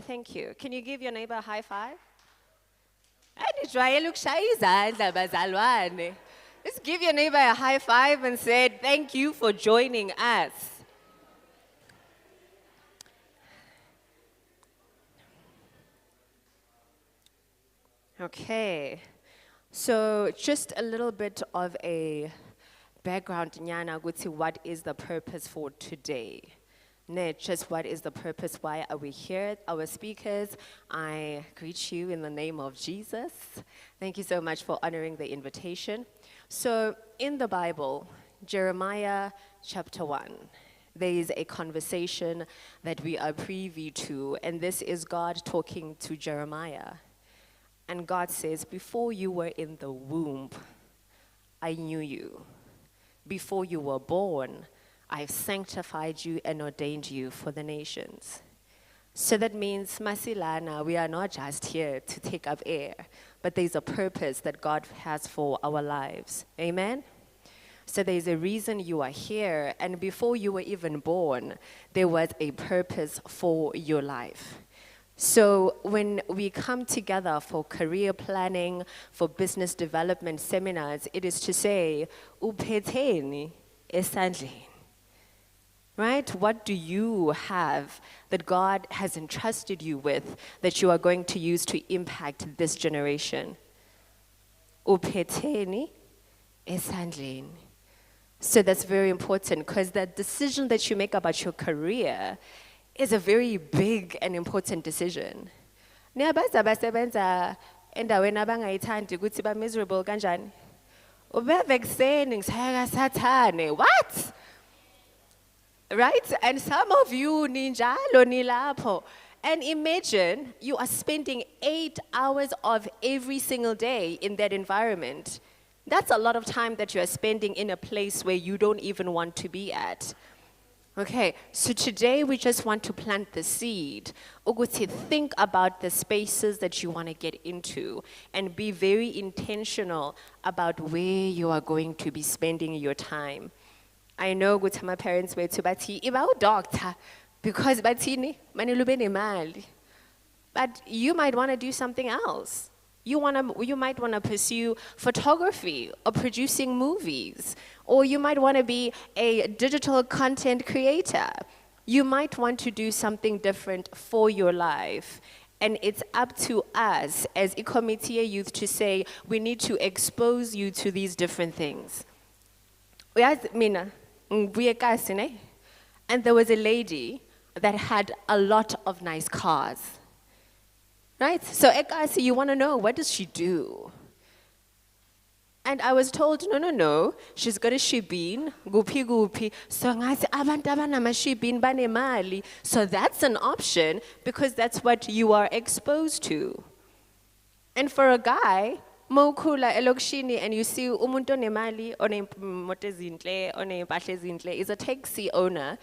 Thank you. Can you give your neighbor a high five? Anijwayele ukushaya izandla bazalwane. Just give your neighbor a high five and say, thank you for joining us. Okay. So just a little bit of a background, Nyana, ukuthi what is the purpose for today? Just what is the purpose? Why are we here? Our speakers, I greet you in the name of Jesus. Thank you so much for honoring the invitation. So in the Bible, Jeremiah chapter 1, there is a conversation that we are privy to, and this is God talking to Jeremiah. And God says, before you were in the womb, I knew you. Before you were born, I've sanctified you and ordained you for the nations. So that means, Masilana, we are not just here to take up air, but there's a purpose that God has for our lives. Amen? So there's a reason you are here, and before you were even born, there was a purpose for your life. So when we come together for career planning, for business development seminars, it is to say, uphetheni esandleni. Right? What do you have that God has entrusted you with that you are going to use to impact this generation? Uphetheni esandleni. So that's very important, because the decision that you make about your career is a very big and important decision. Niyabazi abasebenza endaweni abangayithandi ukuthi ba miserable kanjani? Ubeve ekuseni ngisaya kasathane. What? Right? And some of you ninjalo nilapho. And imagine you are spending 8 hours of every single day in that environment. That's a lot of time that you are spending in a place where you don't even want to be at. Okay, so today we just want to plant the seed. Ukuthi, think about the spaces that you want to get into and be very intentional about where you are going to be spending your time. I know ukuthi my parents were to bathi, iba doctor because bathini manilube nemali. But you might want to do something else. You might want to pursue photography or producing movies, or you might want to be a digital content creator. You might want to do something different for your life. And it's up to us as Ikomitia youth to say, we need to expose you to these different things. And there was a lady that had a lot of nice cars. Right? So Ekasi, you want to know, what does she do? And I was told, no, she's got a shibin, gupi. So ngathi abantu abanamashibin banemali. So that's an option because that's what you are exposed to. And for a guy, mawukhula elokishini and you see umuntu onemali, onemoto ezinhle, onempahla ezinhle, is a taxi owner.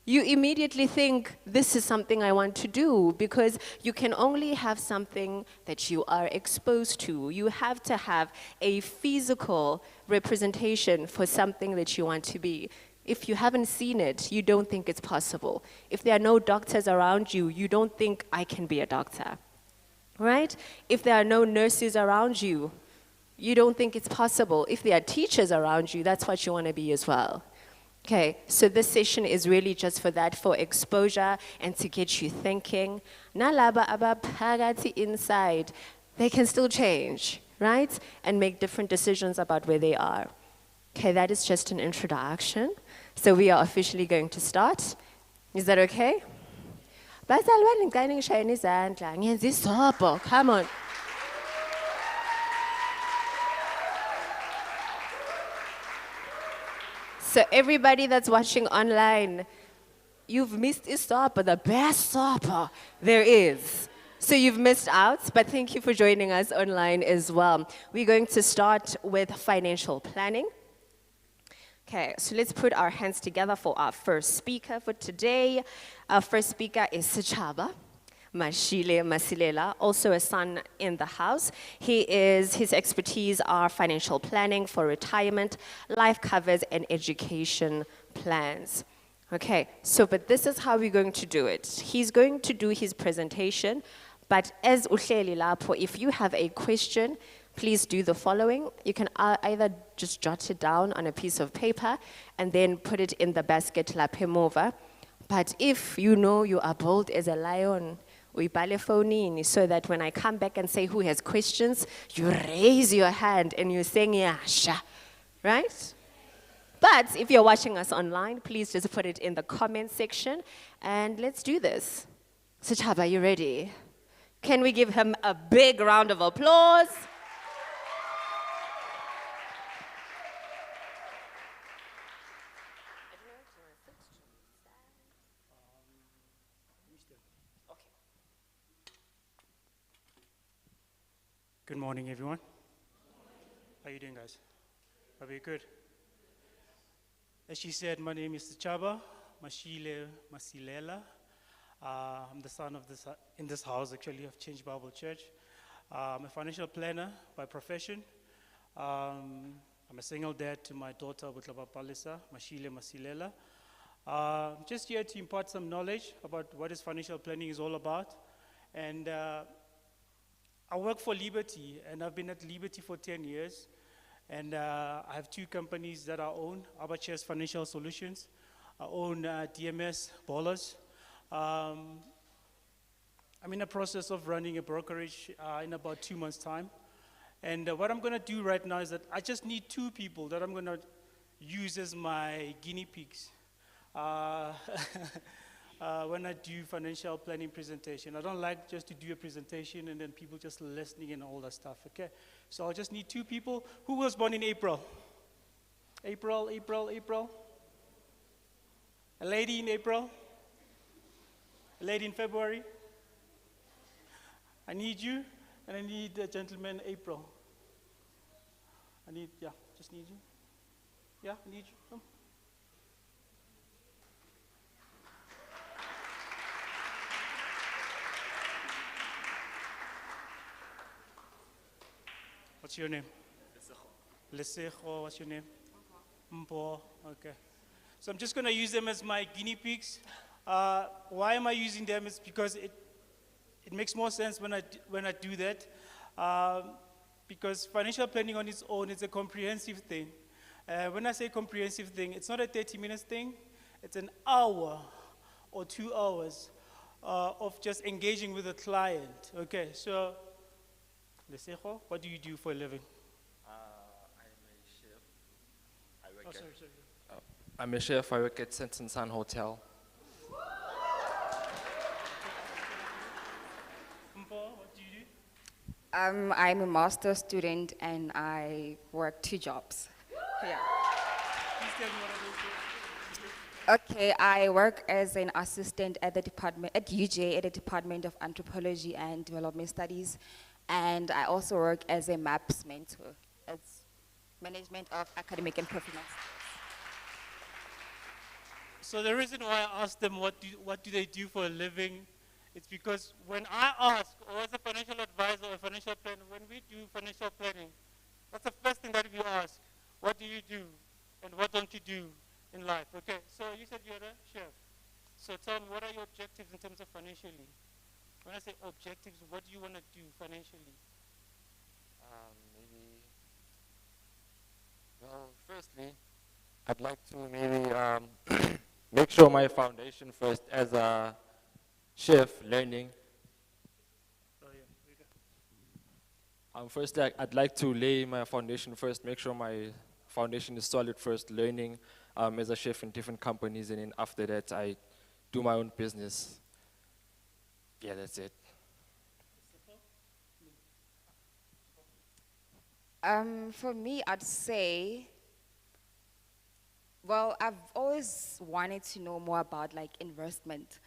You immediately think, this is something I want to do, because you can only have something that you are exposed to. You have to have a physical representation for something that you want to be. If you haven't seen it, you don't think it's possible. If there are no doctors around you, you don't think I can be a doctor, right? If there are no nurses around you, you don't think it's possible. If there are teachers around you, that's what you want to be as well. Okay, so this session is really just for that, for exposure and to get you thinking. Nalaba abaphakathi inside, they can still change, right? And make different decisions about where they are. Okay, that is just an introduction. So we are officially going to start. Is that okay? Bazalwane ngicela ngishayeni izandla, ngiyenza isobho, come on. So everybody that's watching online, you've missed isopa, the best sopa there is. So you've missed out, but thank you for joining us online as well. We're going to start with financial planning. Okay, so let's put our hands together for our first speaker for today. Our first speaker is Sechaba Mashile Masilela, also a son in the house. His expertise are financial planning for retirement, life covers, and education plans. Okay, so but this is how we're going to do it. He's going to do his presentation, but as uhleli lapho, if you have a question, please do the following. You can either just jot it down on a piece of paper and then put it in the basket lapemova. But if you know you are bold as a lion, uyibhale efonini, so that when I come back and say who has questions, you raise your hand and you say ngiyasha, right? But if you're watching us online, please just put it in the comment section and let's do this. Sichaba, you ready? Can we give him a big round of applause? Good morning, everyone. How are you doing, guys? Are we good? As she said, my name is Chaba Mashile Masilela. I'm the son of this in this house, actually, of Change Bible Church. I'm a financial planner by profession. I'm a single dad to my daughter, Butlaba Palisa, Mashile Masilela. Just here to impart some knowledge about what is financial planning is all about. And I work for Liberty, and I've been at Liberty for 10 years. And I have two companies that I own, Abachess Financial Solutions. I own DMS Ballers. I'm in the process of running a brokerage in about 2 months' time. And what I'm going to do right now is that I just need two people that I'm going to use as my guinea pigs when I do financial planning presentation. I don't like just to do a presentation and then people just listening and all that stuff, okay? So I'll just need two people. Who was born in April? April. A lady in April? A lady in February? I need you, and I need a gentleman, April. Just need you. Yeah, I need you. Come. What's your name? Lesejo. What's your name? Mpo. Okay. So I'm just going to use them as my guinea pigs. Why am I using them? It's because it makes more sense when I do that. Because financial planning on its own is a comprehensive thing. When I say comprehensive thing, it's not a 30-minute thing. It's an hour or 2 hours of just engaging with a client. Okay, so, Lesejo, what do you do for a living? I'm a chef. Sorry. I'm a chef. I work at Senton Sun Hotel. Mpo, what do you do? I'm a master's student and I work 2 jobs. Yeah. Please tell me what are those do. Okay, I work as an assistant at the department, at UJ, at the Department of Anthropology and Development Studies. And I also work as a MAPS mentor, as Management of Academic and Professional Studies. So the reason why I asked them what do they do for a living, it's because when I ask, or as a financial advisor or a financial planner, when we do financial planning, that's the first thing that we ask. What do you do, and what don't you do in life? Okay, so you said you're a chef. So tell me, what are your objectives in terms of financially? When I say objectives, what do you want to do financially? Firstly, I'd like to maybe make sure my foundation first as a chef learning. Oh yeah, there you go. First, I'd like to lay my foundation first, make sure my foundation is solid first, learning as a chef in different companies, and then after that, I do my own business. Yeah, that's it. For me, I'd say, well, I've always wanted to know more about like investment.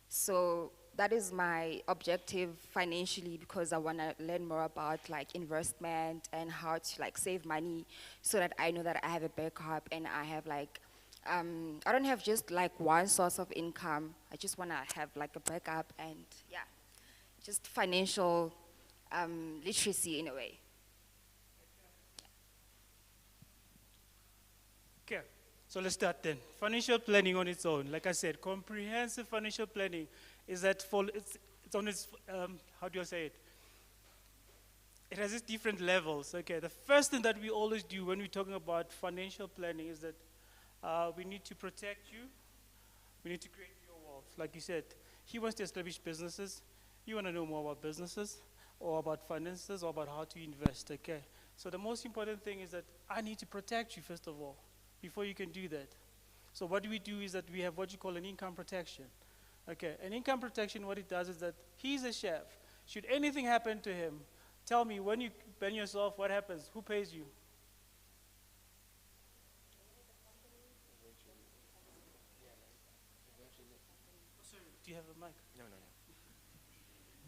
So that is my objective financially because I want to learn more about like investment and how to like save money so that I know that I have a backup and I have like, I don't have just like one source of income. I just want to have like a backup and yeah, just financial literacy in a way. Okay, So let's start then. Financial planning on its own. Like I said, comprehensive financial planning is that it's on its, how do I say it? It has its different levels. Okay, the first thing that we always do when we're talking about financial planning is that we need to protect you. We need to create your wealth. Like you said, he wants to establish businesses. You want to know more about businesses or about finances or about how to invest, okay? So the most important thing is that I need to protect you, first of all, before you can do that. So what we do is that we have what you call an income protection. Okay, an income protection, what it does is that he's a chef. Should anything happen to him, tell me, when you ban yourself, what happens? Who pays you? Do you have a mic? No.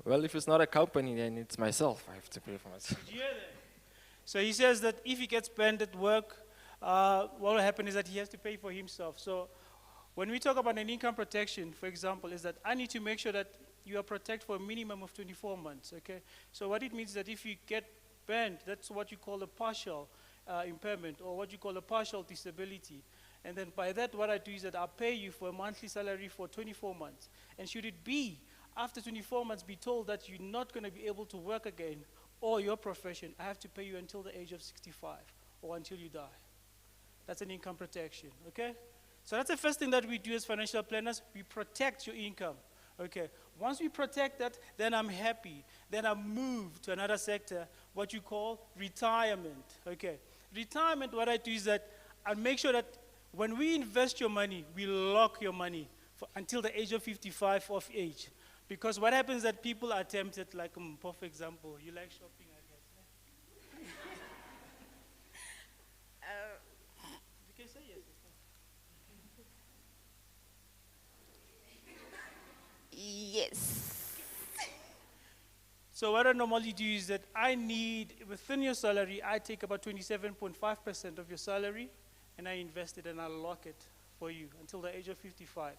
Well, if it's not a company, then it's myself. I have to pay for myself. Did you hear that? So he says that if he gets banned at work, what will happen is that he has to pay for himself. So when we talk about an income protection, for example, is that I need to make sure that you are protected for a minimum of 24 months, okay? So what it means is that if you get banned, that's what you call a partial impairment or what you call a partial disability. And then by that, what I do is that I'll pay you for a monthly salary for 24 months. And should it be, after 24 months, be told that you're not going to be able to work again or your profession, I have to pay you until the age of 65 or until you die. That's an income protection, okay? So that's the first thing that we do as financial planners. We protect your income, okay? Once we protect that, then I'm happy. Then I move to another sector, what you call retirement, okay? Retirement, what I do is that I make sure that when we invest your money, we lock your money until the age of 55 of age. Because what happens is that people are tempted, like, for example, you like shopping, I guess. You can say yes. Yes. So what I normally do is that I need, within your salary, I take about 27.5% of your salary, and I invest it and I lock it for you until the age of 55.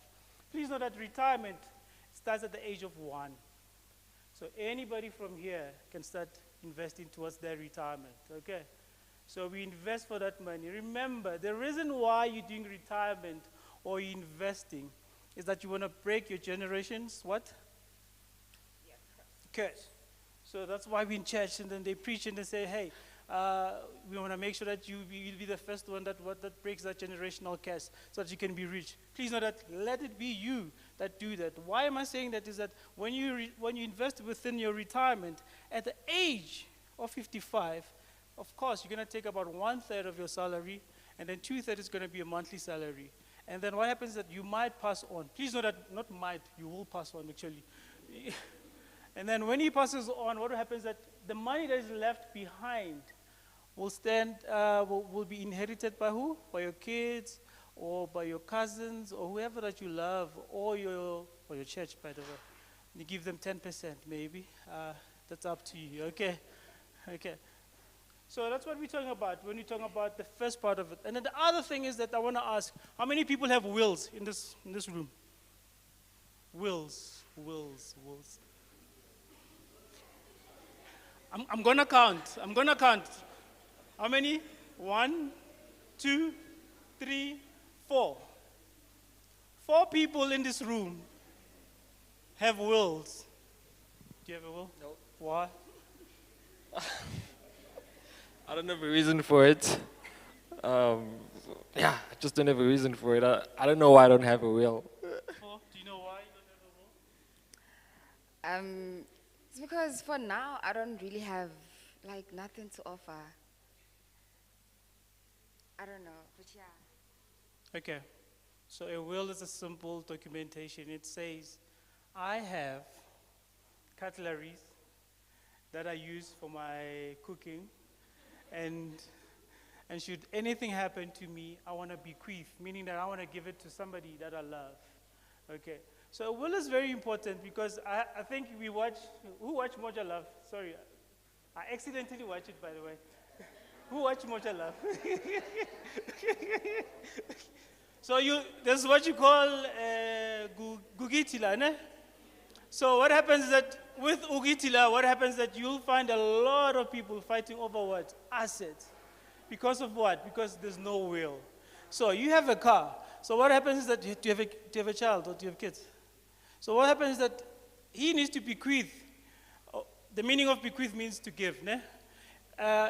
Please know that retirement starts at the age of 1. So anybody from here can start investing towards their retirement, okay? So we invest for that money. Remember, the reason why you're doing retirement or you're investing is that you want to break your generation's what? Curse. So that's why we're in church and then they preach and they say, hey, we want to make sure that you'll be the first one that breaks that generational curse so that you can be rich. Please know that let it be you that do that. Why am I saying that? Is that when you invest within your retirement, at the age of 55, of course, you're going to take about 1/3 of your salary, and then 2/3 is going to be a monthly salary. And then what happens is that you might pass on. Please know that, not might, you will pass on actually. And then when he passes on, what happens is that the money that is left behind will be inherited by who? By your kids, or by your cousins, or whoever that you love, or your church, by the way. You give them 10% maybe. That's up to you, okay? Okay. So that's what we're talking about when we're talking about the first part of it. And then the other thing is that I want to ask, how many people have wills in this room? Wills. I'm going to count. How many? 1, 2, 3, 4. 4 people in this room have wills. Do you have a will? No. Why? I don't have a reason for it. I just don't have a reason for it. I don't know why I don't have a will. Do you know why you don't have a will? It's because for now, I don't really have, nothing to offer. I don't know, but yeah. Okay. So a will is a simple documentation. It says, I have cutleries that I use for my cooking, and should anything happen to me, I want to bequeath, meaning that I want to give it to somebody that I love. Okay. So a will is very important because I think who watched Moja Love? Sorry, I accidentally watched it, by the way. Who watched Moja Love? So this is what you call Gugitila, ne? So what happens is that with Ugitila, what happens is that you'll find a lot of people fighting over what? Assets. Because of what? Because there's no will. So you have a car. So what happens is that do you have a child or do you have kids? So what happens is that he needs to bequeath. The meaning of bequeath means to give, ne?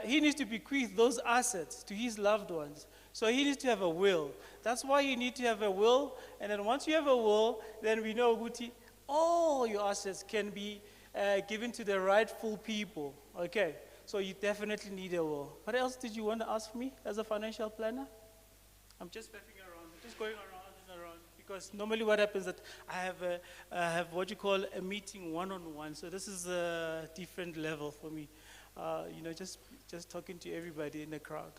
He needs to bequeath those assets to his loved ones. So he needs to have a will. That's why you need to have a will. And then once you have a will, then we know Guti, all your assets can be given to the rightful people. Okay, so you definitely need a will. What else did you want to ask me as a financial planner? I'm just fapping around, I'm just going around and around. Because normally what happens is that I have what you call a meeting one-on-one. So this is a different level for me. Just talking to everybody in the crowd.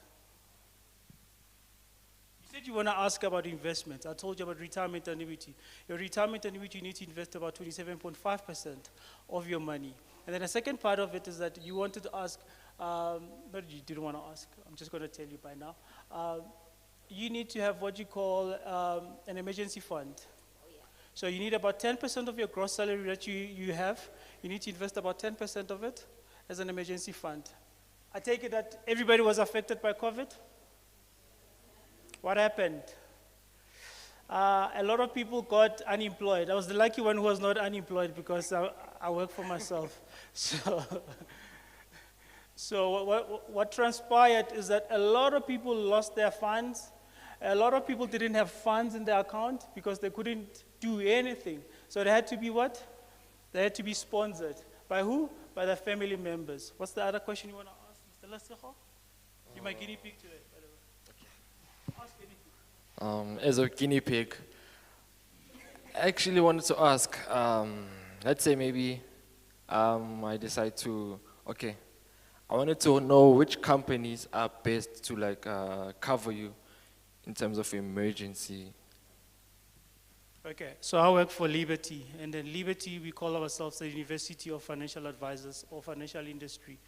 You said you want to ask about investments. I told you about retirement annuity. Your retirement annuity, you need to invest about 27.5% of your money. And then the second part of it is that you wanted to ask, but you didn't want to ask. I'm just going to tell you by now. You need to have what you call an emergency fund. So you need about 10% of your gross salary that you have. You need to invest about 10% of it as an emergency fund. I take it that everybody was affected by COVID. What happened? A lot of people got unemployed. I was the lucky one who was not unemployed because I work for myself. So what transpired is that a lot of people lost their funds. A lot of people didn't have funds in their account because they couldn't do anything. So they had to be what? They had to be sponsored. By who? By their family members. What's the other question you want to ask, Mr. Lesseho? You're my guinea pig today, by the way. Ask anything. As a guinea pig, I actually wanted to ask, let's say maybe I decide to, okay, I wanted to know which companies are best to cover you in terms of emergency. Okay, so I work for Liberty, and then Liberty, we call ourselves the University of Financial Advisors or Financial Industry.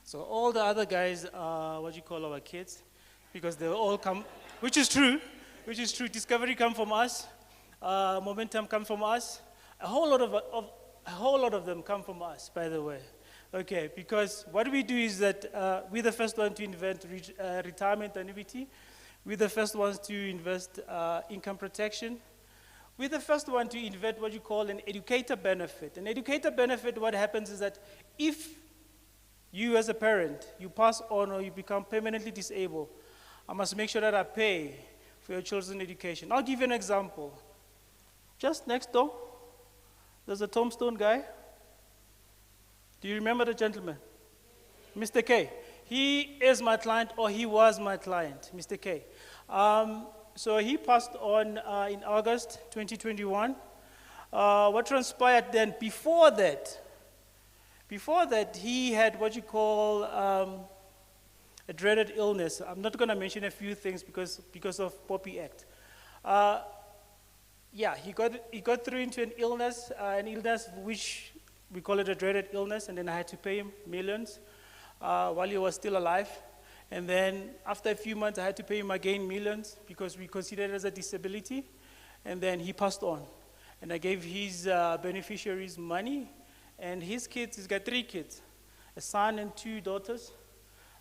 So all the other guys are what you call our kids, because they all come, which is true. Discovery come from us, Momentum come from us. A whole lot of them come from us, by the way. Okay, because what we do is that we're the first one to invent retirement annuity. We're the first ones to invest income protection. We're the first one to invent what you call an educator benefit. An educator benefit, what happens is that if you as a parent, you pass on or you become permanently disabled, I must make sure that I pay for your children's education. I'll give you an example. Just next door, there's a tombstone guy. Do you remember the gentleman? Mr. K. He is my client, or he was my client, Mr. K. So he passed on in August 2021. What transpired then, before that, he had what you call a dreaded illness. I'm not going to mention a few things because of Poppy Act. Yeah, he got through into an illness which we call it a dreaded illness, and then I had to pay him millions while he was still alive. And then after a few months, I had to pay him again millions because we considered it as a disability. And then he passed on. And I gave his beneficiaries money. And his kids, he's got 3 kids, a son and 2 daughters.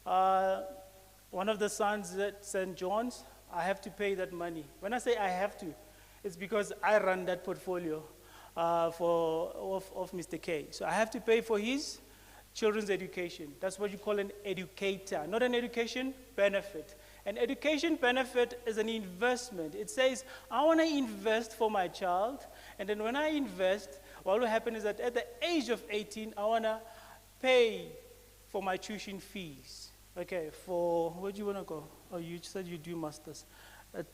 One of the sons at St. John's, I have to pay that money. When I say I have to, it's because I run that portfolio of Mr. K. So I have to pay for his children's education. That's what you call an educator, not an education benefit. An education benefit is an investment. It says, I want to invest for my child, and then when I invest, what will happen is that at the age of 18, I want to pay for my tuition fees. Okay, where do you want to go? Oh, you said you do masters at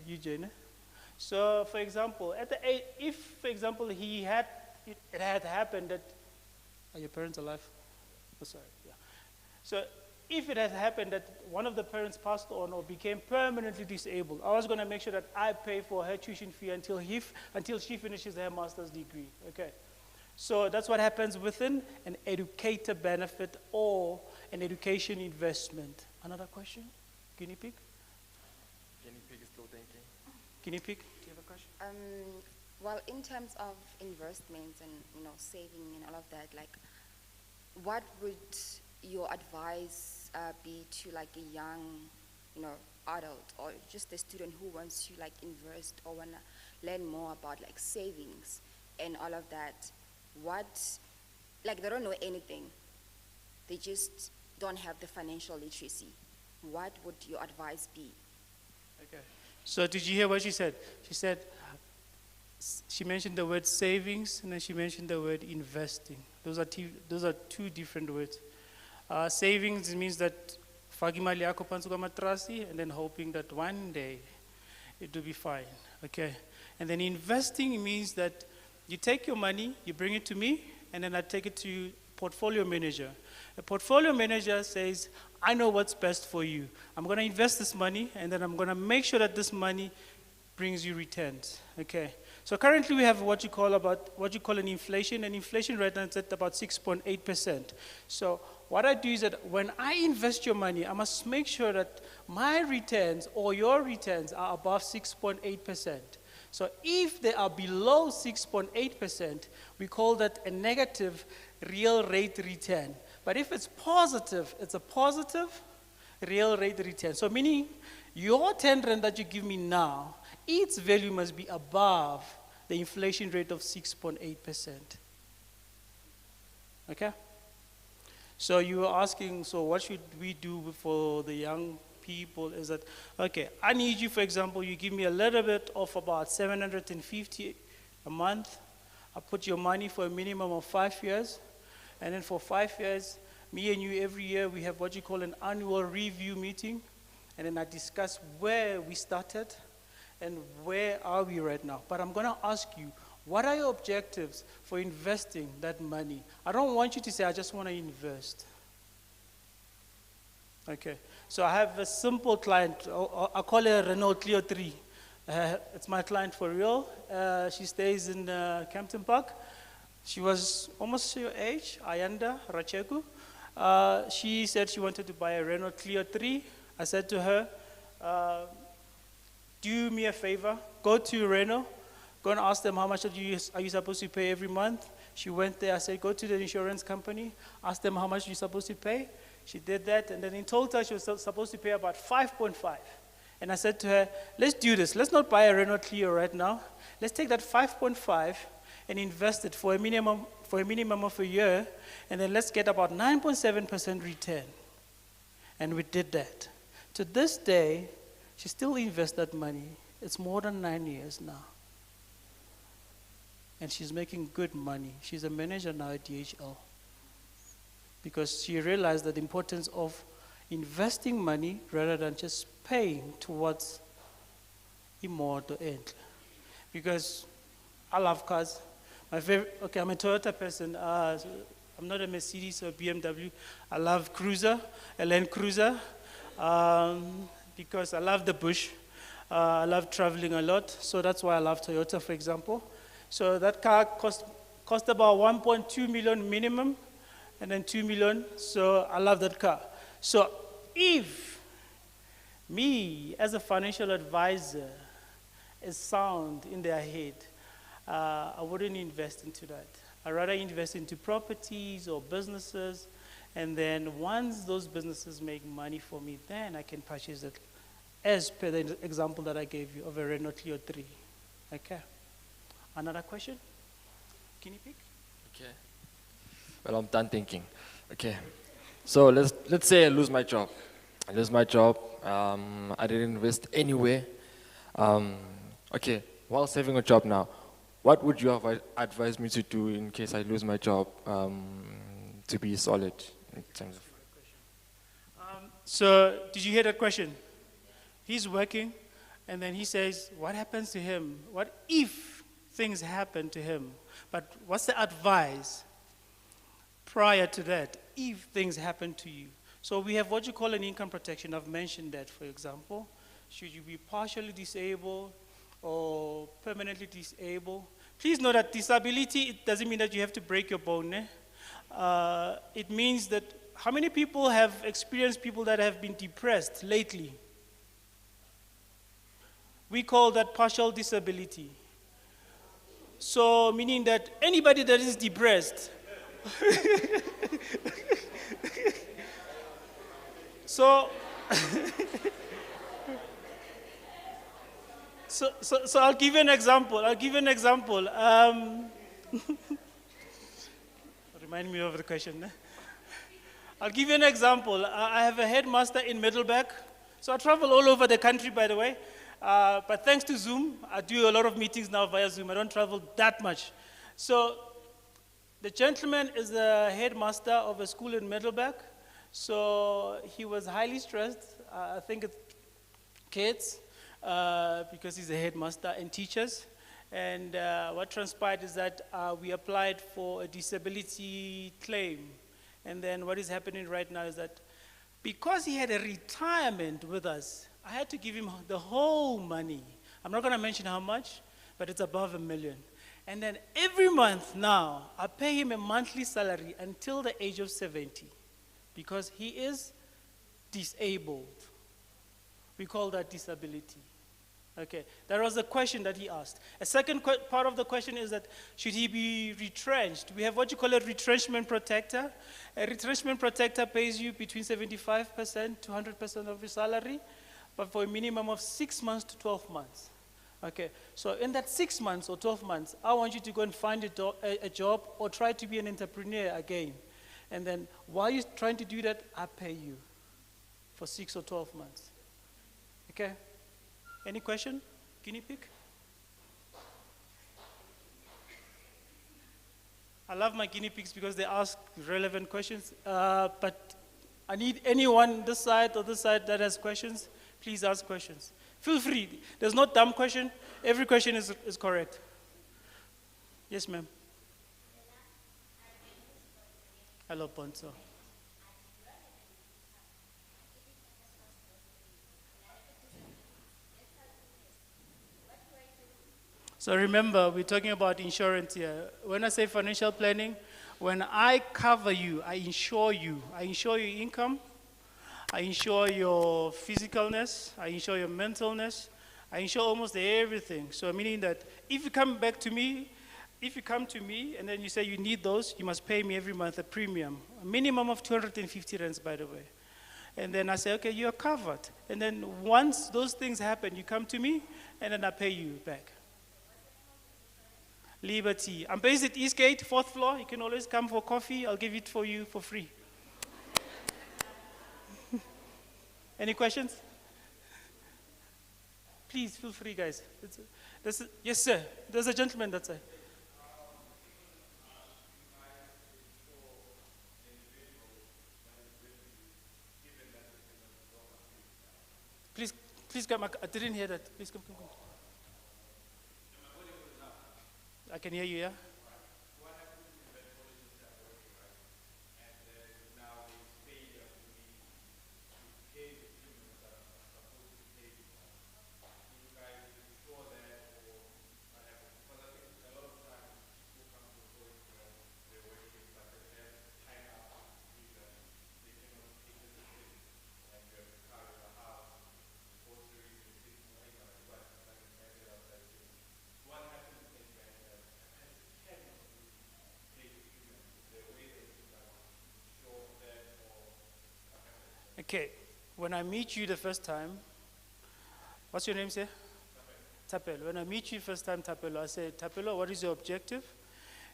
UJ, ne? So, for example, if, for example, it had happened that, are your parents alive? Oh, sorry, yeah. So, if it had happened that one of the parents passed on or became permanently disabled, I was going to make sure that I pay for her tuition fee until she finishes her master's degree, okay? So that's what happens within an educator benefit or an education investment. Another question? Guinea pig? Guinea pig is still thinking. Guinea pig, do you have a question? Well, in terms of investments and saving and all of that, like, what would your advice be to like a young adult or just a student who wants to like invest or wanna learn more about like savings and all of that, like they don't know anything, they just don't have the financial literacy, what would your advice be? Okay. So did you hear what she said? She said, she mentioned the word savings and then she mentioned the word investing. Those are two different words. Savings means that faki mali yako phansi kwamatrasi and then hoping that one day it will be fine. Okay. And then investing means that you take your money, you bring it to me, and then I take it to portfolio manager. A portfolio manager says, I know what's best for you. I'm going to invest this money, and then I'm going to make sure that this money brings you returns. Okay. So currently we have what you call an inflation, and inflation right now is at about 6.8%. So what I do is that when I invest your money, I must make sure that my returns or your returns are above 6.8%. So if they are below 6.8%, we call that a negative real rate return. But if it's positive, it's a positive real rate return. So meaning your 10 rand that you give me now, its value must be above the inflation rate of 6.8%. Okay? So you were asking, so what should we do for the young people is that, okay, I need you, for example, you give me a little bit of about 750 a month. I put your money for a minimum of 5 years. And then for 5 years, me and you every year, we have what you call an annual review meeting. And then I discuss where we started and where are we right now. But I'm going to ask you, what are your objectives for investing that money? I don't want you to say, I just want to invest. Okay, so I have a simple client. I call her Renault Clio 3. It's my client for real. She stays in Campton Park. She was almost your age, Ayanda Racheku. She said she wanted to buy a Renault Clio 3. I said to her, do me a favor, go to Renault, go and ask them how much are you supposed to pay every month. She went there, I said, go to the insurance company, ask them how much you're supposed to pay. She did that, and then in total, she was supposed to pay about 5.5. And I said to her, let's do this. Let's not buy a Renault Clio right now. Let's take that 5.5 and invest it for a minimum of a year, and then let's get about 9.7% return. And we did that. To this day, she still invests that money. It's more than 9 years now. And she's making good money. She's a manager now at DHL. Because she realized the importance of investing money rather than just paying towards immortal end. Because I love cars. My favorite, okay, I'm a Toyota person. I'm not a Mercedes or BMW. I love Cruiser, a Land Cruiser, because I love the bush. I love traveling a lot, so that's why I love Toyota, for example. So that car cost about 1.2 million minimum, and then 2 million, so I love that car. So if me, as a financial advisor, is sound in their head, I wouldn't invest into that. I'd rather invest into properties or businesses, and then once those businesses make money for me, then I can purchase it, as per the example that I gave you of a Renault Clio 3. Okay. Another question? Guinea pig? Okay. Well, I'm done thinking. Okay. So let's say I lose my job. I lose my job. I didn't invest anywhere. Okay. While saving a job now, what would you advise me to do in case I lose my job to be solid in terms of? So did you hear that question? He's working, and then he says, what happens to him? What if things happen to him? But what's the advice prior to that, if things happen to you? So we have what you call an income protection. I've mentioned that, for example. Should you be partially disabled or permanently disabled? Please know that disability, it doesn't mean that you have to break your bone. It means that how many people have experienced people that have been depressed lately? We call that partial disability. So meaning that anybody that is depressed, so So I'll give you an example. Remind me of the question. I'll give you an example. I have a headmaster in Middleburg. So I travel all over the country, by the way. But thanks to Zoom, I do a lot of meetings now via Zoom. I don't travel that much. So the gentleman is the headmaster of a school in Middleburg. So he was highly stressed. I think it's kids, because he's a headmaster, and teachers. And what transpired is that we applied for a disability claim. And then what is happening right now is that because he had a retirement with us, I had to give him the whole money. I'm not going to mention how much, but it's above $1 million. And then every month now, I pay him a monthly salary until the age of 70 because he is disabled. We call that disability. Okay, that was the question that he asked. A second part of the question is that should he be retrenched? We have what you call a retrenchment protector. A retrenchment protector pays you between 75% to 100% of your salary, but for a minimum of 6 months to 12 months. Okay, so in that 6 months or 12 months, I want you to go and find a job or try to be an entrepreneur again. And then while you're trying to do that, I pay you for 6 or 12 months. Okay? Any question? Guinea pig? I love my guinea pigs because they ask relevant questions. But I need anyone this side or this side that has questions. Please ask questions. Feel free. There's no dumb question. Every question is correct. Yes, ma'am. Hello, Ponzo. So remember, we're talking about insurance here. When I say financial planning, when I cover you, I insure you. I insure your income. I insure your physicalness. I insure your mentalness. I insure almost everything. So meaning that if you come to me and then you say you need those, you must pay me every month a premium, a minimum of 250 rands, by the way. And then I say, okay, you're covered. And then once those things happen, you come to me, and then I pay you back. Liberty. I'm based at Eastgate, 4th floor. You can always come for coffee. I'll give it for you for free. Any questions? Please, feel free, guys. Yes, sir. There's a gentleman that side. Please come. I didn't hear that. Please come. I can hear you, yeah? Okay, when I meet you the first time, what's your name, sir? Tapelo. When I meet you first time, Tapelo, I say, Tapelo, what is your objective?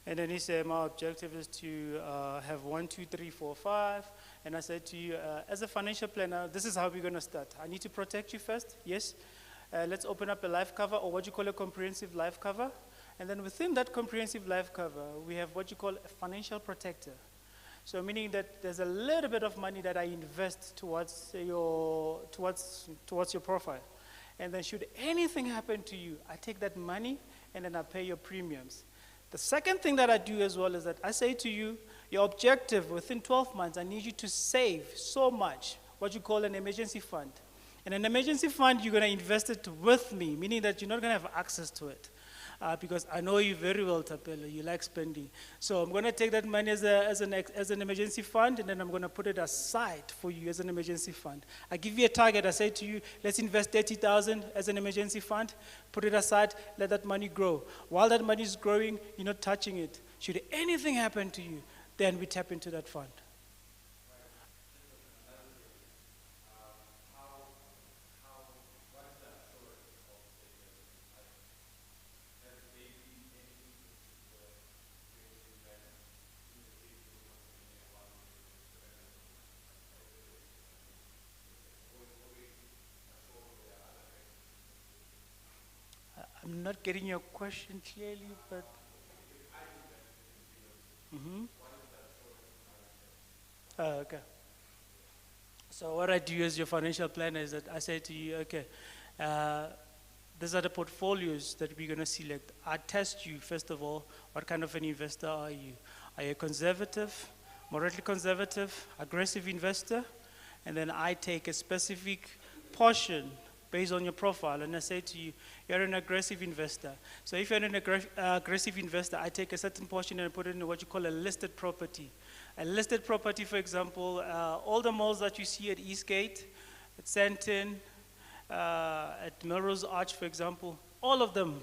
And then he said, my objective is to have 1, 2, 3, 4, 5. And I said to you, as a financial planner, this is how we're going to start. I need to protect you first, yes. Let's open up a life cover, or what you call a comprehensive life cover. And then within that comprehensive life cover, we have what you call a financial protector. So meaning that there's a little bit of money that I invest towards your profile. And then should anything happen to you, I take that money and then I pay your premiums. The second thing that I do as well is that I say to you, your objective within 12 months, I need you to save so much, what you call an emergency fund. And an emergency fund, you're going to invest it with me, meaning that you're not going to have access to it. Because I know you very well, Tapelo, you like spending. So I'm going to take that money as an emergency fund, and then I'm going to put it aside for you as an emergency fund. I give you a target. I say to you, let's invest 30,000 as an emergency fund, put it aside, let that money grow. While that money is growing, you're not touching it. Should anything happen to you, then we tap into that fund. I'm not getting your question clearly, but. Mm-hmm. Okay. So what I do as your financial planner is that I say to you, okay, uh, these are the portfolios that we're going to select. I test you, first of all, what kind of an investor are you? Are you a conservative, moderately conservative, aggressive investor? And then I take a specific portion based on your profile, and I say to you, you're an aggressive investor. So if you're an aggressive investor, I take a certain portion and put it in what you call a listed property. A listed property, for example, all the malls that you see at Eastgate, at Sandton, at Melrose Arch, for example, all of them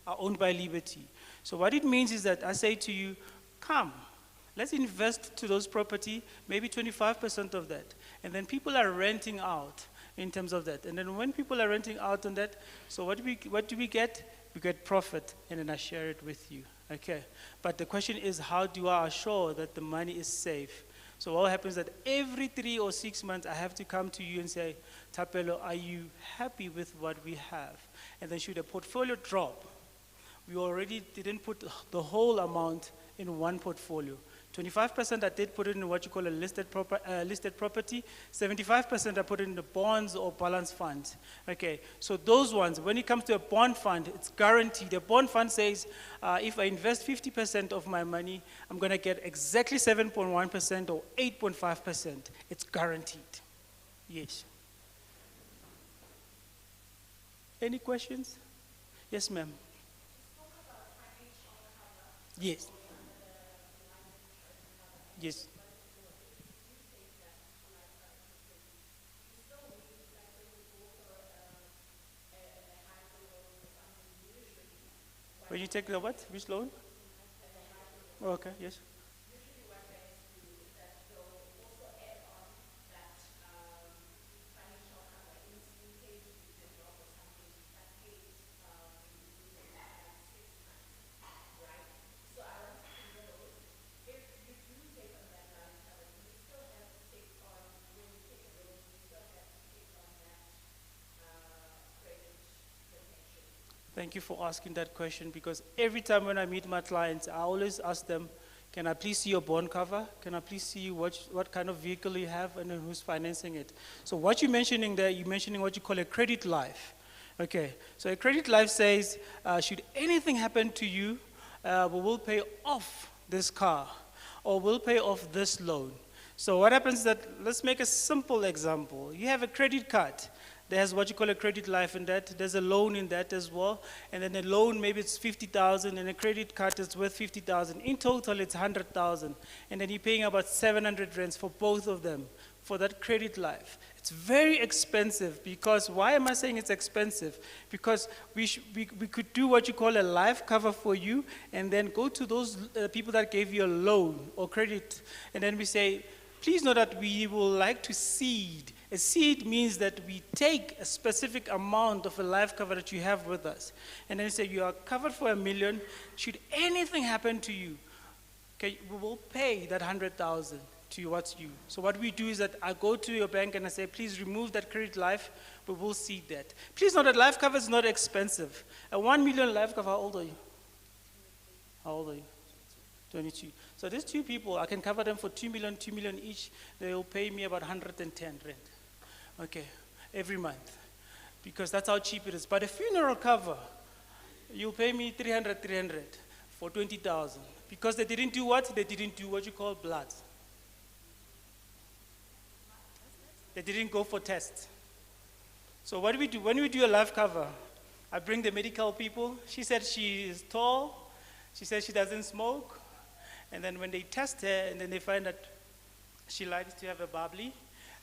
are owned by Liberty. So what it means is that I say to you, come, let's invest to those property, maybe 25% of that. And then people are renting out in terms of that. And then when people are renting out on that, so what do we get? We get profit, and then I share it with you. Okay. But the question is, how do I assure that the money is safe? So what happens that every 3 or 6 months, I have to come to you and say, Tapelo, are you happy with what we have? And then should a portfolio drop, we already didn't put the whole amount in one portfolio. 25% I did put it in what you call a listed property. 75% I put it in the bonds or balance funds. Okay, so those ones, when it comes to a bond fund, it's guaranteed. A bond fund says, if I invest 50% of my money, I'm going to get exactly 7.1% or 8.5%. It's guaranteed. Yes. Any questions? Yes, ma'am. Yes. Yes. When you take the what? Which loan? Okay, yes. Thank you for asking that question, because every time when I meet my clients, I always ask them, can I please see your bond cover? Can I please see what kind of vehicle you have and then who's financing it? So what you're mentioning there, you're mentioning what you call a credit life. Okay, so a credit life says, should anything happen to you, we will pay off this car or we'll pay off this loan. So what happens is that, let's make a simple example. You have a credit card. There's what you call a credit life in that. There's a loan in that as well. And then a loan, maybe it's 50,000, and a credit card is worth 50,000. In total, it's 100,000. And then you're paying about 700 rands for both of them for that credit life. It's very expensive, because why am I saying it's expensive? Because we could do what you call a life cover for you, and then go to those people that gave you a loan or credit, and then we say, please know that we will like to seed. A seed means that we take a specific amount of a life cover that you have with us. And then we say, you are covered for $1 million. Should anything happen to you, okay, we will pay that 100,000 to what's you. So what we do is that I go to your bank and I say, please remove that credit life, but we'll seed that. Please know that life cover is not expensive. A 1 million life cover, how old are you? How old are you? 22. So these two people, I can cover them for 2 million each. They will pay me about 110 rand. Okay, every month, because that's how cheap it is. But a funeral cover, you'll pay me 300 for 20,000, because they didn't do what? They didn't do what you call blood. They didn't go for tests. So what do we do? When we do a life cover, I bring the medical people. She said she is tall. She said she doesn't smoke. And then when they test her, and then they find that she likes to have a bubbly,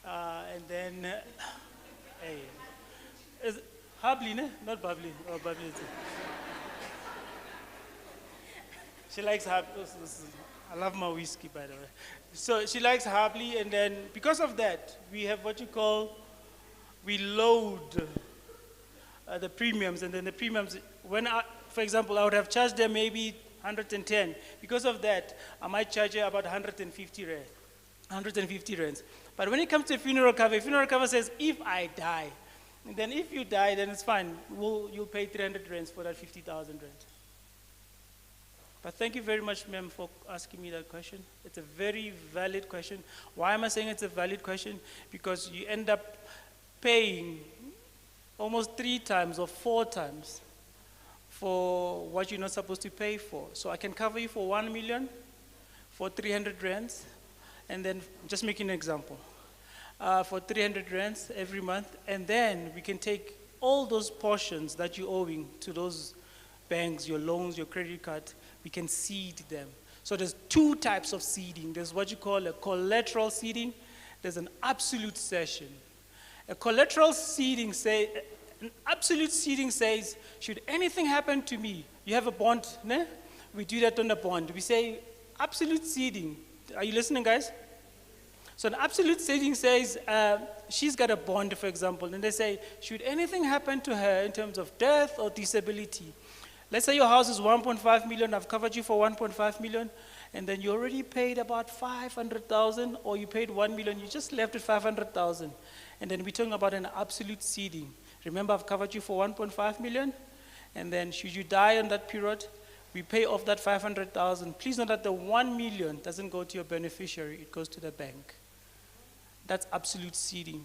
and then, hey, is bubbly, ne? Not bubbly, or bubbly. She likes bubbly. I love my whiskey, by the way. So she likes bubbly, and then because of that, we have what you call, we load the premiums, and then the premiums, when for example, I would have charged them maybe 110. Because of that, I might charge her about 150 rand. 150 rands. But when it comes to a funeral cover says, if I die, And then if you die, then it's fine. You'll pay 300 rands for that 50,000 rand. But thank you very much, ma'am, for asking me that question. It's a very valid question. Why am I saying it's a valid question? Because you end up paying almost 3 times or 4 times for what you're not supposed to pay for. So I can cover you for 1 million, for 300 rands, and then just making an example. For 300 rands every month, and then we can take all those portions that you're owing to those banks, your loans, your credit card, we can seed them. So there's 2 types of seeding. There's what you call a collateral seeding. There's an absolute cession. A collateral seeding an absolute seeding says, should anything happen to me, you have a bond, ne? We do that on a bond. We say absolute seeding. Are you listening, guys? So an absolute seeding says, she's got a bond, for example, and they say, should anything happen to her in terms of death or disability, let's say your house is 1.5 million, I've covered you for 1.5 million, and then you already paid about 500,000, or you paid 1 million, you just left with 500,000. And then we're talking about an absolute seeding. Remember, I've covered you for 1.5 million, and then should you die on that period, we pay off that 500,000. Please note that the 1 million doesn't go to your beneficiary, it goes to the bank. That's absolute seeding.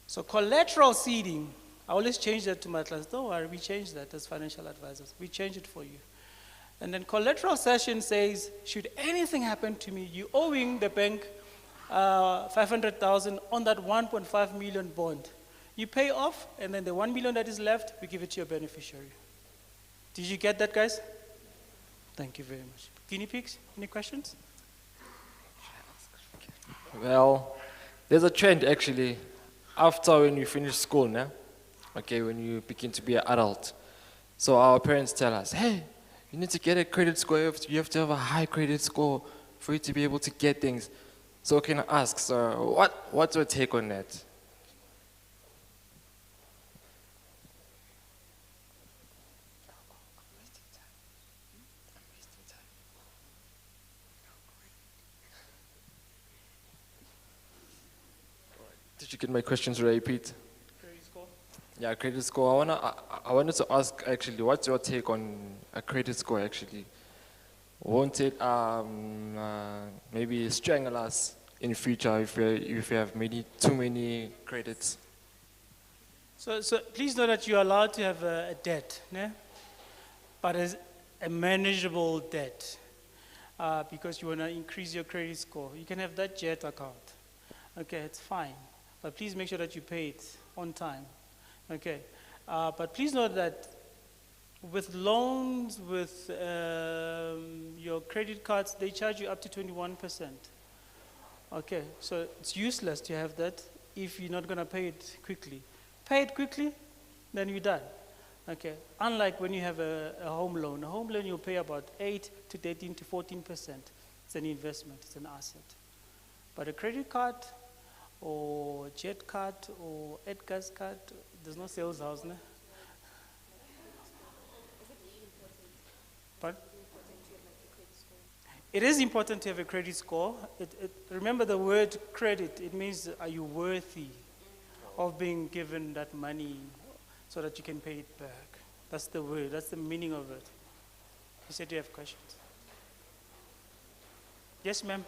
So collateral seeding, I always change that to my class. Don't worry, we change that as financial advisors. We change it for you. And then collateral cession says, should anything happen to me, you owing the bank 500,000 on that 1.5 million bond. You pay off, and then the 1 million that is left, we give it to your beneficiary. Did you get that, guys? Thank you very much. Guinea pigs, any questions? Well, there's a trend actually. After when you finish school, né? Okay, when you begin to be an adult. So our parents tell us, hey, you need to get a credit score. You have to have a high credit score for you to be able to get things. So can I ask, sir, what's your take on that? Did you get my questions right, Pete? Credit score? Yeah, credit score. I wanted to ask actually, what's your take on a credit score actually? Won't it maybe strangle us in future if you have too many credits? So please know that you're allowed to have a debt, né? But as a manageable debt, because you want to increase your credit score. You can have that jet account. Okay, it's fine. But please make sure that you pay it on time. Okay. But please note that with loans, with your credit cards, they charge you up to 21%. Okay, so it's useless to have that if you're not going to pay it quickly. Pay it quickly, then you're done. Okay, unlike when you have a home loan. A home loan, you'll pay about 8 to 13 to 14%. It's an investment, it's an asset. But a credit card, or Jet card, or Edgar's card, there's no sales house, no? But it is important to have a credit score. Remember the word credit, it means are you worthy of being given that money so that you can pay it back. That's the word, that's the meaning of it. You said you have questions. Yes, ma'am.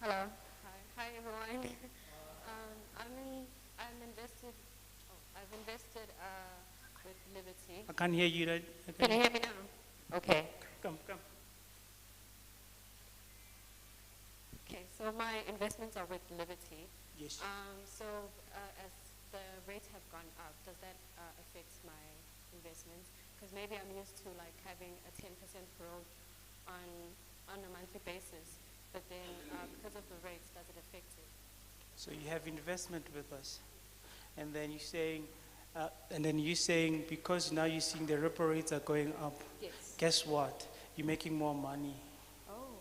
Hello. Hi everyone. I've invested with Liberty. I can't hear you, right? Can you hear me now? Okay. Come. Okay, so my investments are with Liberty. Yes. As the rates have gone up, does that affect my investments? Because maybe I'm used to like having a 10% growth on a monthly basis, but then because of the rates, does it affect it? So you have investment with us, and then you're saying because now you're seeing the repo rates are going up. Yes. Guess what? You're making more money. Oh.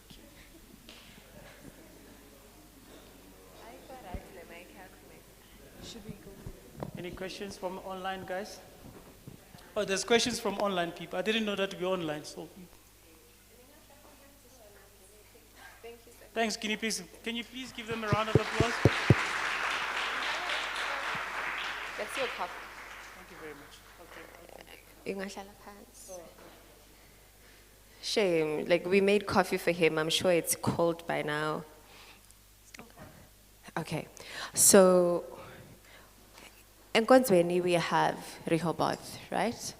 Okay. Should we go? Any questions from online, guys? Oh, there's questions from online people. I didn't know that we're online, so. Thank you, sir. Thanks, can you please give them a round of applause? That's your cup. Thank you very much. Ingahlala phansi. Shame, like we made coffee for him. I'm sure it's cold by now. Okay, so in Konzweni we have Rehoboth, right?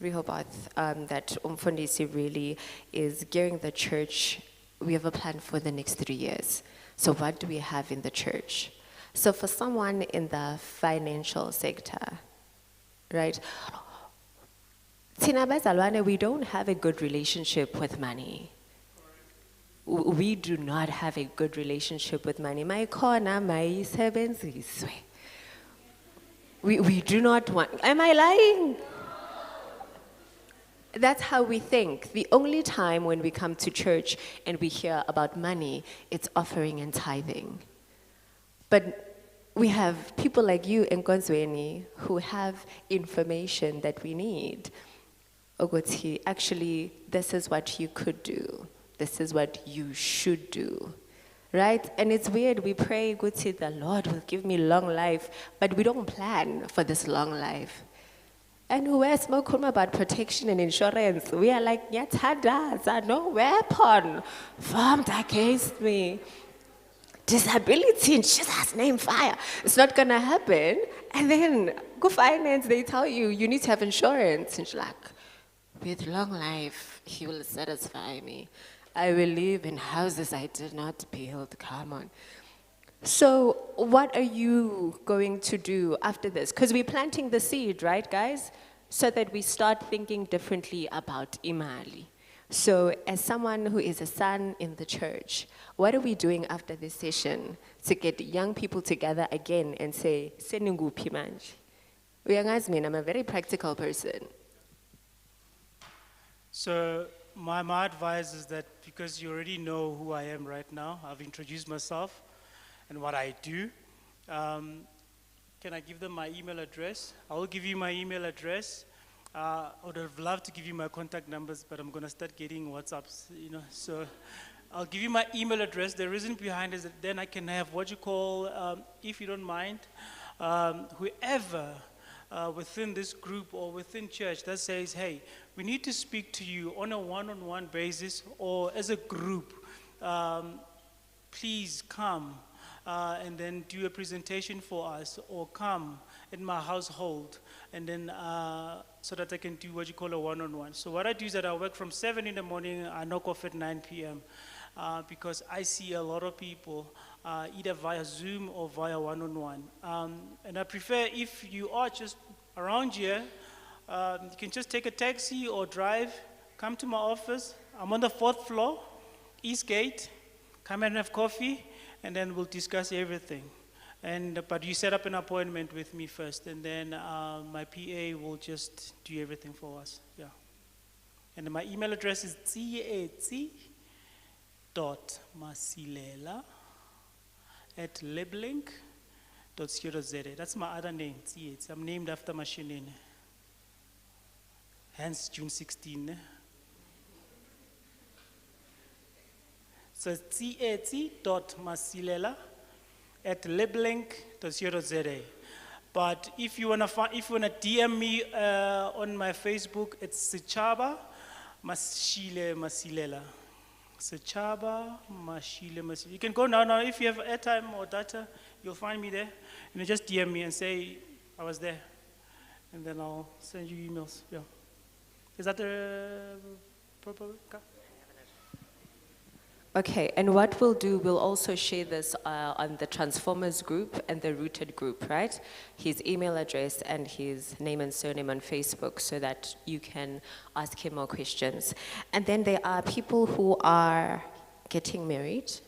Rehoboth, that Umfundisi really is gearing the church. We have a plan for the next 3 years. So what do we have in the church? So for someone in the financial sector, right? Thina bezalwane, we don't have a good relationship with money. We do not have a good relationship with money. Mayikhona mayisebenziswe. We do not want, am I lying? That's how we think. The only time when we come to church and we hear about money, it's offering and tithing. But we have people like you in Konzweni who have information that we need. Ogothi, actually, this is what you could do. This is what you should do. Right? And it's weird, we pray, Guti, the Lord will give me long life, but we don't plan for this long life. And we're smoking about protection and insurance. We are like, Yatada, no weapon formed against me. Disability in Jesus' name, fire. It's not gonna happen. And then go finance, they tell you, you need to have insurance. And she's like, with long life, he will satisfy me. I will live in houses I did not build, come on. So what are you going to do after this? Because we're planting the seed, right, guys? So that we start thinking differently about imali. So as someone who is a son in the church, what are we doing after this session to get young people together again and say, "Seninguphi manje?" I'm a very practical person. So my advice is that because you already know who I am right now, I've introduced myself and what I do. Can I give them my email address? I will give you my email address. I would have loved to give you my contact numbers, but I'm going to start getting WhatsApps, So I'll give you my email address. The reason behind is that then I can have what you call, if you don't mind, whoever within this group or within church that says, hey, we need to speak to you on a one-on-one basis or as a group, please come and then do a presentation for us, or come in my household and then so that I can do what you call a one-on-one. So what I do is that I work from 7 in the morning, I knock off at 9 p.m. Because I see a lot of people either via Zoom or via one-on-one. And I prefer, if you are just around here, you can just take a taxi or drive, come to my office. I'm on the 4th floor, East Gate. Come and have coffee, and then we'll discuss everything. But you set up an appointment with me first, and then my PA will just do everything for us. Yeah. And my email address is tsetsi.masilela@liblink.co.za. That's my other name, Tsietsi. I'm named after Mashinini. Hence June 16. So tsietsi.masilela@liblink.co.za. But if you wanna DM me on my Facebook, it's Sechaba Mashile Masilela. Sechaba Mashile Masilela. You can go now. If you have airtime or data, you'll find me there. And you just DM me and say I was there, and then I'll send you emails. Yeah. Is that the proper? Okay, and what we'll do, we'll also share this on the Transformers group and the Rooted group, right? His email address and his name and surname on Facebook, so that you can ask him more questions. And then there are people who are getting married.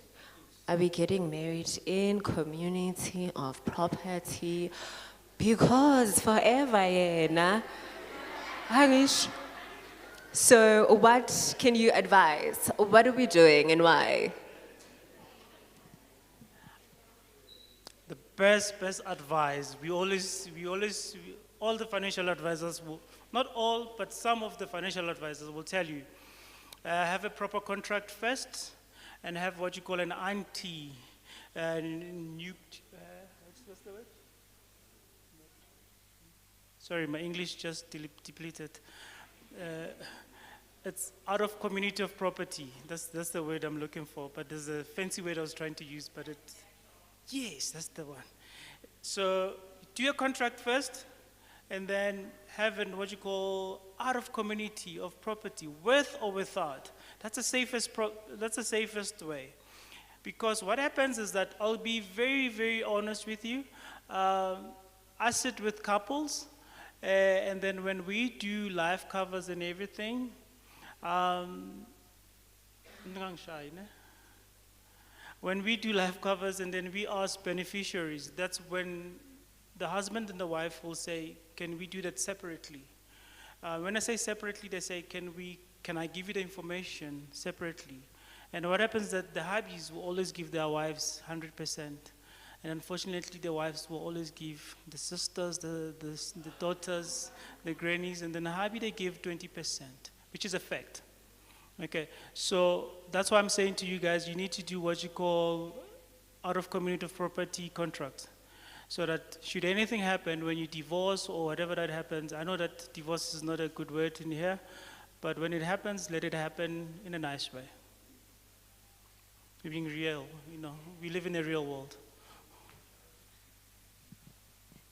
Are we getting married in community of property? Because forever, yeah, Hamish. So what can you advise? What are we doing and why? The best advice, all the financial advisors will, not all, but some of the financial advisors will tell you, have a proper contract first, and have what you call an auntie, what's the word? Sorry, my English just depleted. It's out of community of property. That's the word I'm looking for, but there's a fancy word I was trying to use, but yes, that's the one. So do your contract first, and then have what you call out of community of property, with or without. That's the safest way. Because what happens is that, I'll be very, very honest with you. I sit with couples, and then when we do life covers and everything, when we do life covers and then we ask beneficiaries, that's when the husband and the wife will say, can we do that separately? When I say separately, they say, can I give you the information separately? And what happens is that the hubbies will always give their wives 100%. And unfortunately, the wives will always give the sisters, the daughters, the grannies, and then the hubby, they give 20%, which is a fact. Okay, so that's why I'm saying to you guys, you need to do what you call out of community of property contracts. So that should anything happen when you divorce or whatever that happens, I know that divorce is not a good word in here, but when it happens, let it happen in a nice way. We're being real, we live in a real world.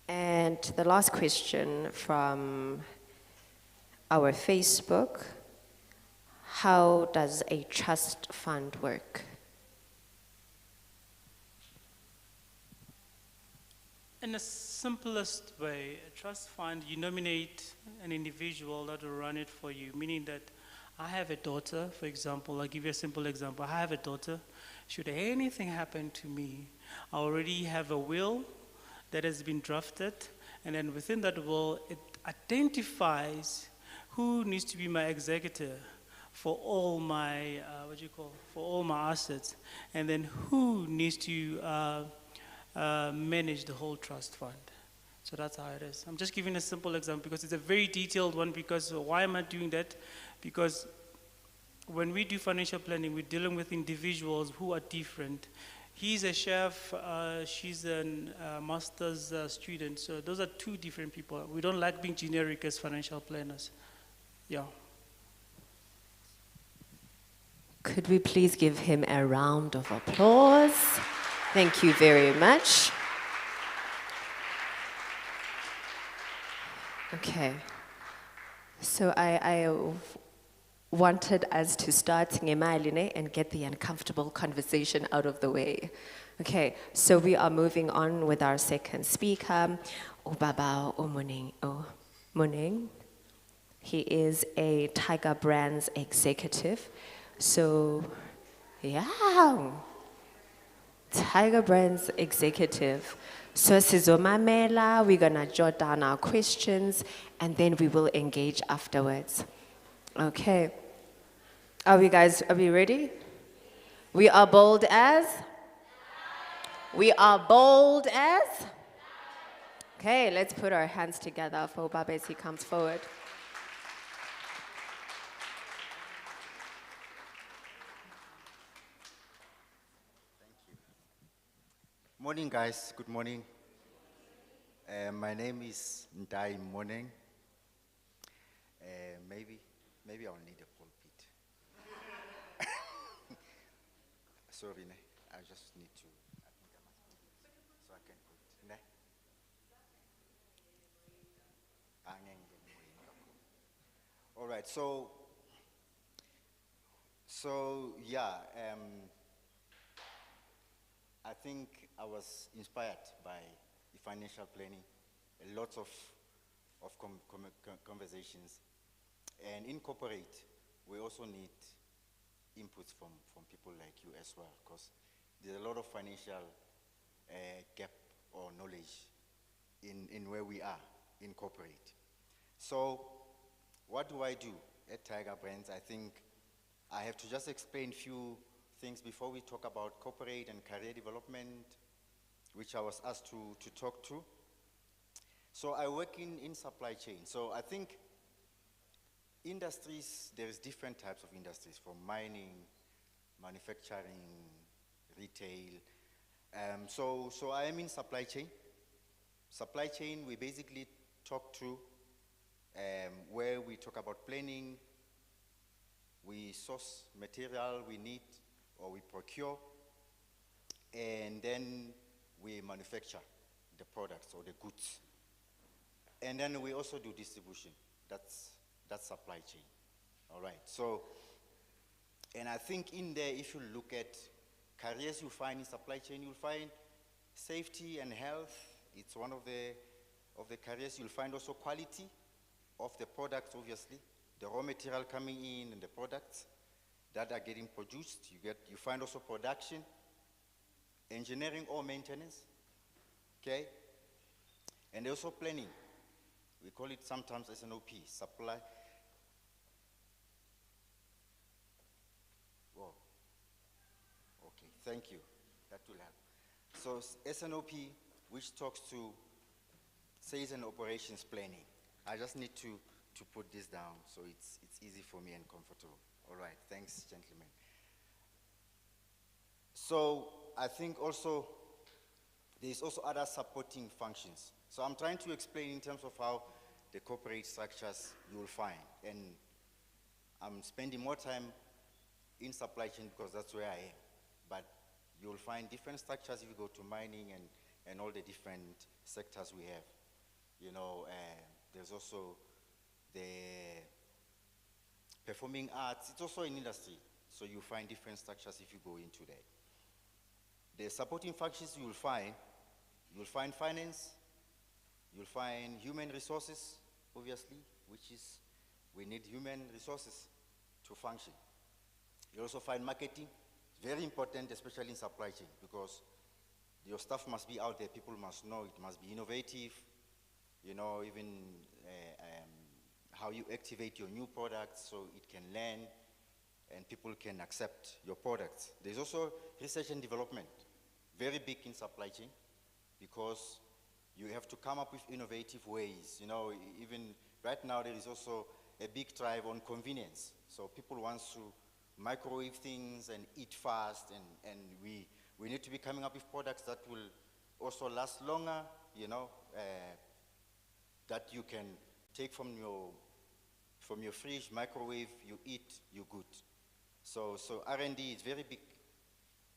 And the last question from our Facebook: how does a trust fund work? In the simplest way, a trust fund, you nominate an individual that will run it for you, meaning that I have a daughter, for example. I'll give you a simple example. I have a daughter. Should anything happen to me, I already have a will that has been drafted, and then within that will, it identifies who needs to be my executor for all my, for all my assets, and then who needs to manage the whole trust fund. So that's how it is. I'm just giving a simple example because it's a very detailed one. Because why am I doing that? Because when we do financial planning, we're dealing with individuals who are different. He's a chef, she's a master's student. So those are two different people. We don't like being generic as financial planners. Yeah. Could we please give him a round of applause? Thank you very much. Okay. So I wanted us to start ngemali and get the uncomfortable conversation out of the way. Okay, so we are moving on with our second speaker, Ubaba Muning. He is a Tiger Brands executive. So, yeah, Tiger Brands executive. So sizomamela, we're gonna jot down our questions and then we will engage afterwards. Okay. Are we ready? We are bold as? We are bold as? Okay, let's put our hands together for Ubaba as he comes forward. Morning, guys. Good morning. My name is Ndai Moneng. Maybe I'll need a pulpit. Sorry, ne? I just need to. I think I must move it so I can put. Ne? All right. So yeah. I think I was inspired by the financial planning, a lot of conversations. And in corporate, we also need inputs from people like you as well, because there's a lot of financial gap or knowledge in where we are in corporate. So what do I do at Tiger Brands? I think I have to just explain few things before we talk about corporate and career development, which I was asked to talk to. So I work in supply chain. So I think industries, there's different types of industries, from mining manufacturing, retail. So I am in supply chain. Supply chain, we basically talk through where we talk about planning, we source material we need or we procure, and then we manufacture the products or the goods. And then we also do distribution. That's supply chain. All right. So, and I think in there, if you look at careers you find in supply chain, you'll find safety and health. It's one of the careers. You'll find also quality of the products, obviously, the raw material coming in and the products that are getting produced. You find also production, engineering or maintenance, okay? And also planning. We call it sometimes SNOP, supply. Whoa. Okay, thank you. That will help. So SNOP, which talks to sales and operations planning. I just need to put this down so it's easy for me and comfortable. All right, thanks, gentlemen. So I think also there's also other supporting functions. So I'm trying to explain in terms of how the corporate structures you will find. And I'm spending more time in supply chain because that's where I am. But you'll find different structures if you go to mining and all the different sectors we have. You know, there's also the performing arts. It's also an industry. So you find different structures if you go into that. The supporting functions you'll find finance, you'll find human resources, obviously, which is, we need human resources to function. You also find marketing, very important, especially in supply chain, because your stuff must be out there, people must know, it must be innovative, you know, even how you activate your new products so it can learn and people can accept your products. There's also research and development, very big in supply chain, because you have to come up with innovative ways. You know, even right now there is also a big drive on convenience. So people want to microwave things and eat fast, and we need to be coming up with products that will also last longer, you know, that you can take from your fridge, microwave, you eat, you're good. So R&D is very big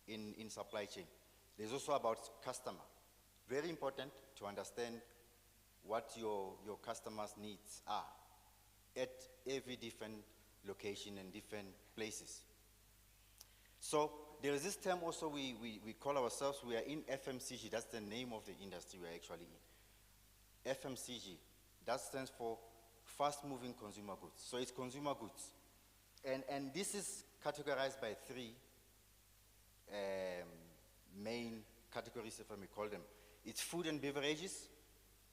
in supply chain. There's also about customer. Very important to understand what your customers' needs are at every different location and different places. So there is this term also we call ourselves, we are in FMCG, that's the name of the industry we're actually in. FMCG, that stands for fast moving consumer goods. So it's consumer goods. And this is categorized by three main categories, if I may call them. It's food and beverages,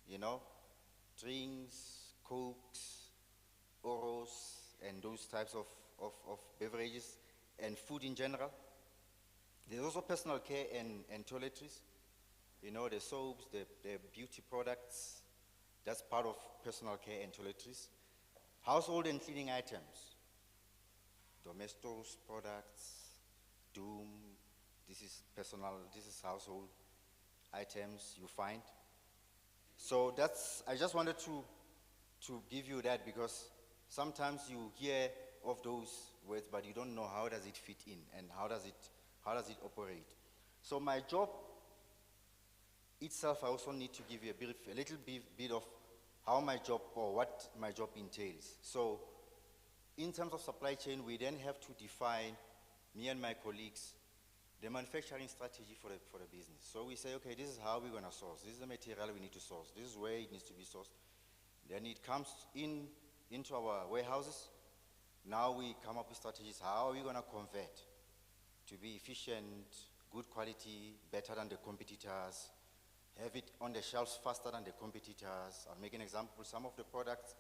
you know, drinks, cokes, oros, and those types of beverages, and food in general. There's also personal care and toiletries, you know, the soaps, the beauty products, that's part of personal care and toiletries. Household and cleaning items, domestos products, Doom, this is personal, this is household items you find. So I just wanted to give you that, because sometimes you hear of those words, but you don't know how does it fit in and how does it operate. So my job itself, I also need to give you a little bit of how my job, or what my job entails. So in terms of supply chain, we then have to define, me and my colleagues, the manufacturing strategy for the business. So we say, okay, this is how we're going to source. This is the material we need to source. This is where it needs to be sourced. Then it comes into our warehouses. Now we come up with strategies. How are we going to convert to be efficient, good quality, better than the competitors, have it on the shelves faster than the competitors. I'll make an example. Some of the products,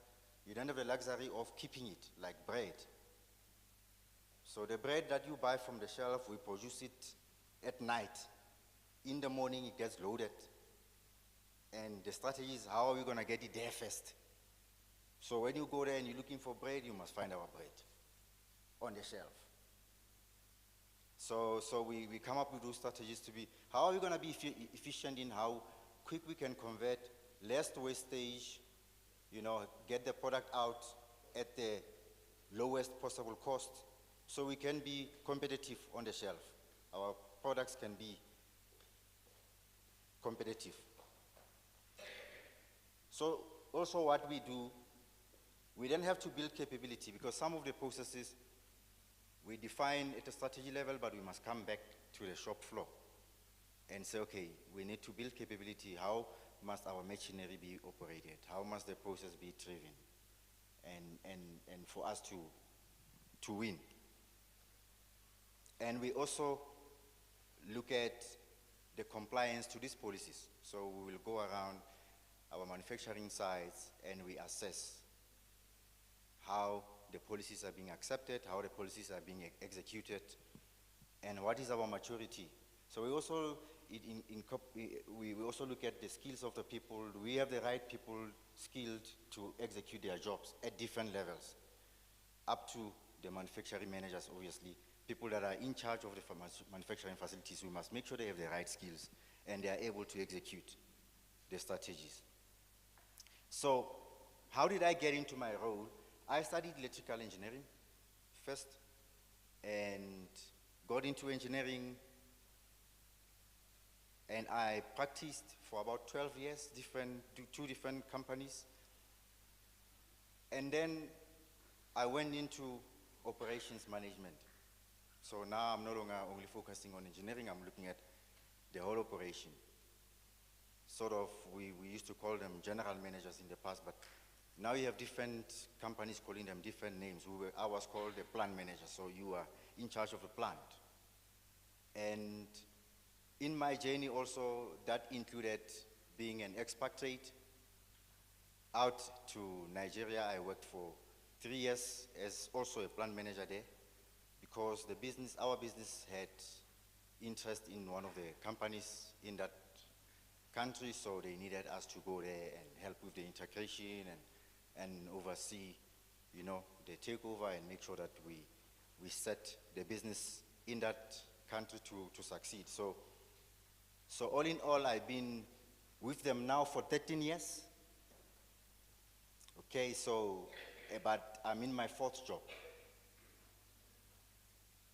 you don't have the luxury of keeping it, like bread. So the bread that you buy from the shelf, we produce it at night. In the morning, it gets loaded. And the strategy is, how are we going to get it there first? So when you go there and you're looking for bread, you must find our bread on the shelf. So we come up with those strategies to be, how are we going to be efficient in how quick we can convert, less wastage, get the product out at the lowest possible cost, so we can be competitive on the shelf. Our products can be competitive. So also what we do, we then have to build capability, because some of the processes we define at a strategy level, but we must come back to the shop floor and say, okay, we need to build capability. How must our machinery be operated? How must the process be driven? And for us to win. And we also look at the compliance to these policies. So we will go around our manufacturing sites and we assess how the policies are being accepted, how the policies are being executed, and what is our maturity. So we also, we also look at the skills of the people. Do we have the right people skilled to execute their jobs at different levels? Up to the manufacturing managers, obviously. People that are in charge of the manufacturing facilities, we must make sure they have the right skills and they are able to execute the strategies. So, how did I get into my role? I studied electrical engineering first and got into engineering, and I practiced for about 12 years, two different companies. And then I went into operations management. So now I'm no longer only focusing on engineering, I'm looking at the whole operation. Sort of, we used to call them general managers in the past, but now you have different companies calling them different names. I was called the plant manager, so you are in charge of the plant. And in my journey also, that included being an expatriate out to Nigeria. I worked for 3 years as also a plant manager there, because our business had interest in one of the companies in that country, so they needed us to go there and help with the integration and oversee, the takeover and make sure that we set the business in that country to succeed. So all in all, I've been with them now for 13 years. Okay, so, but I'm in my 4th job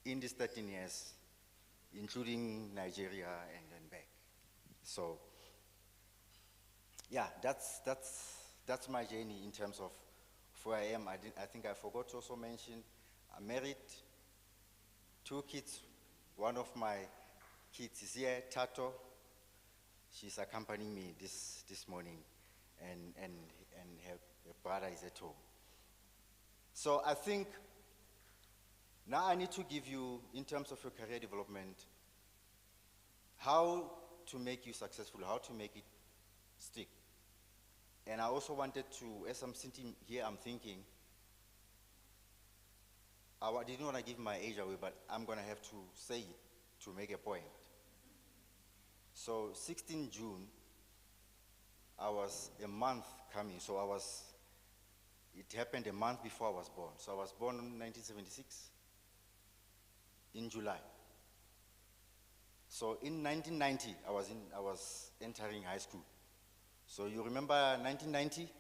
in these 13 years, including Nigeria and then back. So, yeah, that's my journey in terms of where I am. I think I forgot to also mention, I'm married, 2 kids. One of my kids is here, Tato. She's accompanying me this morning, and her brother is at home. So I think now I need to give you, in terms of your career development, how to make you successful, how to make it stick. And I also wanted to, as I'm sitting here, I'm thinking, I didn't want to give my age away, but I'm going to have to say it to make a point. So 16 June, I was a month coming, so it happened a month before I was born. So I was born in 1976, in July. So in 1990, I was entering high school. So you remember 1990?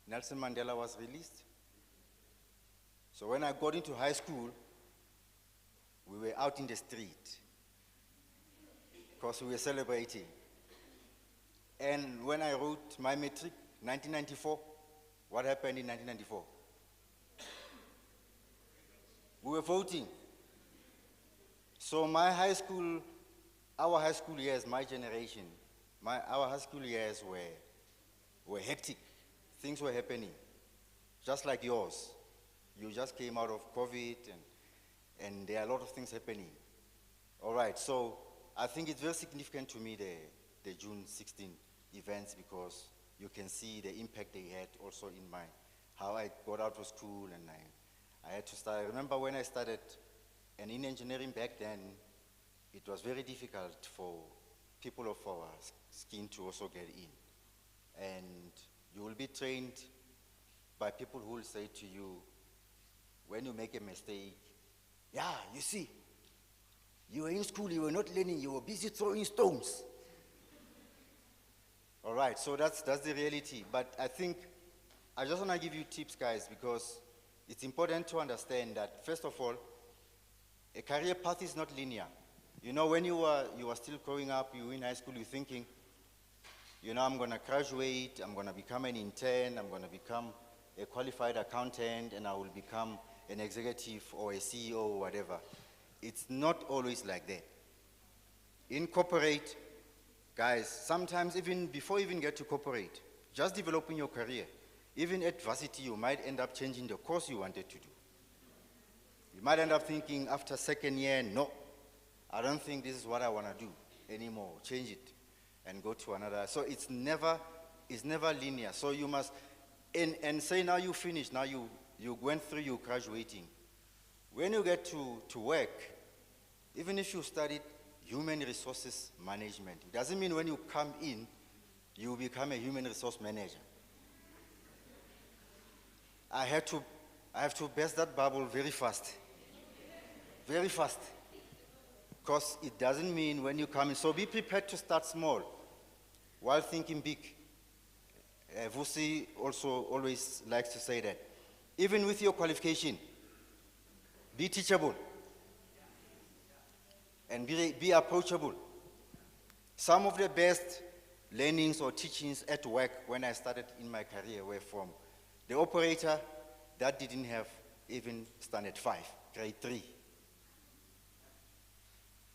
Nelson Mandela was released. So when I got into high school, we were out in the street because we were celebrating. And when I wrote my matric, 1994, what happened in 1994? We were voting. So my high school, our high school years, my generation, our high school years were hectic. Things were happening, just like yours. You just came out of COVID, and there are a lot of things happening. All right, so I think it's very significant to me, the June 16 events, because you can see the impact they had also in how I got out of school, and I had to start. I remember when I started, and in engineering back then, it was very difficult for people of our skin to also get in. And you will be trained by people who will say to you, when you make a mistake, yeah, you see, You were in school, you were not learning, you were busy throwing stones. All right, so that's the reality. But I think I just want to give you tips, guys, because it's important to understand that, first of all, a career path is not linear. You know, when you were still growing up, you were in high school, you're thinking, you know, I'm going to graduate, I'm going to become an intern, I'm going to become a qualified accountant, and I will become an executive or a CEO or whatever. It's not always like that. In corporate, guys, sometimes even before you even get to corporate, just developing your career, even at varsity, you might end up changing the course you wanted to do. You might end up thinking after second year, no, I don't think this is what I want to do anymore. Change it and go to another. So it's never linear. So you must, and say now you finish, now you went through your graduating. When you get to work, even if you studied human resources management, it doesn't mean when you come in, you become a human resource manager. I have to burst that bubble very fast. Very fast. Because it doesn't mean when you come in. So be prepared to start small while thinking big. Vusi also always likes to say that. Even with your qualification, be teachable and be approachable. Some of the best learnings or teachings at work when I started in my career were from the operator that didn't have even standard 5, grade 3.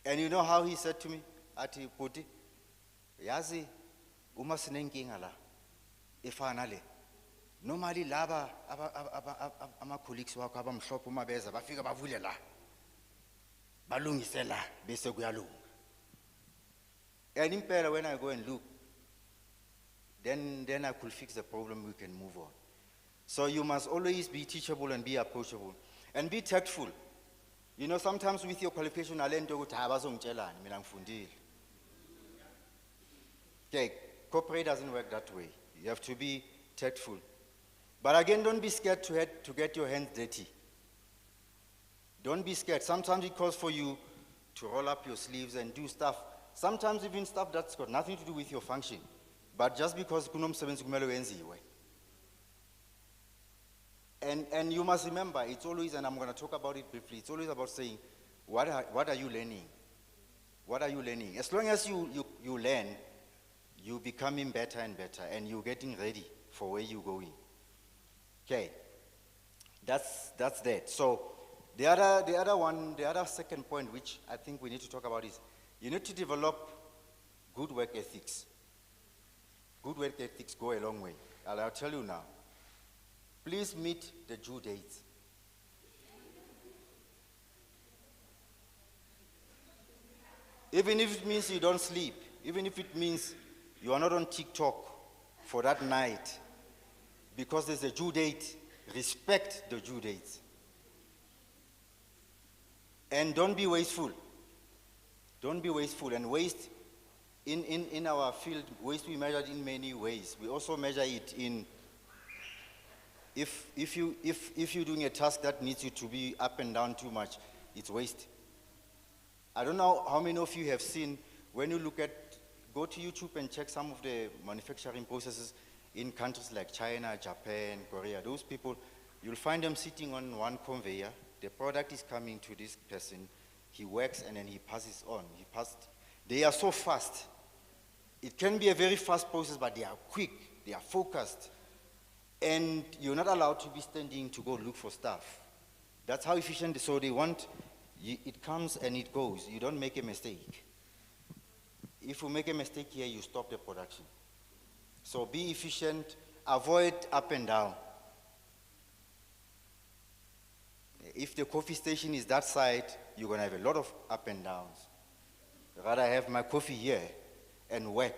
And you know how he said to me, Ati Puti, Yazi, uma sinenkinga la, ifana le. Normally laba ama colleagues wakho abamhlophe uma beza bafika bavule la. Balungise la bese kuyalunga. And impela when I go and look, then I could fix the problem, we can move on. So you must always be teachable and be approachable and be tactful. You know, sometimes with your qualification, okay, corporate doesn't work that way. You have to be tactful. But again, don't be scared to get your hands dirty. Don't be scared. Sometimes it calls for you to roll up your sleeves and do stuff. Sometimes even stuff that's got nothing to do with your function. But just because kunomsebenzi kumele wenziwe. And you must remember, it's always, and I'm going to talk about it briefly, it's always about saying, what are you learning? What are you learning? As long as you learn, you're becoming better and better, and you're getting ready for where you're going. Okay, that's that. So the other second point, which I think we need to talk about, is you need to develop good work ethics. Good work ethics go a long way. And I'll tell you now. Please meet the due dates. Even if it means you don't sleep, even if it means you are not on TikTok for that night, because there's a due date, respect the due dates. And don't be wasteful. Don't be wasteful. And waste, in our field, waste we measure in many ways. We also measure it in if you're doing a task that needs you to be up and down too much, it's waste. I don't know how many of you have seen, when you go to YouTube and check some of the manufacturing processes in countries like China, Japan, Korea, those people, you'll find them sitting on one conveyor. The product is coming to this person, he works and then he passes on. They are so fast. It can be a very fast process, but they are quick, they are focused. And you're not allowed to be standing to go look for stuff. That's how efficient, so they want, it comes and it goes. You don't make a mistake. If you make a mistake here, you stop the production. So be efficient, avoid up and down. If the coffee station is that side, you're going to have a lot of up and downs. Rather have my coffee here and work.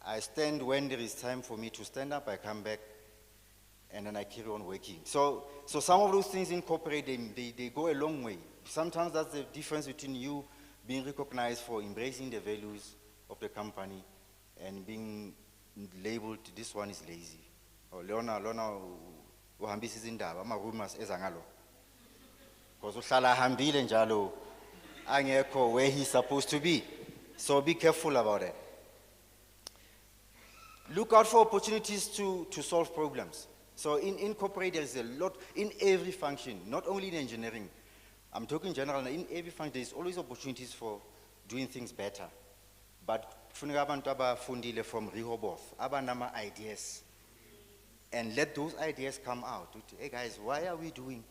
I stand when there is time for me to stand up, I come back, and then I carry on working. So some of those things incorporate, they go a long way. Sometimes that's the difference between you being recognized for embracing the values of the company and being labeled, this one is lazy. Or Leona, uhambisa izindaba, ama rumors ezangalo. Because uhlala hambile njalo, angekho where he's supposed to be. So be careful about it. Look out for opportunities to solve problems. So in corporate, there's a lot, in every function, not only in engineering. I'm talking general, in every function, there's always opportunities for doing things better. But kufuneka abantu abafundile from Rehoboth, abanama ideas. And let those ideas come out. Hey guys, why are we doing?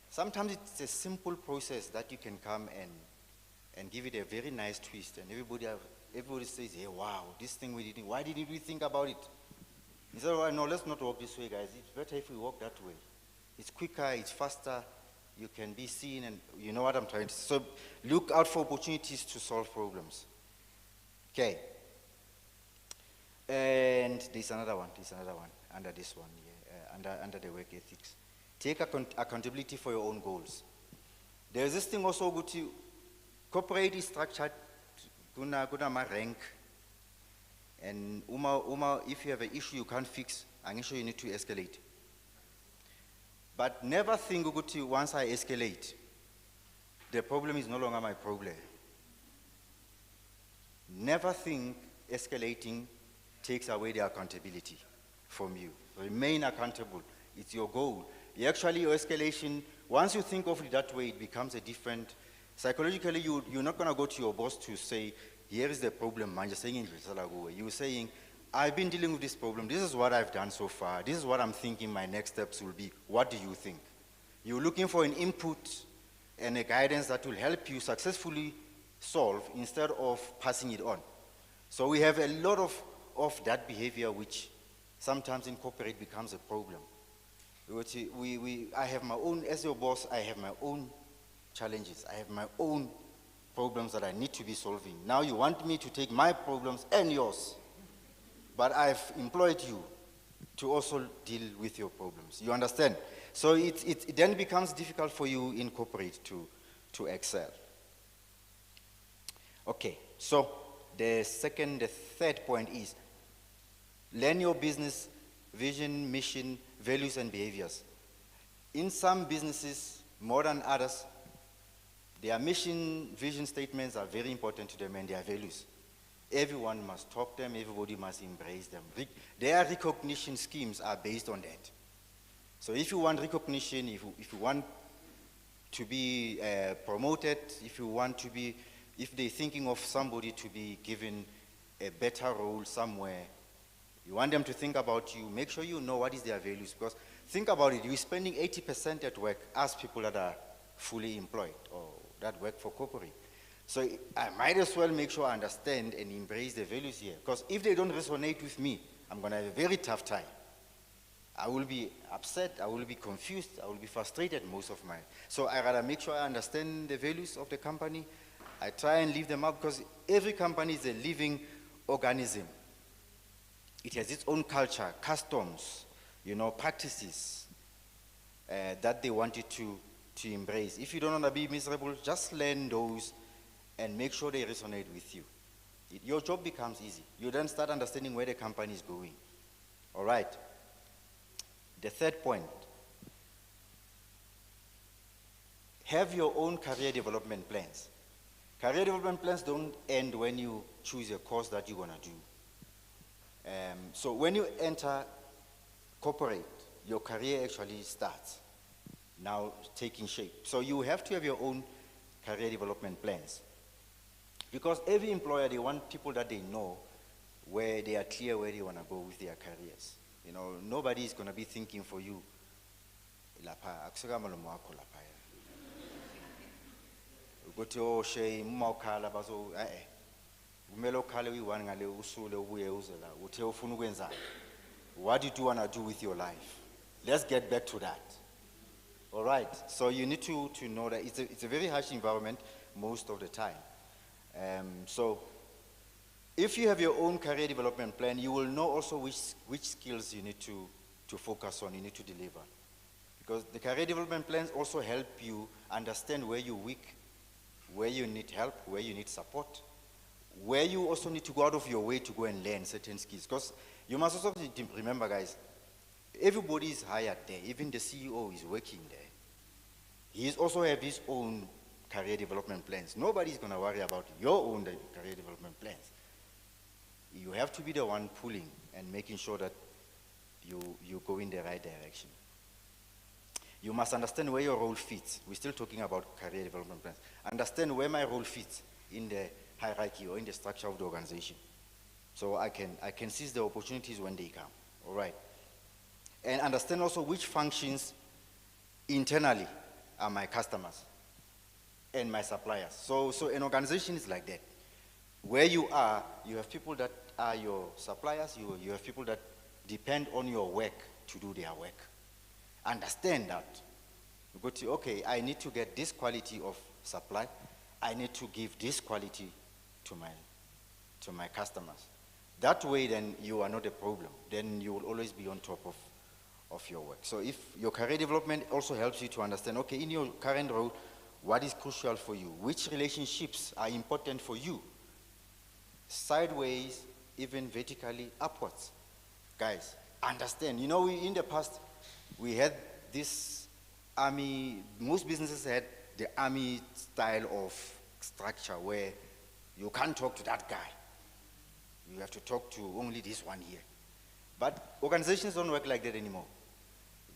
Sometimes it's a simple process that you can come and give it a very nice twist. And everybody says, hey, wow, this thing we didn't, why didn't we think about it? He said, well, no, let's not walk this way, guys. It's better if we walk that way. It's quicker, it's faster, you can be seen, and you know what I'm trying to say. So look out for opportunities to solve problems. Okay. And there's another one, under this one, under the work ethics. Take accountability for your own goals. There's this thing also, corporate is structured, kuna ma rank, and if you have an issue you can't fix, I'm sure you need to escalate. But never think, once I escalate, the problem is no longer my problem. Never think escalating takes away the accountability from you. Remain accountable. It's your goal. Actually, your escalation, once you think of it that way, it becomes a different, psychologically, you're not going to go to your boss to say, here is the problem, man. You're saying, you're saying, I've been dealing with this problem. This is what I've done so far. This is what I'm thinking my next steps will be. What do you think? You're looking for an input and a guidance that will help you successfully solve instead of passing it on. So we have a lot of that behavior which sometimes in corporate becomes a problem. I have my own, as your boss, I have my own challenges. I have my own problems that I need to be solving. Now you want me to take my problems and yours, but I've employed you to also deal with your problems. You understand? So it then becomes difficult for you in corporate to excel. Okay, so the third point is learn your business vision, mission, values, and behaviors. In some businesses, more than others, their mission, vision statements are very important to them, and their values. Everyone must talk them, everybody must embrace them. Their recognition schemes are based on that. So if you want recognition, if you want to be promoted, if they're thinking of somebody to be given a better role somewhere, you want them to think about you, make sure you know what is their values, because think about it, you're spending 80% at work as people that are fully employed or that work for corporate. So I might as well make sure I understand and embrace the values here, because if they don't resonate with me, I'm going to have a very tough time. I will be upset, I will be confused, I will be frustrated most of my. So I rather make sure I understand the values of the company. I try and live them up, because every company is a living organism. It has its own culture, customs, practices that they want you to embrace. If you don't want to be miserable, just learn those and make sure they resonate with you. Your job becomes easy. You then start understanding where the company is going. All right. The third point, have your own career development plans. Career development plans don't end when you choose a course that you're going to do. So when you enter corporate, your career actually starts now taking shape. So you have to have your own career development plans. Because every employer, they want people that they know where they are clear where they want to go with their careers. Nobody is going to be thinking for you. What do you want to do with your life? Let's get back to that. All right, so you need to know that it's a very harsh environment most of the time. So if you have your own career development plan, you will know also which skills you need to focus on, you need to deliver. Because the career development plans also help you understand where you're weak, where you need help, where you need support, where you also need to go out of your way to go and learn certain skills. Because you must also remember, guys, everybody is hired there. Even the CEO is working there. He also has his own career development plans. Nobody's going to worry about your own career development plans. You have to be the one pulling and making sure that you go in the right direction. You must understand where your role fits. We're still talking about career development plans. Understand where my role fits in the hierarchy or in the structure of the organization. So I can seize the opportunities when they come, all right? And understand also which functions internally are my customers and my suppliers. So an organization is like that. Where you are, you have people that are your suppliers, you have people that depend on your work to do their work. Understand that. You go to, okay, I need to get this quality of supply, I need to give this quality to my customers. That way then you are not a problem. Then you will always be on top of your work. So if your career development also helps you to understand, okay, in your current role, what is crucial for you? Which relationships are important for you? Sideways, even vertically upwards. Guys, understand. You know, in the past, we had this army, most businesses had the army style of structure where you can't talk to that guy. You have to talk to only this one here. But organizations don't work like that anymore.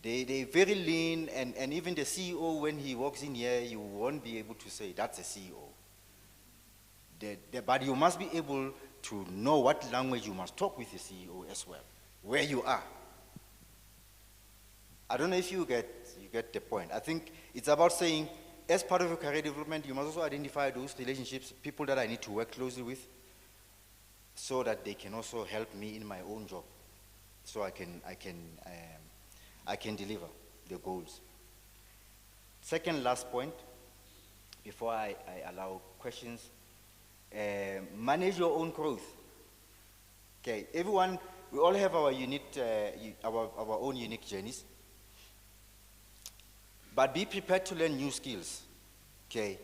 They're very lean, and even the CEO, when he walks in here, you won't be able to say, that's a CEO. But you must be able to know what language you must talk with the CEO as well, where you are. I don't know if you get the point. I think it's about saying, as part of your career development, you must also identify those relationships, people that I need to work closely with, so that they can also help me in my own job, so I can deliver the goals. Second last point, before I allow questions, manage your own growth. Okay, everyone, we all have our unique, our own unique journeys, but be prepared to learn new skills. Okay,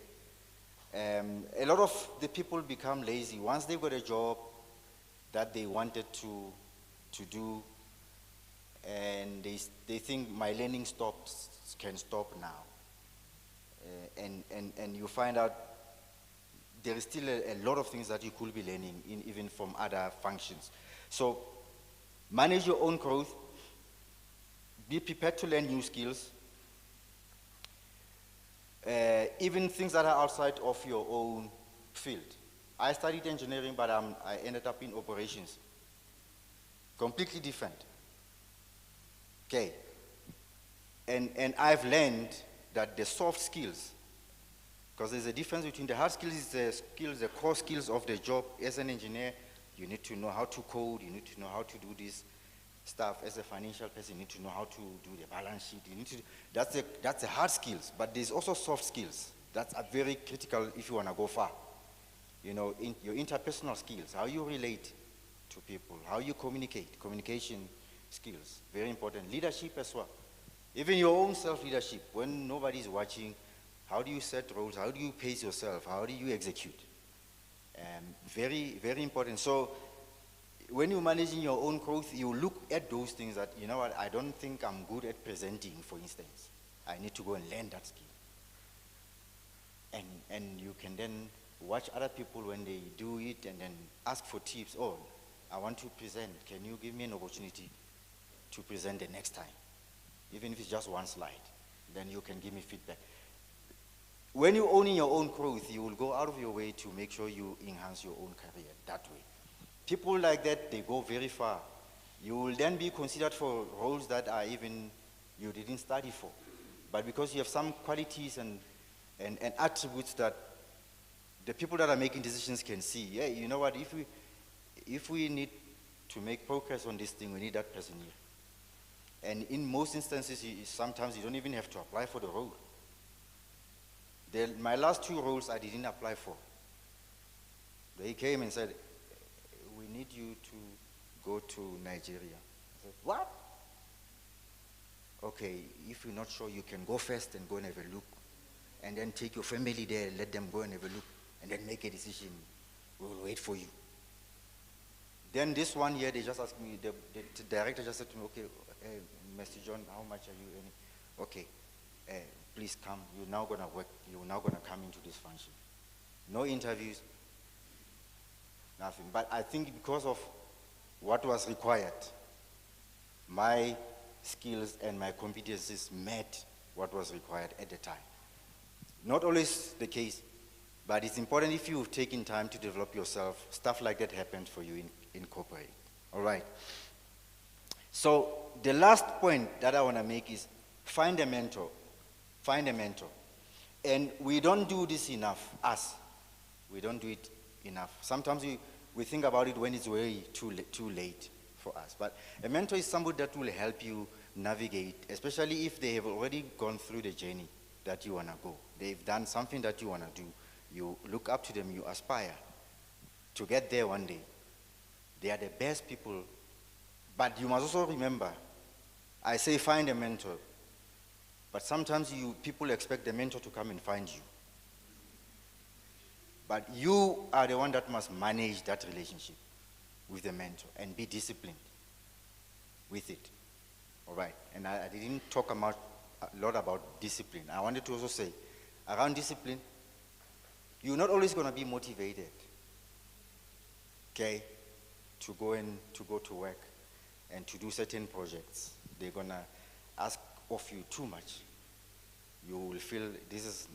a lot of the people become lazy once they've got a job that they wanted to do, and they think my learning can stop now. And you find out there is still a lot of things that you could be learning even from other functions. So manage your own growth, be prepared to learn new skills, even things that are outside of your own field. I studied engineering, but I ended up in operations. Completely different. Okay. And I've learned that the soft skills, because there's a difference between the hard skills, the core skills of the job. As an engineer, you need to know how to code, you need to know how to do this stuff. As a financial person, you need to know how to do the balance sheet. You need to, that's the hard skills, but there's also soft skills. That's very critical if you want to go far. You know, your interpersonal skills, how you relate to people, how you communicate, communication skills, very important. Leadership as well. Even your own self-leadership, when nobody's watching, how do you set roles, how do you pace yourself, how do you execute? Very, very important. So when you're managing your own growth, you look at those things that, you know what, I don't think I'm good at presenting, for instance. I need to go and learn that skill. And you can then watch other people when they do it and then ask for tips. Oh, I want to present. Can you give me an opportunity to present the next time? Even if it's just one slide, then you can give me feedback. When you're owning your own growth, you will go out of your way to make sure you enhance your own career that way. People like that, they go very far. You will then be considered for roles that are even you didn't study for. But because you have some qualities and attributes that the people that are making decisions can see, yeah, you know what, if we need to make progress on this thing, we need that person here. And in most instances, sometimes you don't even have to apply for the role. My last 2 roles I didn't apply for. They came and said, we need you to go to Nigeria. I said, what? Okay, if you're not sure, you can go first and go and have a look. And then take your family there, let them go and have a look, and then make a decision. We'll wait for you. Then this one year, they just asked me, the director just said to me, okay, Mr. John, how much are you earning? Okay, please come. You're now gonna work. You're now gonna come into this function. No interviews, nothing. But I think because of what was required, my skills and my competencies met what was required at the time. Not always the case, but it's important if you've taken time to develop yourself, stuff like that happens for you in corporate. All right. So the last point that I want to make is find a mentor. Find a mentor. And we don't do this enough, us. We don't do it enough. Sometimes we think about it when it's way too late for us. But a mentor is somebody that will help you navigate, especially if they have already gone through the journey that you want to go. They've done something that you want to do. You look up to them, you aspire to get there one day. They are the best people. But you must also remember, I say find a mentor, but sometimes people expect the mentor to come and find you. But you are the one that must manage that relationship with the mentor and be disciplined with it. All right. And I didn't talk a lot about discipline. I wanted to also say, around discipline, you're not always going to be motivated, okay, to go to work and to do certain projects. They're going to ask of you too much. You will feel this is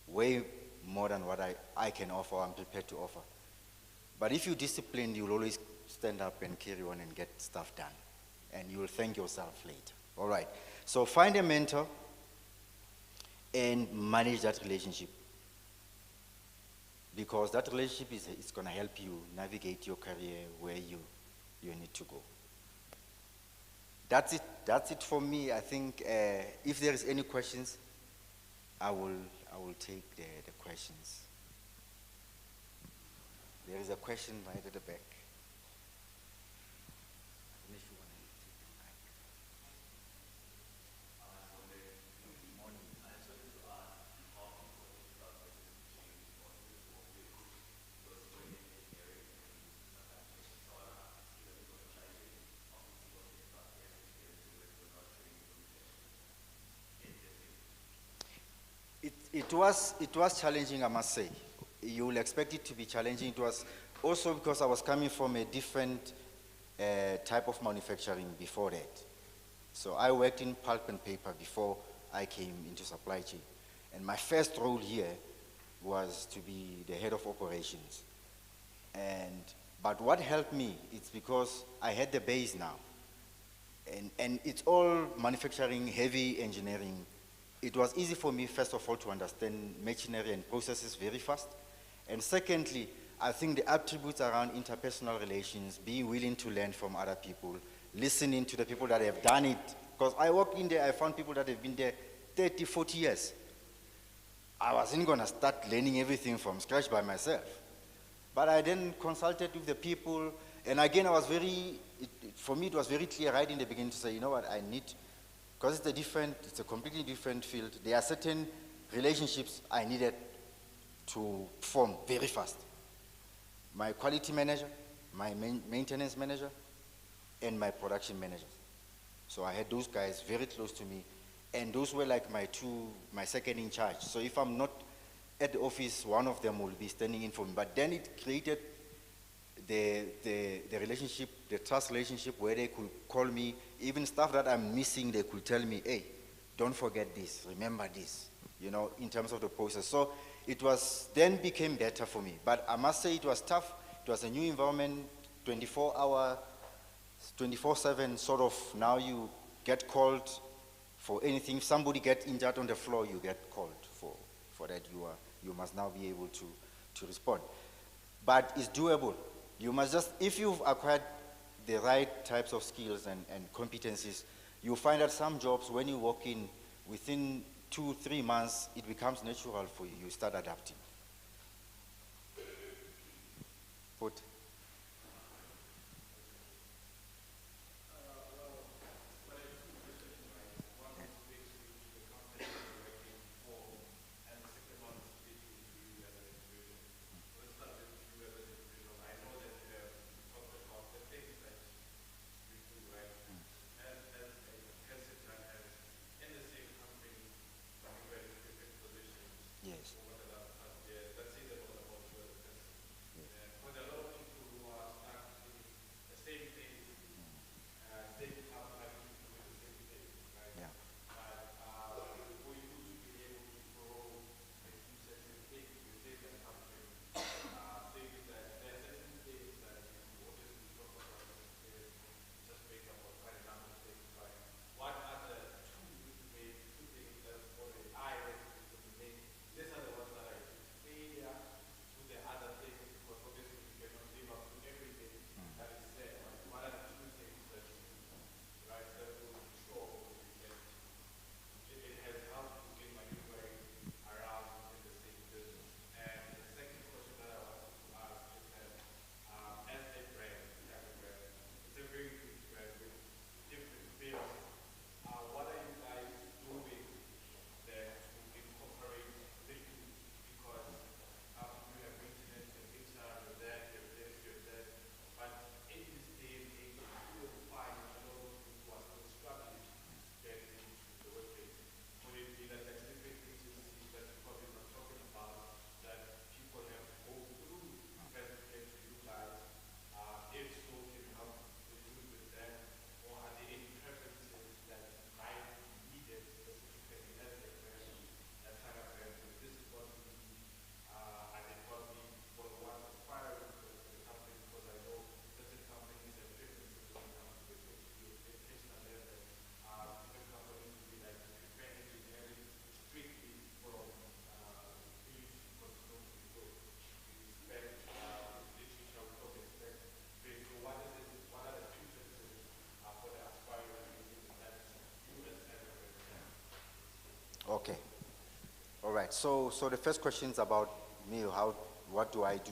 way more than what I can offer, I'm prepared to offer. But if you're disciplined, you'll always stand up and carry on and get stuff done. And you will thank yourself later. All right. So find a mentor and manage that relationship. Because that relationship is going to help you navigate your career where you need to go. That's it for me. I think if there is any questions, I will take the questions. There is a question right at the back. Unless you want to take the mic. It was challenging, I must say. You will expect it to be challenging. It was also because I was coming from a different type of manufacturing before that. So I worked in pulp and paper before I came into supply chain. And my first role here was to be the head of operations. But what helped me, it's because I had the base now. And it's all manufacturing, heavy engineering. It was easy for me, first of all, to understand machinery and processes very fast. And secondly, I think the attributes around interpersonal relations, being willing to learn from other people, listening to the people that have done it. Because I walked in there, I found people that have been there 30, 40 years. I wasn't going to start learning everything from scratch by myself. But I then consulted with the people, and again, for me, it was very clear right in the beginning to say, you know what, I need, because it's a completely different field. There are certain relationships I needed to form very fast. My quality manager, my maintenance manager, and my production manager. So I had those guys very close to me, and those were like my second in charge. So if I'm not at the office, one of them will be standing in for me. But then it created the relationship, the trust relationship, where they could call me, even stuff that I'm missing, they could tell me, hey, don't forget this, remember this, in terms of the process. So it then became better for me. But I must say it was tough. It was a new environment, 24-hour, 24/7 sort of. Now you get called for anything. If somebody gets injured on the floor, you get called for that. You must now be able to respond. But it's doable. You must just, if you've acquired the right types of skills and competencies, you find that some jobs, when you walk in, within 2-3 months, it becomes natural for you. You start adapting. Put. So the first question is about me. What do I do?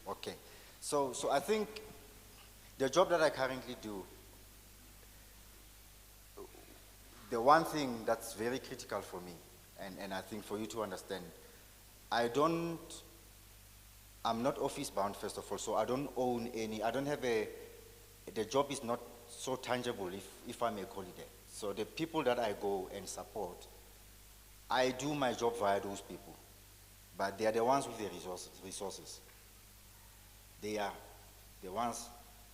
Okay. So I think the job that I currently do, the one thing that's very critical for me, and I think for you to understand, I'm not office bound, first of all, so I don't own I don't have the job is not so tangible, if I may call it that. So the people that I go and support, I do my job via those people, but they are the ones with the resources. They are the ones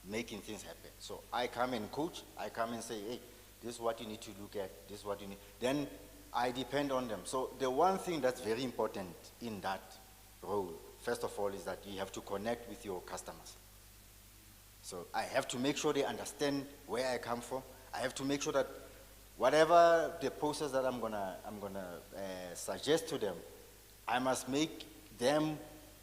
making things happen. So I come and coach, I come and say, hey, this is what you need to look at, this is what you need. Then I depend on them. So the one thing that's very important in that role, first of all, is that you have to connect with your customers. So I have to make sure they understand where I come from. I have to make sure that whatever the process that I'm gonna suggest to them, I must make them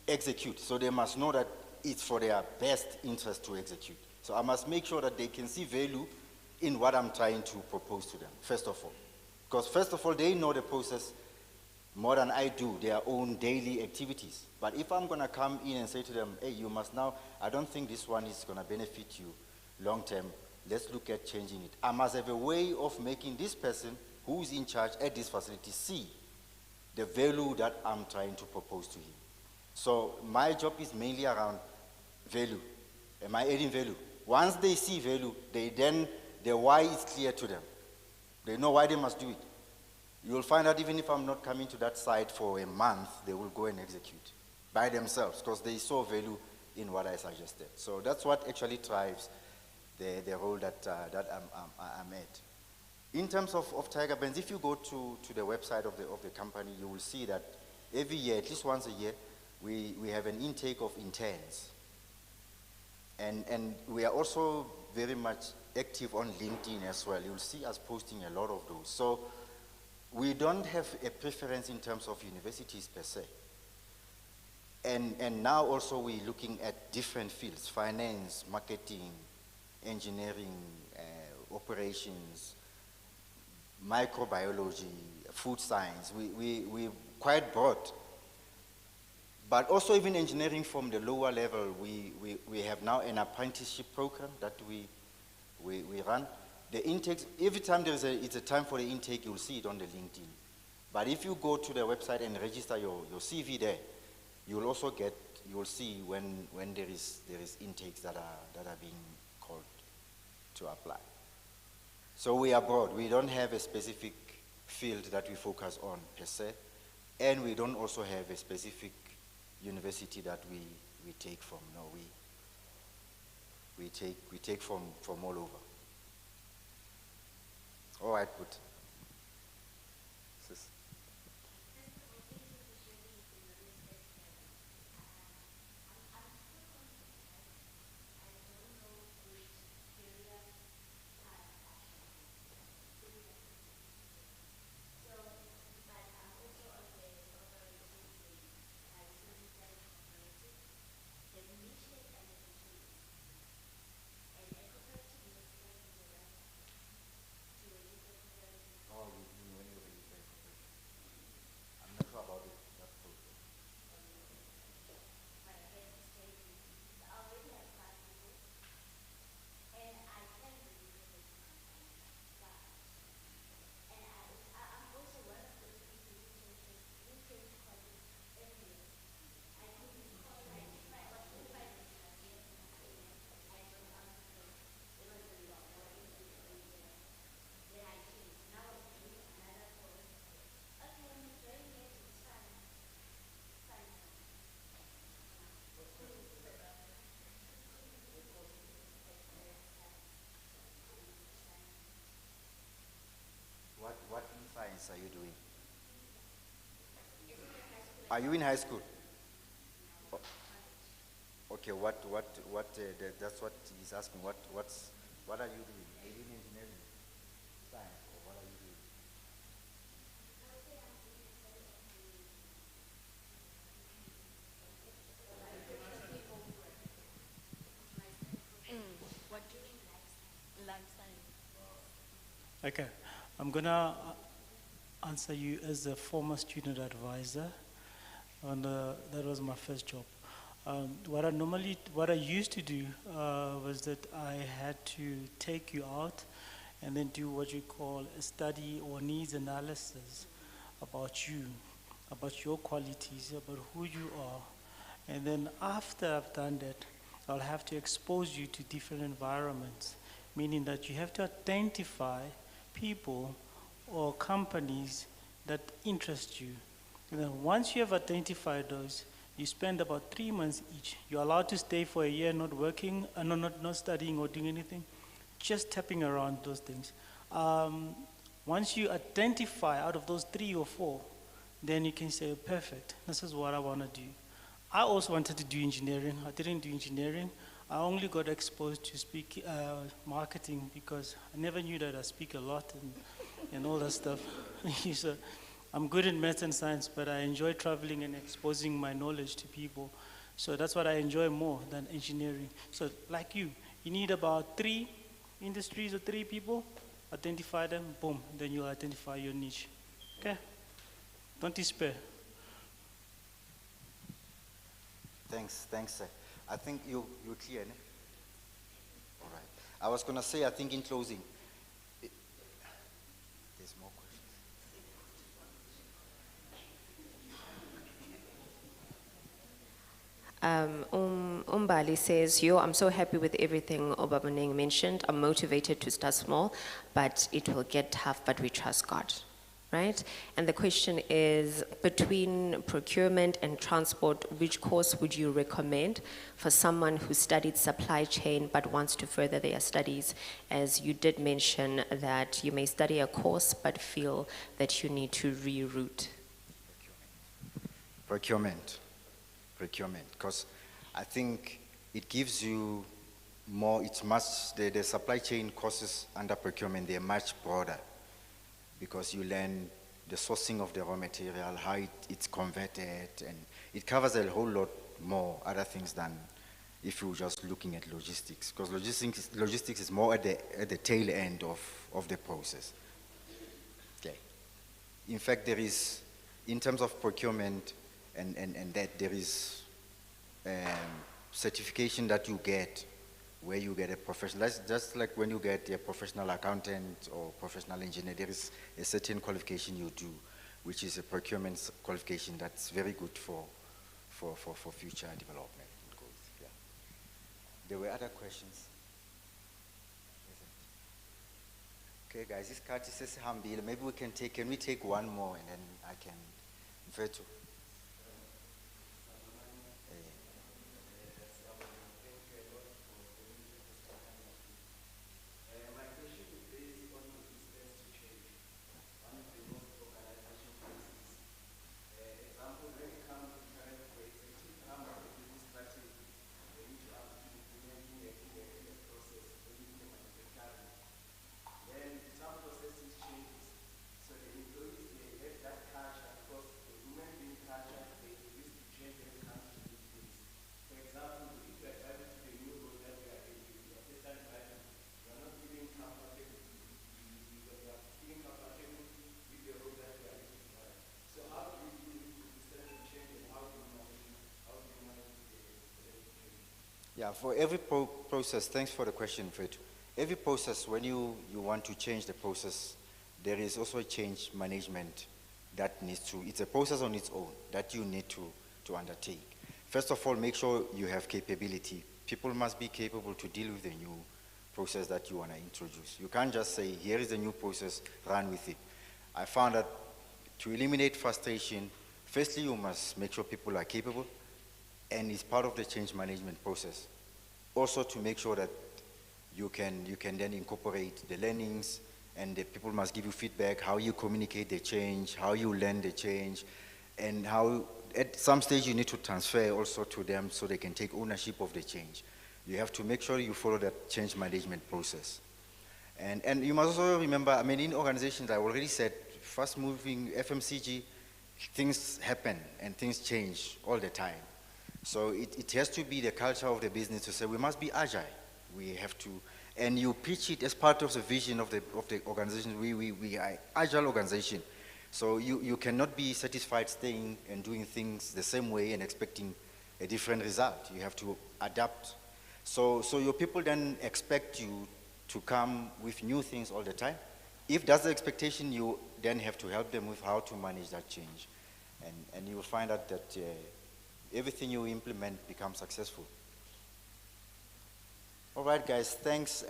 execute. So they must know that it's for their best interest to execute. So I must make sure that they can see value in what I'm trying to propose to them, first of all. Because first of all, they know the process more than I do, their own daily activities. But if I'm gonna come in and say to them, hey, you must now, I don't think this one is gonna benefit you long term, let's look at changing it. I must have a way of making this person who's in charge at this facility see the value that I'm trying to propose to him. So my job is mainly around value. Am I adding value? Once they see value, the why is clear to them. They know why they must do it. You'll find out even if I'm not coming to that site for a month, they will go and execute by themselves because they saw value in what I suggested. So that's what actually drives the role that I'm at. In terms of Tiger Brands, if you go to the website of the company, you will see that every year, at least once a year, we have an intake of interns. And we are also very much active on LinkedIn as well. You'll see us posting a lot of those. So we don't have a preference in terms of universities per se. And now also we're looking at different fields: finance, marketing, engineering, operations, microbiology, food science. We're quite broad. But also even engineering from the lower level, we have now an apprenticeship program that we run. The intakes, every time it's a time for the intake, you'll see it on the LinkedIn. But if you go to the website and register your CV there, you'll see when there is intakes that are being called to apply. So we are broad. We don't have a specific field that we focus on per se, and we don't also have a specific university that we take from. No, we take from all over. All right, good. Sis. I'm not sure about it. That's cool. What in science are you doing? Are you in high school? Oh, okay, that's what he's asking. What are you doing? Are you doing engineering, science, or what are you doing? Okay, I'm gonna answer you as a former student advisor, and that was my first job. What I used to do was that I had to take you out and then do what you call a study or needs analysis about you, about your qualities, about who you are. And then after I've done that, I'll have to expose you to different environments, meaning that you have to identify people or companies that interest you. And then once you have identified those, you spend about 3 months each. You're allowed to stay for a year not working, not studying or doing anything, just tapping around those things. Once you identify out of those 3 or 4, then you can say, perfect, this is what I want to do. I also wanted to do engineering. I didn't do engineering. I only got exposed to marketing because I never knew that I speak a lot and all that stuff. So I'm good in math and science, but I enjoy traveling and exposing my knowledge to people. So that's what I enjoy more than engineering. So like you need about 3 industries or 3 people, identify them, boom, then you'll identify your niche. Okay? Don't despair. Thanks, sir. I think you're clear, ne? All right. I was going to say, I think in closing, there's more questions. Umbali says, I'm so happy with everything Obamaneng mentioned. I'm motivated to start small, but it will get tough, but we trust God, right? And the question is, between procurement and transport, which course would you recommend for someone who studied supply chain but wants to further their studies? As you did mention that you may study a course but feel that you need to reroute. Procurement, because I think it gives you more, the supply chain courses under procurement, they're much broader because you learn the sourcing of the raw material, how it's converted, and it covers a whole lot more other things than if you're just looking at logistics, because logistics is more at the tail end of the process. Okay. In fact, there is, in terms of procurement, and that there is certification that you get where you get a professional, that's just like when you get a professional accountant or professional engineer, there is a certain qualification you do, which is a procurement qualification that's very good for future development. Yeah. There were other questions. Okay, guys, this card says Hambile. Maybe can we take one more and then I can refer to. Yeah, for every process, thanks for the question, Fred. Every process, when you want to change the process, there is also a change management that needs to, it's a process on its own that you need to undertake. First of all, make sure you have capability. People must be capable to deal with the new process that you want to introduce. You can't just say, here is the new process, run with it. I found that to eliminate frustration, firstly, you must make sure people are capable, and it's part of the change management process. Also to make sure that you can then incorporate the learnings, and the people must give you feedback, how you communicate the change, how you learn the change, and how at some stage you need to transfer also to them so they can take ownership of the change. You have to make sure you follow that change management process. And you must also remember, I mean, in organizations, I already said, fast moving FMCG, things happen and things change all the time. So it has to be the culture of the business to say we must be agile. We have to, and you pitch it as part of the vision of the organization. We are agile organization. So you cannot be satisfied staying and doing things the same way and expecting a different result. You have to adapt. So your people then expect you to come with new things all the time. If that's the expectation, you then have to help them with how to manage that change. And you will find out that everything you implement becomes successful. All right, guys, thanks.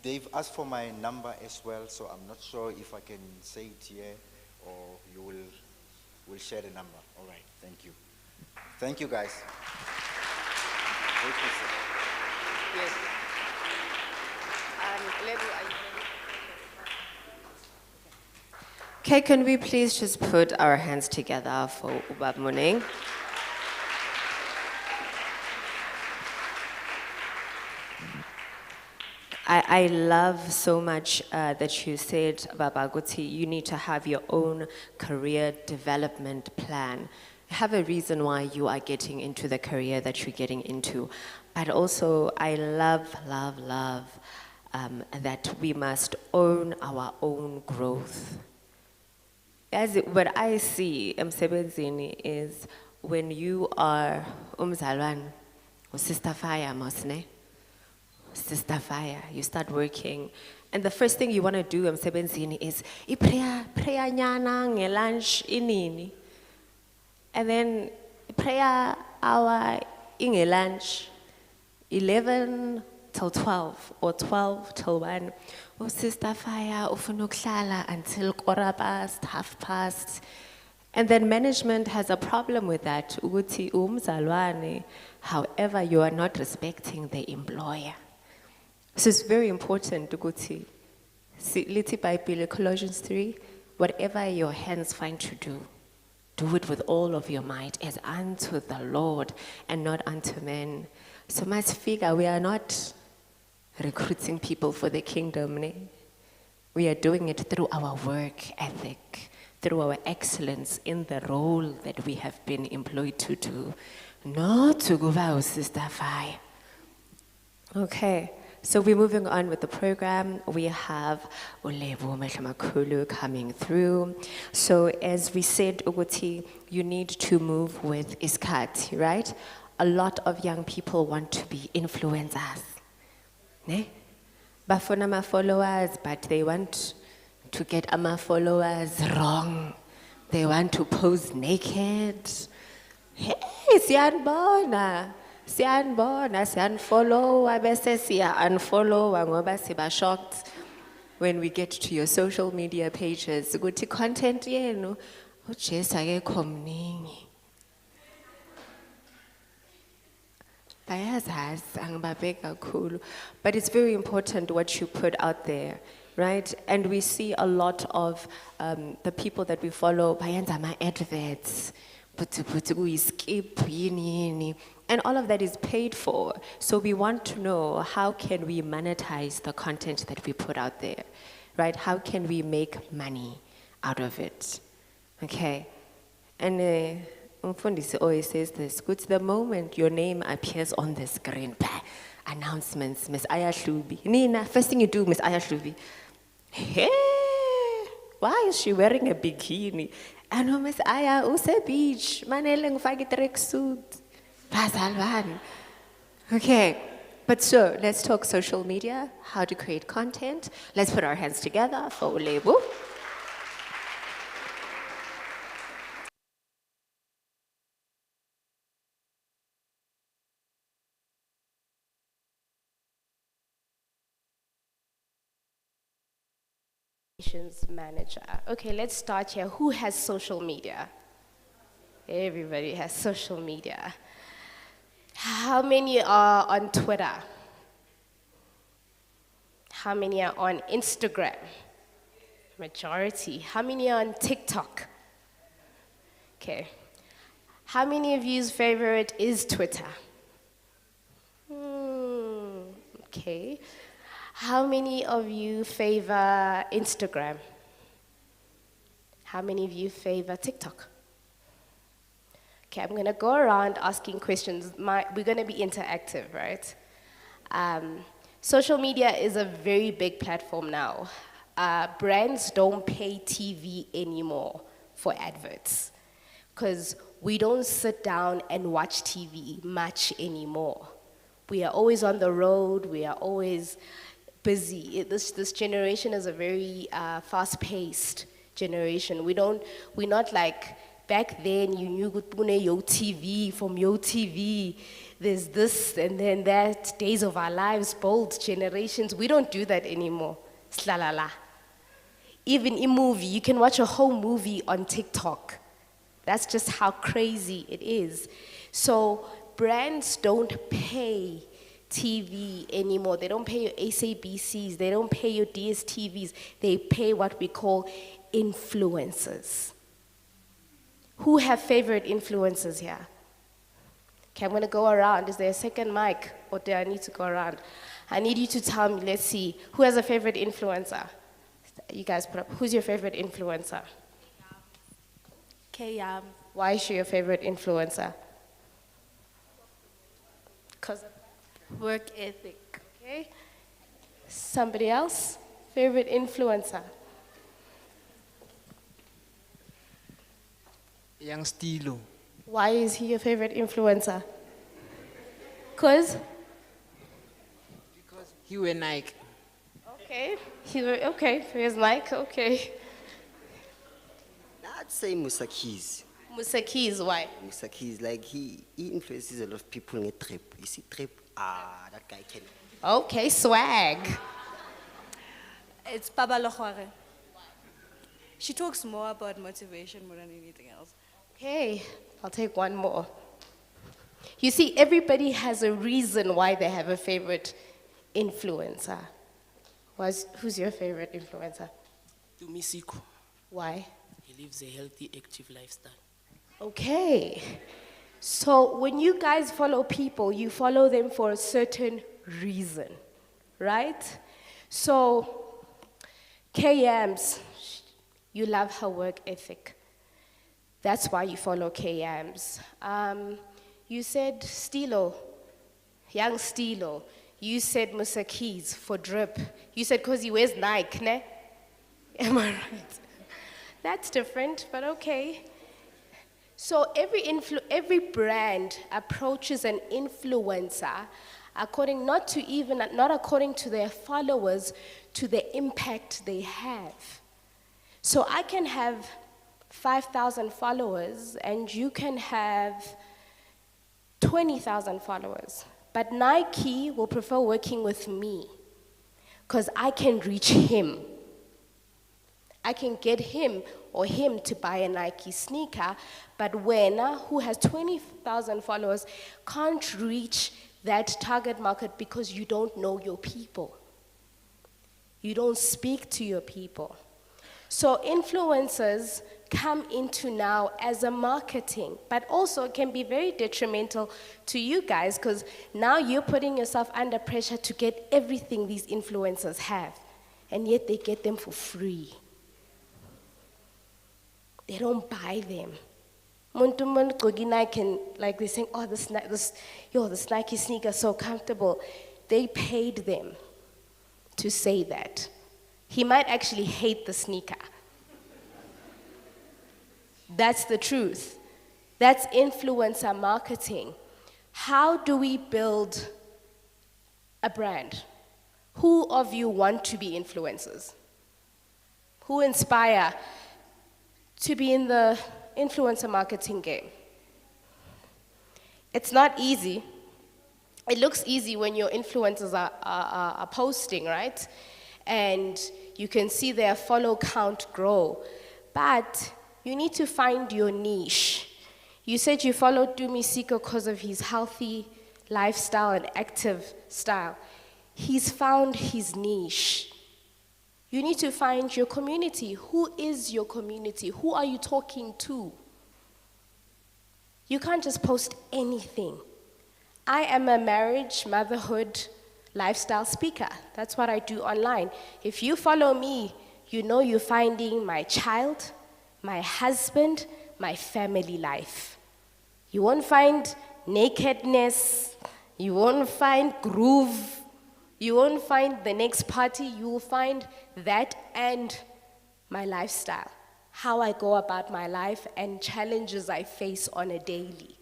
They've asked for my number as well, so I'm not sure if I can say it here or you will share the number. All right, thank you. Thank you, guys. Yes. Okay, can we please just put our hands together for Ubab Muning? I love so much that you said, Baba Guti, you need to have your own career development plan. Have a reason why you are getting into the career that you're getting into. But also, I love that we must own our own growth. As what I see emsebenzini is when you are umzalwan or sister fire mosne. Sister fire, you start working, and the first thing you want to do emsebenzini is prayer nyana ngelunch inini, and then prayer hour inge lunch 11 till 12 or 12 till 1. Oh, sister fire ufuna ukuhlala until 1:30. And then management has a problem with that. Ukuthi umzalwane, however, you are not respecting the employer. So it's very important, Guti. Lithi Bible, Colossians 3, whatever your hands find to do it with all of your might as unto the Lord and not unto men. So much figure, we are not recruiting people for the kingdom. Ne? We are doing it through our work ethic, through our excellence in the role that we have been employed to do. Not to go out, Sister Fire. Okay. So we're moving on with the program. We have Ulebo Mehlemakulu coming through. So as we said, Uguti, you need to move with Iskati, right? A lot of young people want to be influencers. Ne? Bafuna ma followers, but they want to get ama followers wrong. They want to pose naked. Hey, siyanbona. Siyanfollow, bese siya unfollow, ngoba siba shocked when we get to your social media pages. Ukuthi content yenu, uJesu akekho mningi. Bayazazi angibabe kakhulu, but it's very important what you put out there, right? And we see a lot of the people that we follow bayenza ama adverts. Skip, and all of that is paid for. So we want to know, how can we monetize the content that we put out there, right? How can we make money out of it? Okay. And Umfundisi always says this, the moment your name appears on the screen, announcements, Miss Ayashlubi. Nina, first thing you do, Miss Ayashlubi. Hey, why is she wearing a bikini? Ano Miss Aya, use beach, manele ngifake tracksuit. Bazalwan. Okay, but so let's talk social media, how to create content. Let's put our hands together for Ulebo. Manager. Okay, let's start here. Who has social media? Everybody has social media. How many are on Twitter? How many are on Instagram? Majority. How many are on TikTok? Okay. How many of you's favorite is Twitter? Okay. How many of you favor Instagram? How many of you favor TikTok? Okay, I'm going to go around asking questions. We're going to be interactive, right? Social media is a very big platform now. brands don't pay TV anymore for adverts because we don't sit down and watch TV much anymore. We are always on the road, we are always busy. This generation is a very fast-paced generation. We're not like back then you knew Yo TV, from Yo TV, there's this and then that, Days of Our Lives, Bold Generations. We don't do that anymore. Slalala. Even in movie, you can watch a whole movie on TikTok. That's just how crazy it is. So brands don't pay TV anymore. They don't pay your SABCs. They don't pay your DSTVs. They pay what we call influencers. Who have favorite influencers here? Okay, I'm gonna go around. Is there a second mic or do I need to go around? I need you to tell me, let's see, who has a favorite influencer? You guys put up, who's your favorite influencer? Kayam. Why is she your favorite influencer? Because of Work ethic. okay. Somebody else? Favorite influencer? Young Stilo. Why is he your favorite influencer? Because? Because he wear Nike. Okay. Okay, here's Mike, okay. I'd say Musa Keys. Musa Keys, why? Musa Keys, like he influences a lot of people in a trip. You see trip, that guy can. Okay, swag. It's Baba Lohore. She talks more about motivation more than anything else. Okay, I'll take one more. You see, everybody has a reason why they have a favorite influencer. Who's your favorite influencer? Tumisiko. Why? He lives a healthy, active lifestyle. Okay. So when you guys follow people, you follow them for a certain reason, right? So, KMs, you love her work ethic. That's why you follow KMs. You said Stilo, young Stilo. You said Musa Keys for drip. You said because he wears Nike, ne? Am I right? That's different, but okay. So every brand approaches an influencer not according to their followers, to the impact they have. So I can have 5,000 followers and you can have 20,000 followers. But Nike will prefer working with me because I can reach him. I can get him or him to buy a Nike sneaker, but Wena, who has 20,000 followers, can't reach that target market because you don't know your people. You don't speak to your people. So influencers come into now as a marketing, but also can be very detrimental to you guys because now you're putting yourself under pressure to get everything these influencers have, and yet they get them for free. They don't buy them. Can, like they're saying, oh, this Nike sneaker is so comfortable. They paid them to say that. He might actually hate the sneaker. That's the truth. That's influencer marketing. How do we build a brand? Who of you want to be influencers? Who inspire to be in the influencer marketing game? It's not easy. It looks easy when your influencers are posting, right? And you can see their follow count grow. But you need to find your niche. You said you followed Tumisiko because of his healthy lifestyle and active style. He's found his niche. You need to find your community. Who is your community? Who are you talking to? You can't just post anything. I am a marriage, motherhood, lifestyle speaker. That's what I do online. If you follow me, you know you're finding my child, my husband, my family life. You won't find nakedness. You won't find groove. You won't find the next party, you will find that and my lifestyle, how I go about my life and challenges I face on a daily.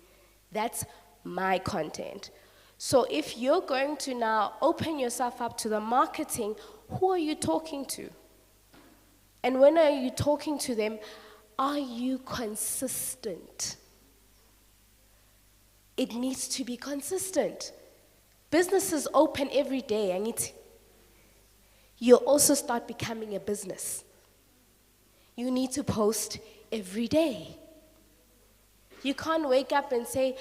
That's my content. So if you're going to now open yourself up to the marketing, who are you talking to? And when are you talking to them, are you consistent? It needs to be consistent. Businesses open every day, and you'll also start becoming a business. You need to post every day. You can't wake up and say,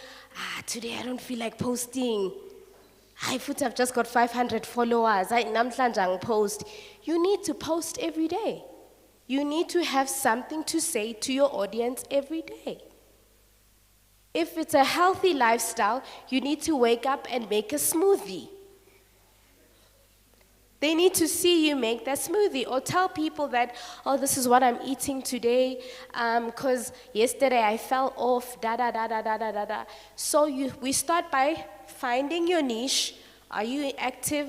today I don't feel like posting. I've just got 500 followers. Namhlanje post. You need to post every day. You need to have something to say to your audience every day. If it's a healthy lifestyle, you need to wake up and make a smoothie. They need to see you make that smoothie, or tell people that, oh, this is what I'm eating today, because yesterday I fell off, da. So we start by finding your niche. Are you active?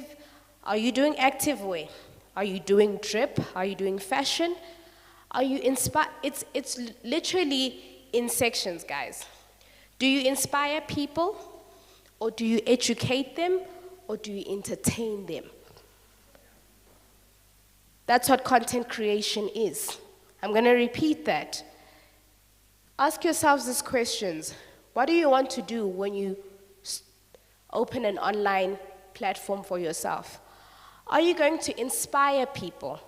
Are you doing active wear? Are you doing drip? Are you doing fashion? Are you inspired? It's literally in sections, guys. Do you inspire people, or do you educate them, or do you entertain them? That's what content creation is. I'm going to repeat that. Ask yourselves these questions. What do you want to do when you open an online platform for yourself? Are you going to inspire people?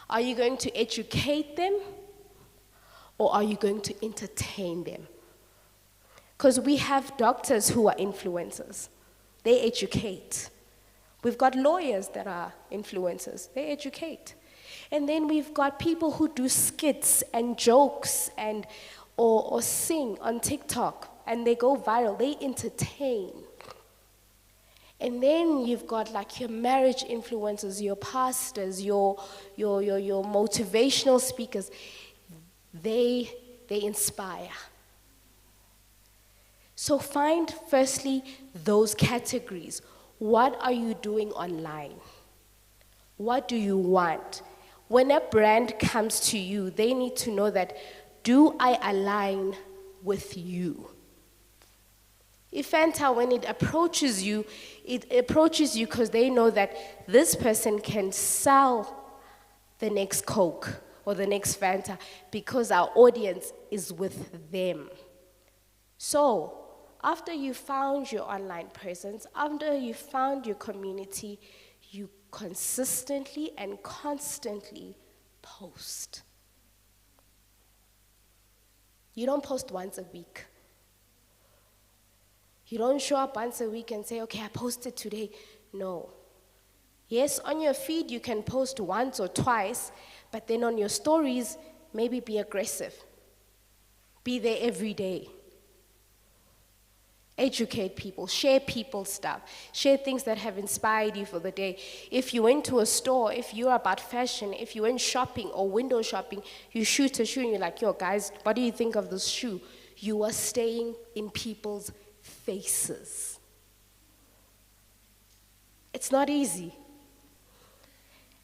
Are you going to educate them? Or are you going to entertain them? Because we have doctors who are influencers. They educate. We've got lawyers that are influencers. They educate. And then we've got people who do skits and jokes and or sing on TikTok, and they go viral. They entertain. And then you've got like your marriage influencers, your pastors, your motivational speakers. They inspire. So find firstly those categories. What are you doing online? What do you want? When a brand comes to you, they need to know that, do I align with you? If Fanta, when it approaches you because they know that this person can sell the next Coke or the next Fanta because our audience is with them. So, after you found your online presence, after you found your community, you consistently and constantly post. You don't post once a week. You don't show up once a week and say, okay, I posted today. No. Yes, on your feed you can post once or twice, but then on your stories, maybe be aggressive. Be there every day. Educate people, share people's stuff, share things that have inspired you for the day. If you went to a store, if you're about fashion, if you went shopping or window shopping, you shoot a shoe and you're like, yo guys, what do you think of this shoe? You are staying in people's faces. It's not easy.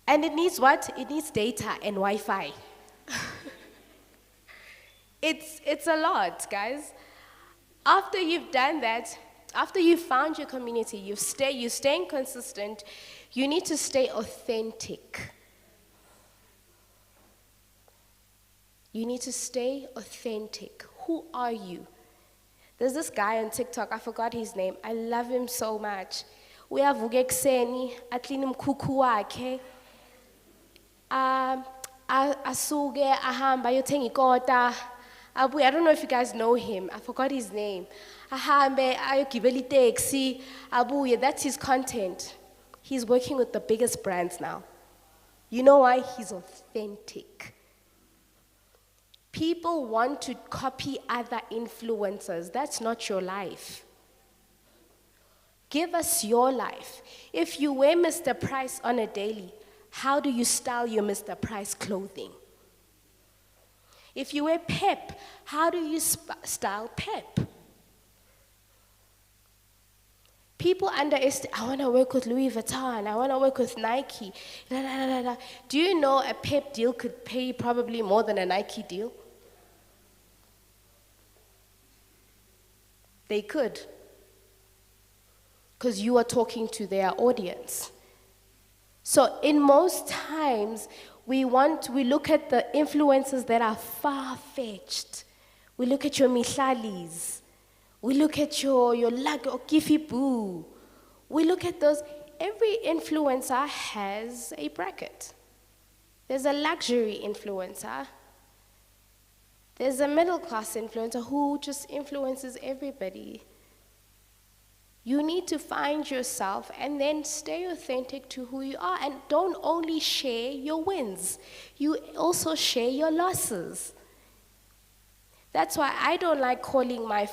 And it needs what? It needs data and Wi-Fi. It's a lot, guys. After you've done that, after you've found your community, you're staying consistent, you need to stay authentic. You need to stay authentic. Who are you? There's this guy on TikTok, I forgot his name. I love him so much. Uyavuka ekuseni, aklina umkhukhu wakhe. Asuke ahamba ayothenga ikota. I don't know if you guys know him. I forgot his name. Ahambe ayogibela itaxi. Abuye, that's his content. He's working with the biggest brands now. You know why? He's authentic. People want to copy other influencers. That's not your life. Give us your life. If you wear Mr. Price on a daily, how do you style your Mr. Price clothing? If you wear Pep, how do you style Pep? People underestimate, I want to work with Louis Vuitton, I want to work with Nike. La, la, la, la, la. Do you know a Pep deal could pay probably more than a Nike deal? They could. Because you are talking to their audience. So in most times, we look at the influencers that are far-fetched. We look at your Mihlalis. We look at your Kifi Boo. We look at those. Every influencer has a bracket. There's a luxury influencer. There's a middle-class influencer who just influences everybody. You need to find yourself and then stay authentic to who you are, and don't only share your wins. You also share your losses. That's why I don't like calling my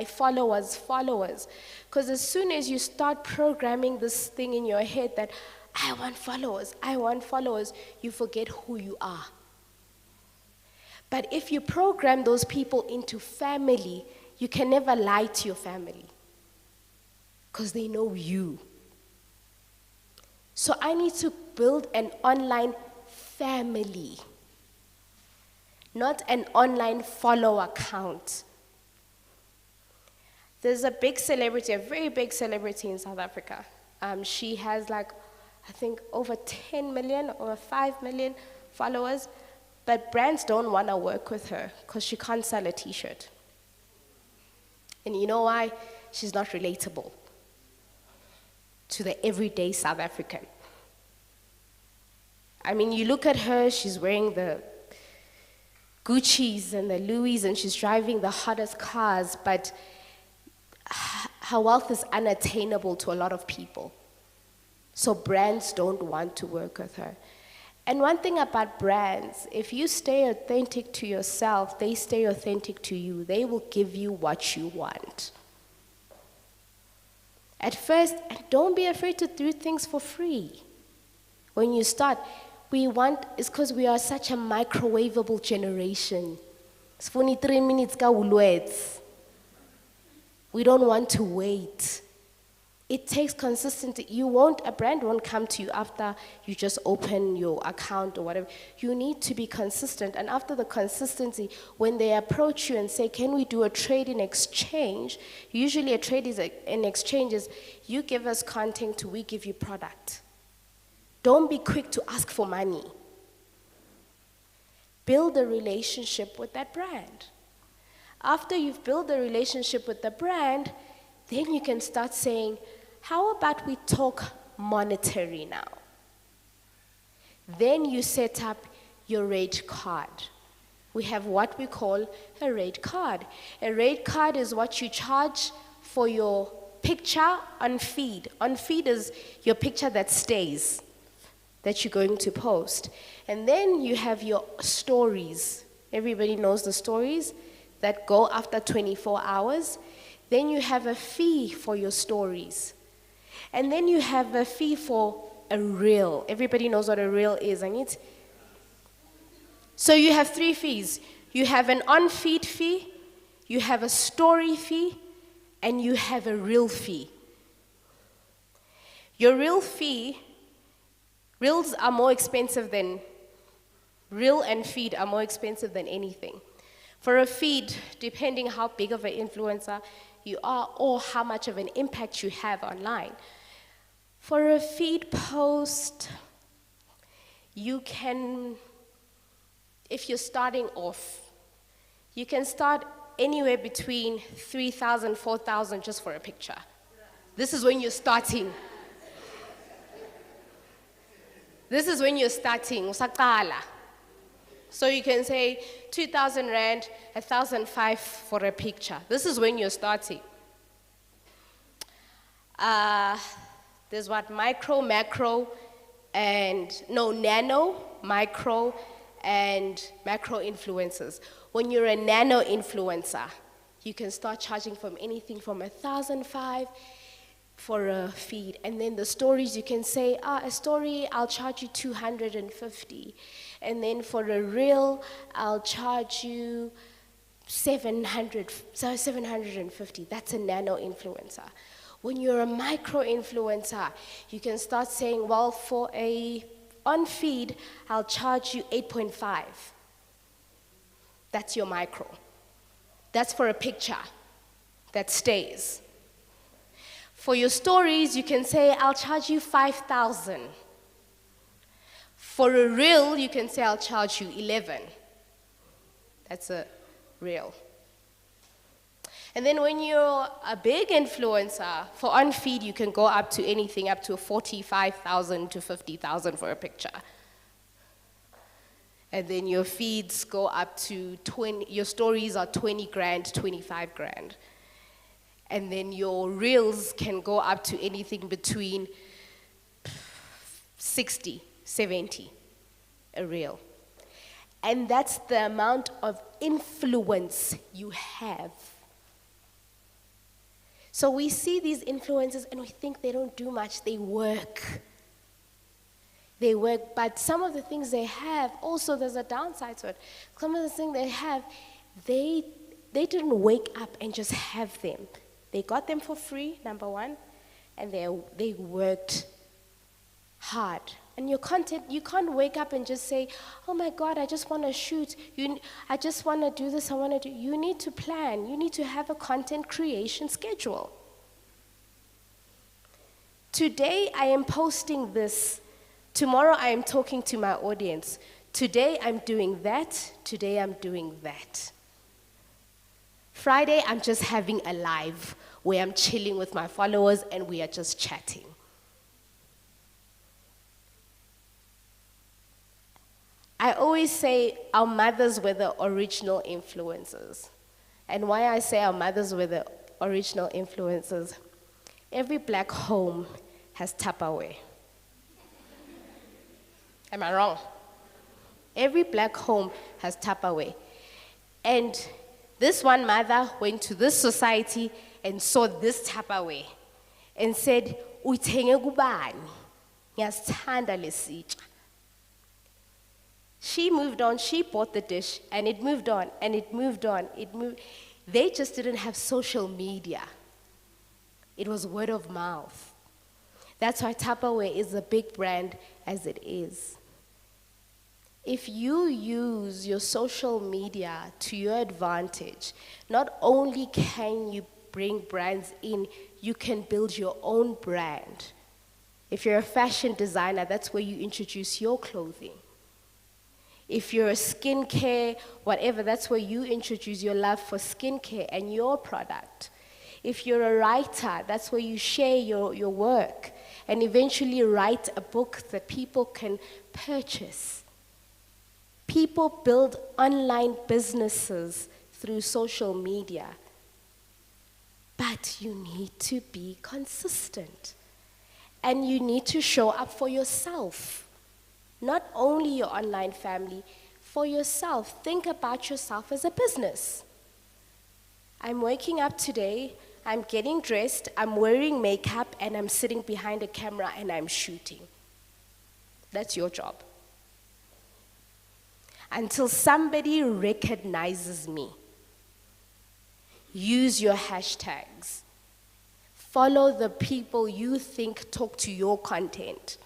followers followers, because as soon as you start programming this thing in your head that I want followers, you forget who you are. But if you program those people into family, you can never lie to your family, because they know you. So I need to build an online family, not an online follow account. There's a big celebrity, a very big celebrity in South Africa. She has I think over 10 million or 5 million followers, but brands don't want to work with her because she can't sell a t-shirt. And you know why? She's not relatable to the everyday South African. I mean, you look at her, she's wearing the Gucci's and the Louis, and she's driving the hottest cars, but her wealth is unattainable to a lot of people. So brands don't want to work with her. And one thing about brands, if you stay authentic to yourself, they stay authentic to you. They will give you what you want. At first, don't be afraid to do things for free. When you start, it's because we are such a microwavable generation. It's 43 minutes ka ulwets. We don't want to wait. It takes consistency. A brand won't come to you after you just open your account or whatever. You need to be consistent. And after the consistency, when they approach you and say, can we do a trade in exchange? Usually a trade in exchange is, you give us content, we give you product. Don't be quick to ask for money. Build a relationship with that brand. After you've built a relationship with the brand, then you can start saying, how about we talk monetary now? Then you set up your rate card. We have what we call a rate card. A rate card is what you charge for your picture on feed. On feed is your picture that stays, that you're going to post. And then you have your stories. Everybody knows the stories that go after 24 hours. Then you have a fee for your stories. And then you have a fee for a reel. Everybody knows what a reel is. So you have 3 fees. You have an on-feed fee, you have a story fee, and you have a reel fee. Your reel fee, reels are more expensive than, reel and feed are more expensive than anything. For a feed, depending how big of an influencer you are or how much of an impact you have online. For a feed post, you can, if you're starting off, you can start anywhere between 3,000, 4,000 just for a picture. This is when you're starting. This is when you're starting, usaqala. So you can say 2,000 rand, 1,005 for a picture. This is when you're starting. There's what, micro, macro, nano, micro, and macro influencers. When you're a nano influencer, you can start charging from anything from 1,005 for a feed. And then the stories, you can say, a story, I'll charge you 250. And then for a reel, I'll charge you 750, that's a nano influencer. When you're a micro influencer, you can start saying, well, for a on feed, I'll charge you 8.5. That's your micro. That's for a picture that stays. For your stories, you can say, I'll charge you 5,000. For a reel, you can say, I'll charge you 11. That's a reel. And then when you're a big influencer, for on feed, you can go up to anything up to 45,000 to 50,000 for a picture. And then your feeds go up to 20, your stories are 20 grand, 25 grand. And then your reels can go up to anything between 60, 70, a reel. And that's the amount of influence you have. So we see these influencers and we think they don't do much, they work. They work, but some of the things they have, also there's a downside to it. Some of the things they have, they didn't wake up and just have them. They got them for free, number one, and they worked hard. And your content, you can't wake up and just say, oh my God, I just want to shoot. I just want to do this, I want to do. You need to plan. You need to have a content creation schedule. Today I am posting this. Tomorrow I am talking to my audience. Today I'm doing that. Today I'm doing that. Friday I'm just having a live where I'm chilling with my followers and we are just chatting. I always say our mothers were the original influencers. And why I say our mothers were the original influencers, every black home has Tupperware. Am I wrong? Every black home has Tupperware. And this one mother went to this society and saw this Tupperware and said, "Uyithenge kubani? Ngiyasithanda lesitsha." She moved on, she bought the dish, and it moved on, and it moved on, They just didn't have social media. It was word of mouth. That's why Tupperware is a big brand as it is. If you use your social media to your advantage, not only can you bring brands in, you can build your own brand. If you're a fashion designer, that's where you introduce your clothing. If you're a skincare, whatever, that's where you introduce your love for skincare and your product. If you're a writer, that's where you share your work and eventually write a book that people can purchase. People build online businesses through social media. But you need to be consistent. And you need to show up for yourself. Not only your online family, for yourself. Think about yourself as a business. I'm waking up today, I'm getting dressed, I'm wearing makeup, and I'm sitting behind a camera and I'm shooting. That's your job. Until somebody recognizes me. Use your hashtags. Follow the people you think talk to your content.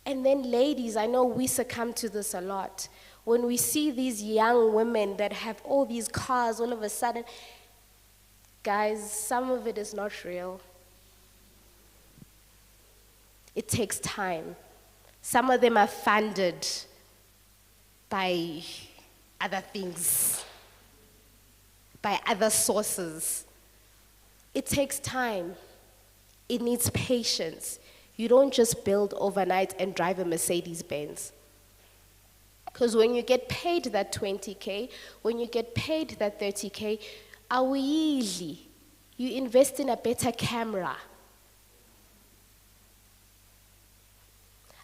And then ladies, I know we succumb to this a lot. When we see these young women that have all these cars, all of a sudden, guys, some of it is not real. It takes time. Some of them are funded by other things, by other sources. It takes time. It needs patience. You don't just build overnight and drive a Mercedes-Benz. Because when you get paid that 20K, when you get paid that 30K, awili, you invest in a better camera.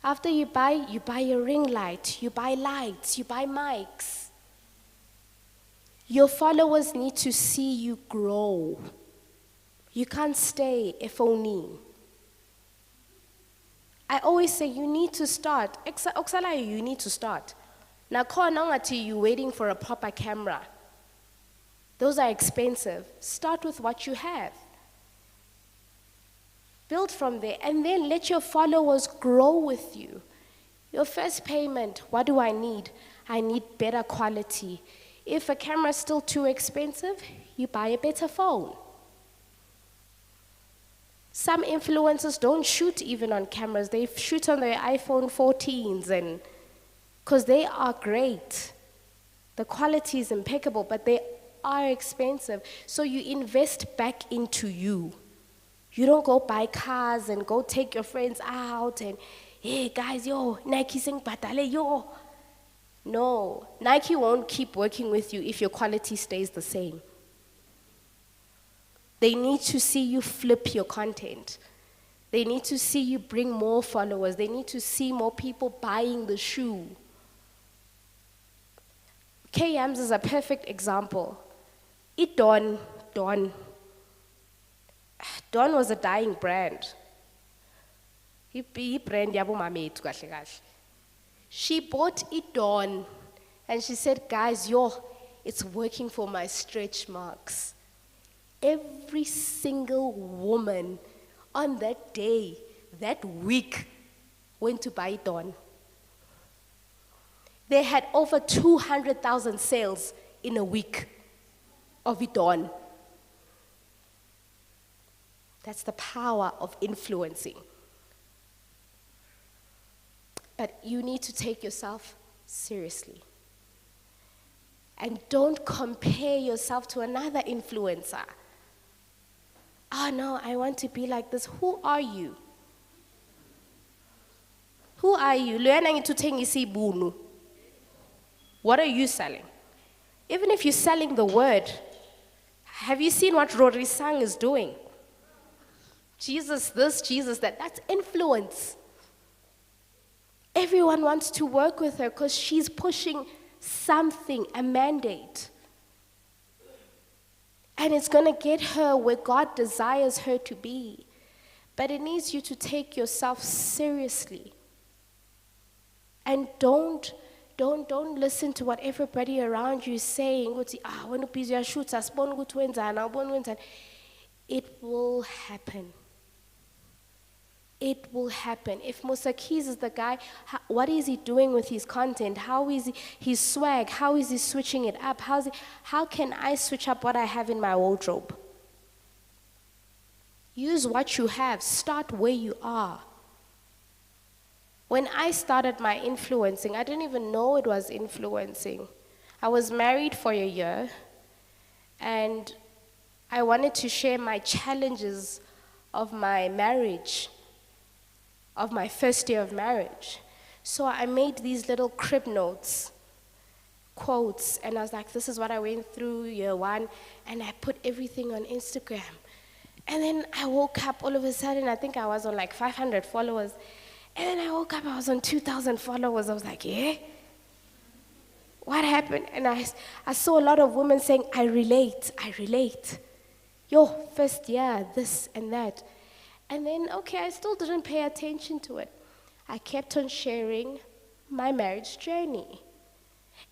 After you buy a ring light, you buy lights, you buy mics. Your followers need to see you grow. You can't stay if only. I always say you need to start. Oksala, you need to start. Now, you're waiting for a proper camera. Those are expensive. Start with what you have. Build from there, and then let your followers grow with you. Your first payment, what do I need? I need better quality. If a camera is still too expensive, you buy a better phone. Some influencers don't shoot even on cameras. They shoot on their iPhone 14s, and because they are great. The quality is impeccable, but they are expensive. So you invest back into you. You don't go buy cars and go take your friends out and, hey guys, yo, Nike sing batale, yo. No, Nike won't keep working with you if your quality stays the same. They need to see you flip your content. They need to see you bring more followers. They need to see more people buying the shoe. K-Yams is a perfect example. Dawn was a dying brand. She bought Dawn, and she said, guys, it's working for my stretch marks. Every single woman on that day, that week, went to buy Dawn. They had over 200,000 sales in a week of Dawn. That's the power of influencing. But you need to take yourself seriously. And don't compare yourself to another influencer. Oh no, I want to be like this. Who are you? Who are you? What are you selling? Even if you're selling the word, have you seen what Rory Sang is doing? Jesus this, Jesus that. That's influence. Everyone wants to work with her because she's pushing something, a mandate. And it's going to get her where God desires her to be. But it needs you to take yourself seriously. And don't listen to what everybody around you is saying. It will happen. It will happen. If Musa Keys is the guy, what is he doing with his content? How is his swag? How is he switching it up? How can I switch up what I have in my wardrobe? Use what you have. Start where you are. When I started my influencing, I didn't even know it was influencing. I was married for a year, and I wanted to share my challenges of my marriage, of my first year of marriage. So I made these little crib notes, quotes, and I was like, this is what I went through year one, and I put everything on Instagram. And then I woke up all of a sudden, I think I was on like 500 followers, and then I woke up, I was on 2,000 followers. I was like, yeah? What happened? And I saw a lot of women saying, I relate. Yo, first year, this and that. And then, okay, I still didn't pay attention to it. I kept on sharing my marriage journey.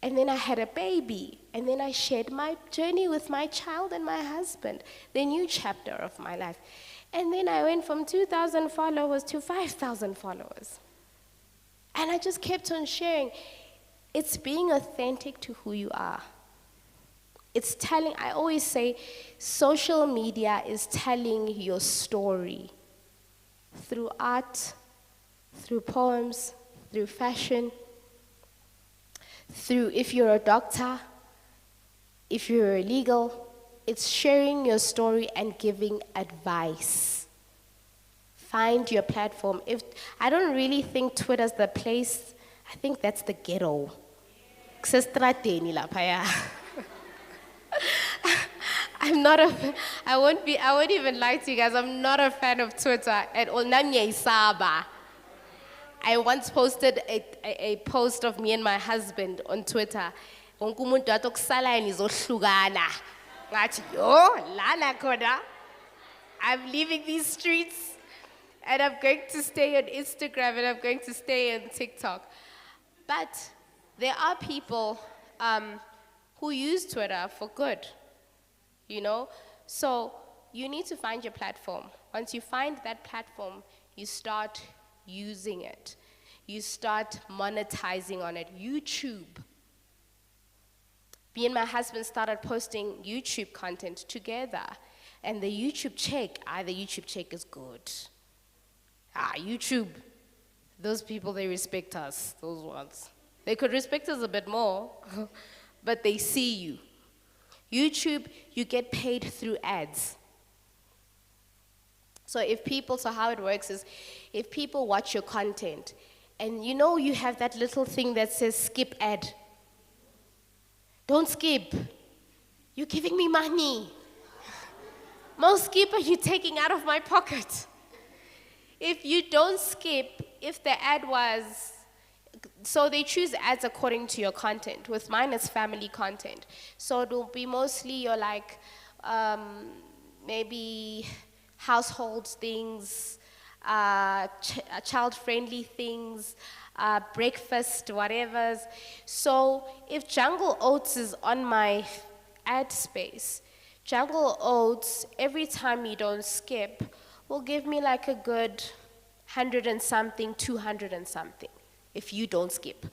And then I had a baby. And then I shared my journey with my child and my husband, the new chapter of my life. And then I went from 2,000 followers to 5,000 followers. And I just kept on sharing. It's being authentic to who you are. It's telling, I always say, social media is telling your story through art, through poems, through fashion, through, if you're a doctor, if you're legal, it's sharing your story and giving advice. Find your platform. I don't really think Twitter's the place. I think that's the ghetto. I won't even lie to you guys, I'm not a fan of Twitter at all. I once posted a post of me and my husband on Twitter. I'm leaving these streets and I'm going to stay on Instagram and I'm going to stay on TikTok. But there are people who use Twitter for good. you know? So you need to find your platform. Once you find that platform, you start using it. You start monetizing on it. YouTube. Me and my husband started posting YouTube content together. And the YouTube check is good. YouTube, those people, they respect us, those ones. They could respect us a bit more, but they see you. YouTube, you get paid through ads. So how it works is, if people watch your content, and you know you have that little thing that says skip ad. Don't skip. You're giving me money. Most skip are you taking out of my pocket. If you don't skip, if the ad was, so they choose ads according to your content. With mine, it's family content. So it'll be mostly your maybe household things, child-friendly things, breakfast, whatever. So if Jungle Oats is on my ad space, Jungle Oats, every time you don't skip, will give me like a good 100 and something, 200 and something, if you don't skip.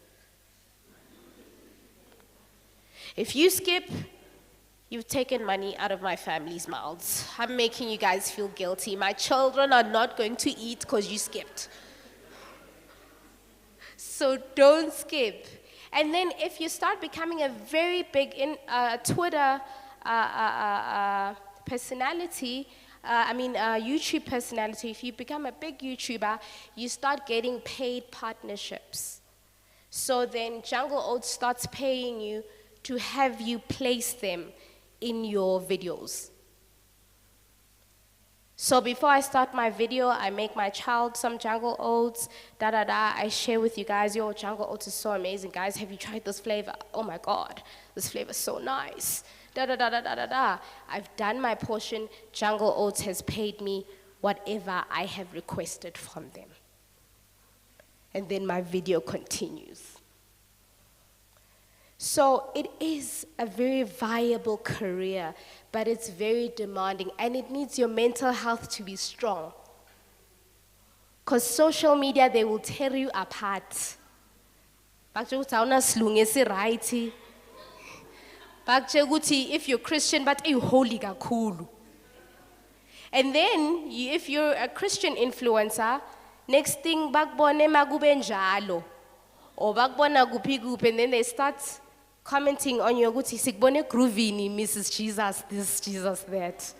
If you skip, you've taken money out of my family's mouths. I'm making you guys feel guilty. My children are not going to eat because you skipped. So don't skip. And then if you start becoming a very big Twitter personality, YouTube personality, if you become a big YouTuber, you start getting paid partnerships. So then Jungle Oats starts paying you to have you place them in your videos. So before I start my video, I make my child some Jungle Oats, I share with you guys, yo, Jungle Oats is so amazing, guys. Have you tried this flavor? Oh my God, this flavor is so nice. I've done my portion. Jungle Oats has paid me whatever I have requested from them. And then my video continues. So it is a very viable career, but it's very demanding, and it needs your mental health to be strong. Because social media, they will tear you apart. If you're Christian, but you holy kakhulu. And then, if you're a Christian influencer, next thing, bakbone magube njalo. Or bakbona gupi, and then they start commenting on your guti, sikbone groovini, Mrs. Jesus, this, Jesus, that.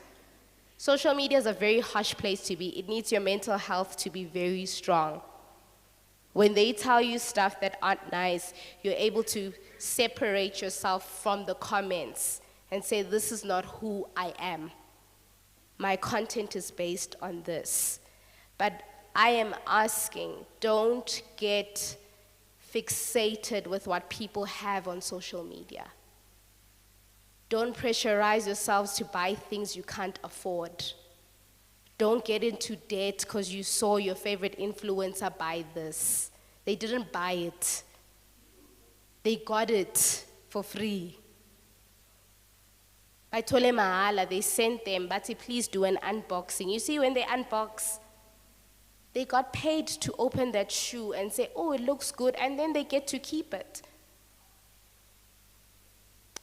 Social media is a very harsh place to be. It needs your mental health to be very strong. When they tell you stuff that aren't nice, you're able to separate yourself from the comments and say, this is not who I am. My content is based on this. But I am asking, don't get fixated with what people have on social media. Don't pressurize yourselves to buy things you can't afford. Don't get into debt because you saw your favorite influencer buy this. They didn't buy it. They got it for free. By Tole Mahala, they sent them, but please do an unboxing. You see, when they unbox, they got paid to open that shoe and say, oh, it looks good, and then they get to keep it.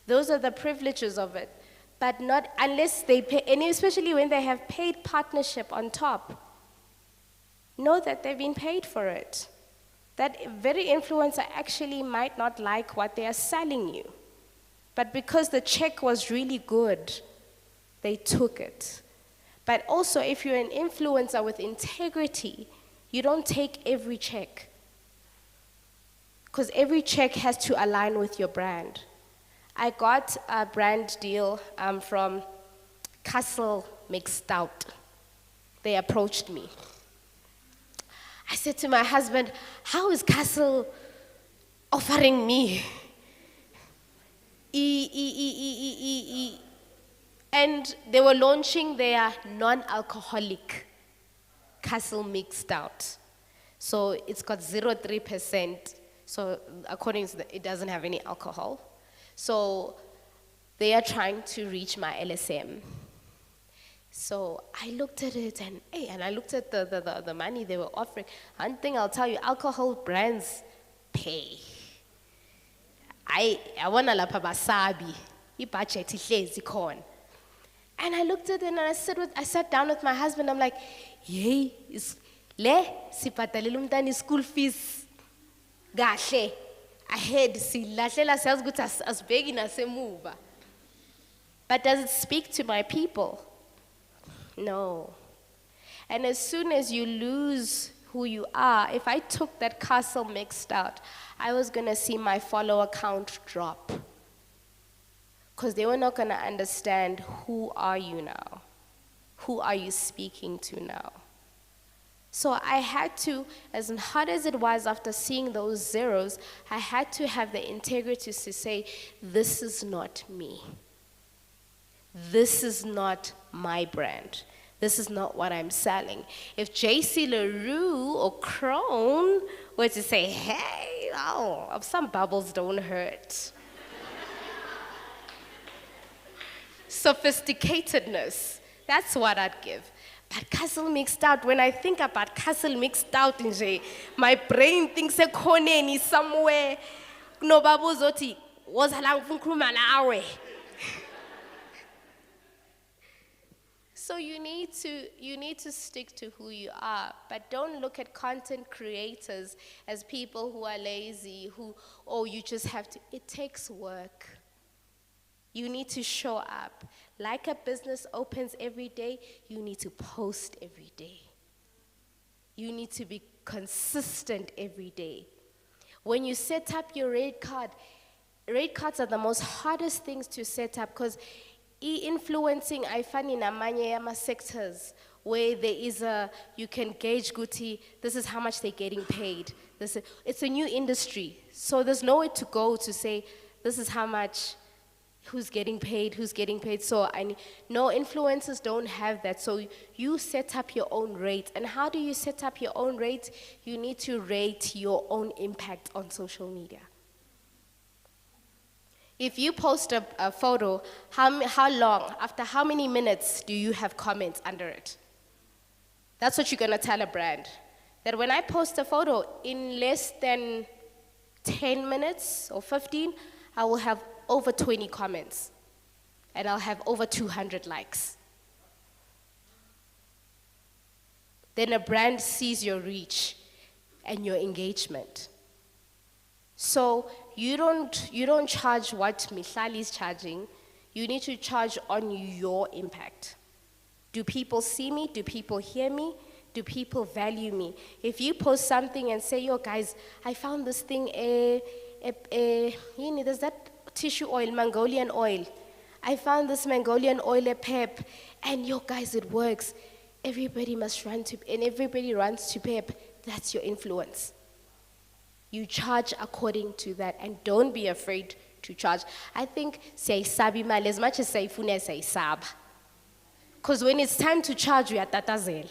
Those are the privileges of it. But not unless they pay, and especially when they have paid partnership on top. Know that they've been paid for it. That very influencer actually might not like what they are selling you. But because the check was really good, they took it. But also, if you're an influencer with integrity, you don't take every check. Because every check has to align with your brand. I got a brand deal from Castle Mixed Out. They approached me. I said to my husband, how is Castle offering me? And they were launching their non-alcoholic Castle Mixed Out. So it's got 0.3%. So according to it doesn't have any alcohol. So they are trying to reach my LSM. So I looked at it and I looked at the money they were offering. One thing I'll tell you, alcohol brands pay. I wanna lapha basabi, ibudget ihlezi khona. And I looked at it and I sat down with my husband. I'm like, yay, le sibhadalele umntana school fees. Kahle. Ahead silahlela siyazi ukuthi asibheki nasemuva. But does it speak to my people? No. And as soon as you lose who you are, if I took that castle mixed out, I was going to see my follower count drop. Because they were not going to understand, who are you now? Who are you speaking to now? So I had to, as hard as it was after seeing those zeros, I had to have the integrity to say, this is not me. This is not my brand. This is not what I'm selling. If JC LaRue or Crone were to say, hey, oh, some bubbles don't hurt. Sophisticatedness, that's what I'd give. But castle mixed out, when I think about castle mixed out, my brain thinks a koneni somewhere. No babu zoti was halang funkruma nawe. So you need to stick to who you are, but don't look at content creators as people who are lazy, you just have to. It takes work. You need to show up. Like a business opens every day, you need to post every day. You need to be consistent every day. When you set up your rate cards are the most hardest things to set up, because influencing, I find in amanye sectors where there is you can gauge Guti, this is how much they're getting paid. It's a new industry, so there's nowhere to go to say, this is how much, who's getting paid. So no, influencers don't have that. So you set up your own rate. And how do you set up your own rate? You need to rate your own impact on social media. If you post a photo, how long, after how many minutes do you have comments under it? That's what you're gonna tell a brand. That when I post a photo, in less than 10 minutes or 15, I will have over 20 comments, and I'll have over 200 likes. Then a brand sees your reach and your engagement. So you don't charge what Mihlali is charging. You need to charge on your impact. Do people see me? Do people hear me? Do people value me? If you post something and say, yo guys, I found this thing, there's that tissue oil, Mongolian oil. I found this Mongolian oil, a PEP, and yo guys, it works. Everybody must run to, and everybody runs to PEP. That's your influence. You charge according to that, and don't be afraid to charge. I think say sabi mal as much as say fune say sab. Because when it's time to charge, we are tatazel.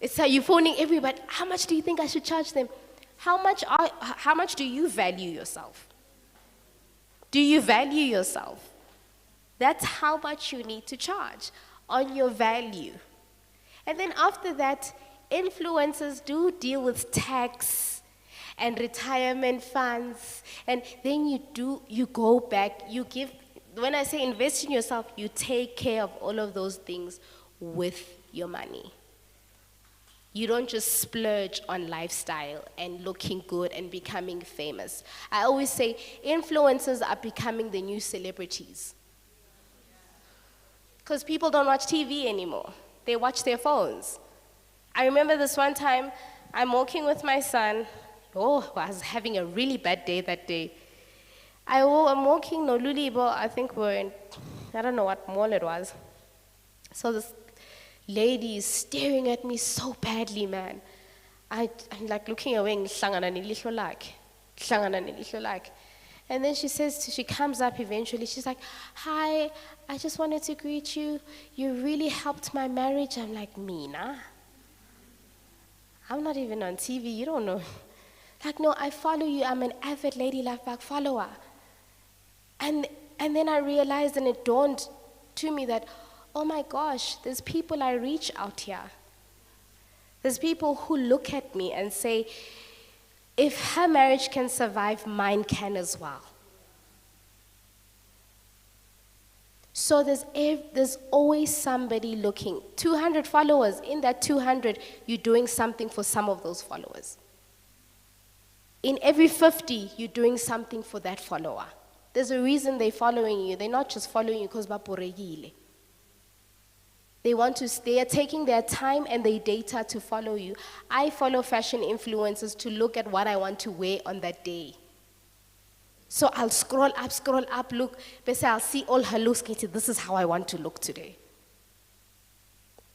It's like you're phoning everybody. How much do you think I should charge them? How much do you value yourself? Do you value yourself? That's how much you need to charge on your value. And then after that, influencers do deal with tax and retirement funds, and then you go back, you give, when I say invest in yourself, you take care of all of those things with your money. You don't just splurge on lifestyle and looking good and becoming famous. I always say influencers are becoming the new celebrities. Because people don't watch TV anymore. They watch their phones. I remember this one time, I'm walking with my son. I was having a really bad day that day. I'm walking no Lulibo, I think we're in, I don't know what mall it was. So this lady is staring at me so badly, man. I'm like looking away, and then she comes up eventually, she's like, hi, I just wanted to greet you. You really helped my marriage. I'm like, Mina? I'm not even on TV, you don't know. Like, no, I follow you, I'm an avid Lady Love Back follower. And then I realized, and it dawned to me that, oh my gosh, there's people I reach out here. There's people who look at me and say, if her marriage can survive, mine can as well. So there's always somebody looking. 200 followers, in that 200, you're doing something for some of those followers. In every 50, you're doing something for that follower. There's a reason they're following you. They're not just following you because baporegile. They are taking their time and their data to follow you. I follow fashion influencers to look at what I want to wear on that day. So I'll scroll up, look, but I'll see all her looks, this is how I want to look today.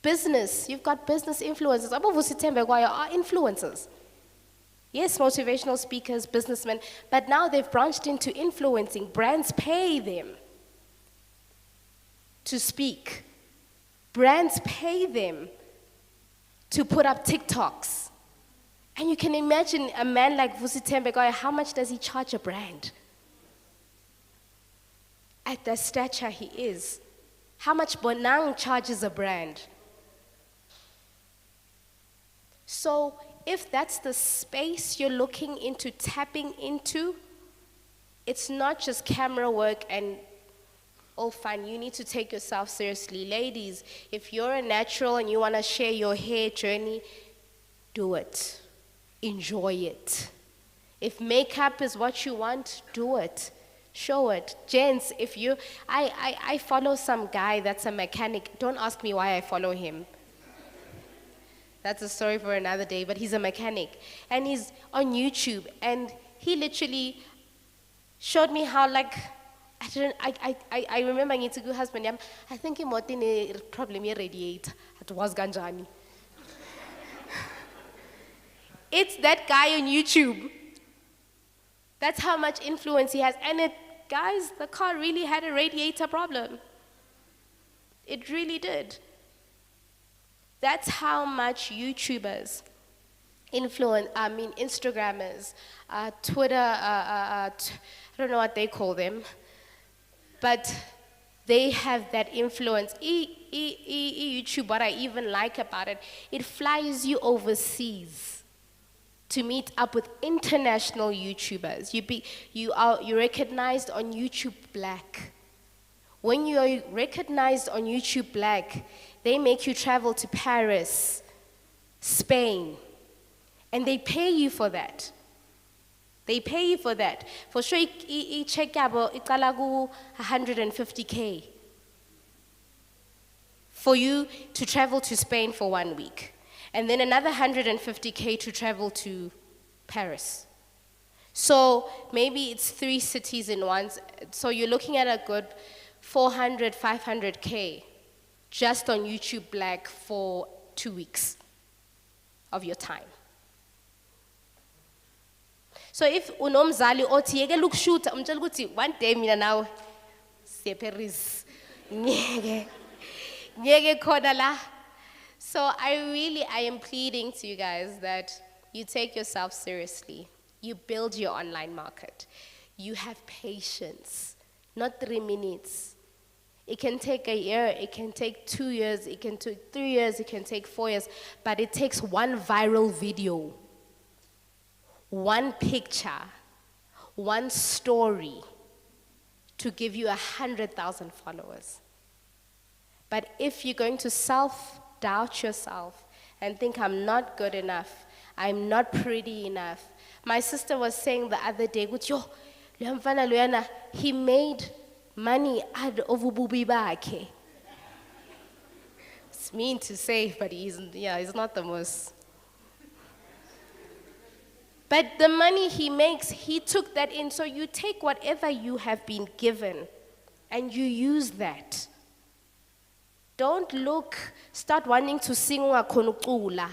Business, you've got business influencers. Are influencers. Yes, motivational speakers, businessmen, but now they've branched into influencing. Brands pay them to speak. Brands pay them to put up TikToks. And you can imagine a man like Vusitembe, how much does he charge a brand? At the stature he is. How much Bonang charges a brand? So if that's the space you're looking into, tapping into, it's not just camera work and all fun. You need to take yourself seriously. Ladies, if you're a natural and you want to share your hair journey, do it. Enjoy it. If makeup is what you want, do it. Show it. Gents, I follow some guy that's a mechanic. Don't ask me why I follow him. That's a story for another day, but he's a mechanic. And he's on YouTube, and he literally showed me how, I remember getting to go husband, I think he might have a problem with radiator. It was ganjani. It's that guy on YouTube. That's how much influence he has. And guys, the car really had a radiator problem. It really did. That's how much YouTubers, Instagrammers, Twitter, I don't know what they call them, but they have that influence. YouTube, what I even like about it, it flies you overseas to meet up with international YouTubers. You're recognized on YouTube Black. When you're recognized on YouTube Black, they make you travel to Paris, Spain, and they pay you for that. They pay you for that. For sure, check out 150K for you to travel to Spain for 1 week. And then another 150K to travel to Paris. So maybe it's 3 cities in one. So you're looking at a good 400, 500K just on YouTube Black for 2 weeks of your time. So if unomzali othi yeke look shoot, umtshela ukuthi one day mina nawe siye Paris. Ngeke khona la. So I am pleading to you guys that you take yourself seriously. You build your online market. You have patience, not 3 minutes. It can take a year, it can take 2 years, it can take 3 years, it can take 4 years, but it takes one viral video, one picture, one story to give you 100,000 followers. But if you're going to self-doubt yourself and think I'm not good enough, I'm not pretty enough. My sister was saying the other day, he made money out of ububi bakhe. It's mean to say, but he's not the most. But the money he makes, he took that in. So you take whatever you have been given and you use that. Don't start wanting to sing ungakhona.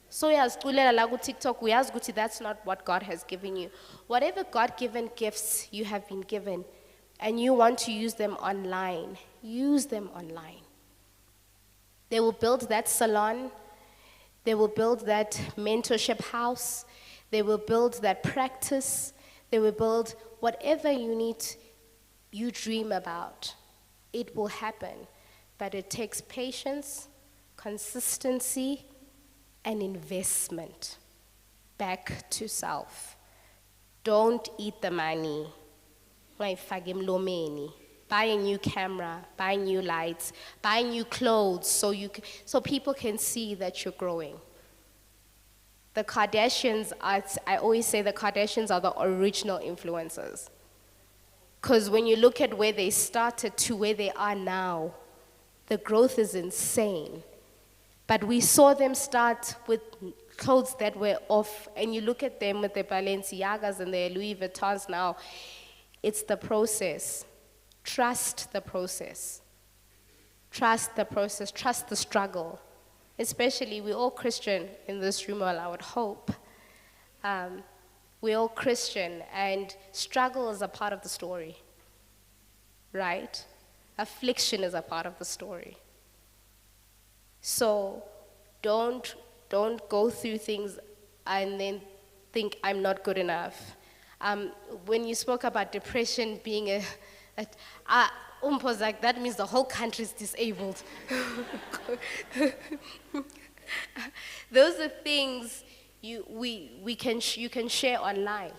So uyaziculela la ku TikTok, uyazi ukuthi that's not what God has given you. Whatever God-given gifts you have been given, and you want to use them online, use them online. They will build that salon, they will build that mentorship house, they will build that practice, they will build whatever you need you dream about, it will happen. But it takes patience, consistency, and investment back to self. Don't eat the money. Like fagim buy a new camera, buy new lights, buy new clothes so people can see that you're growing. The Kardashians I always say the Kardashians are the original influencers. Because when you look at where they started to where they are now, the growth is insane. But we saw them start with clothes that were off, and you look at them with their Balenciagas and their Louis Vuittons now. It's the process. Trust the process. Trust the process. Trust the struggle. Especially, we're all Christian in this room, well, I would hope. We're all Christian, and struggle is a part of the story, right? Affliction is a part of the story. So don't go through things and then think I'm not good enough. When you spoke about depression being like that means the whole country is disabled. Those are things you can share online.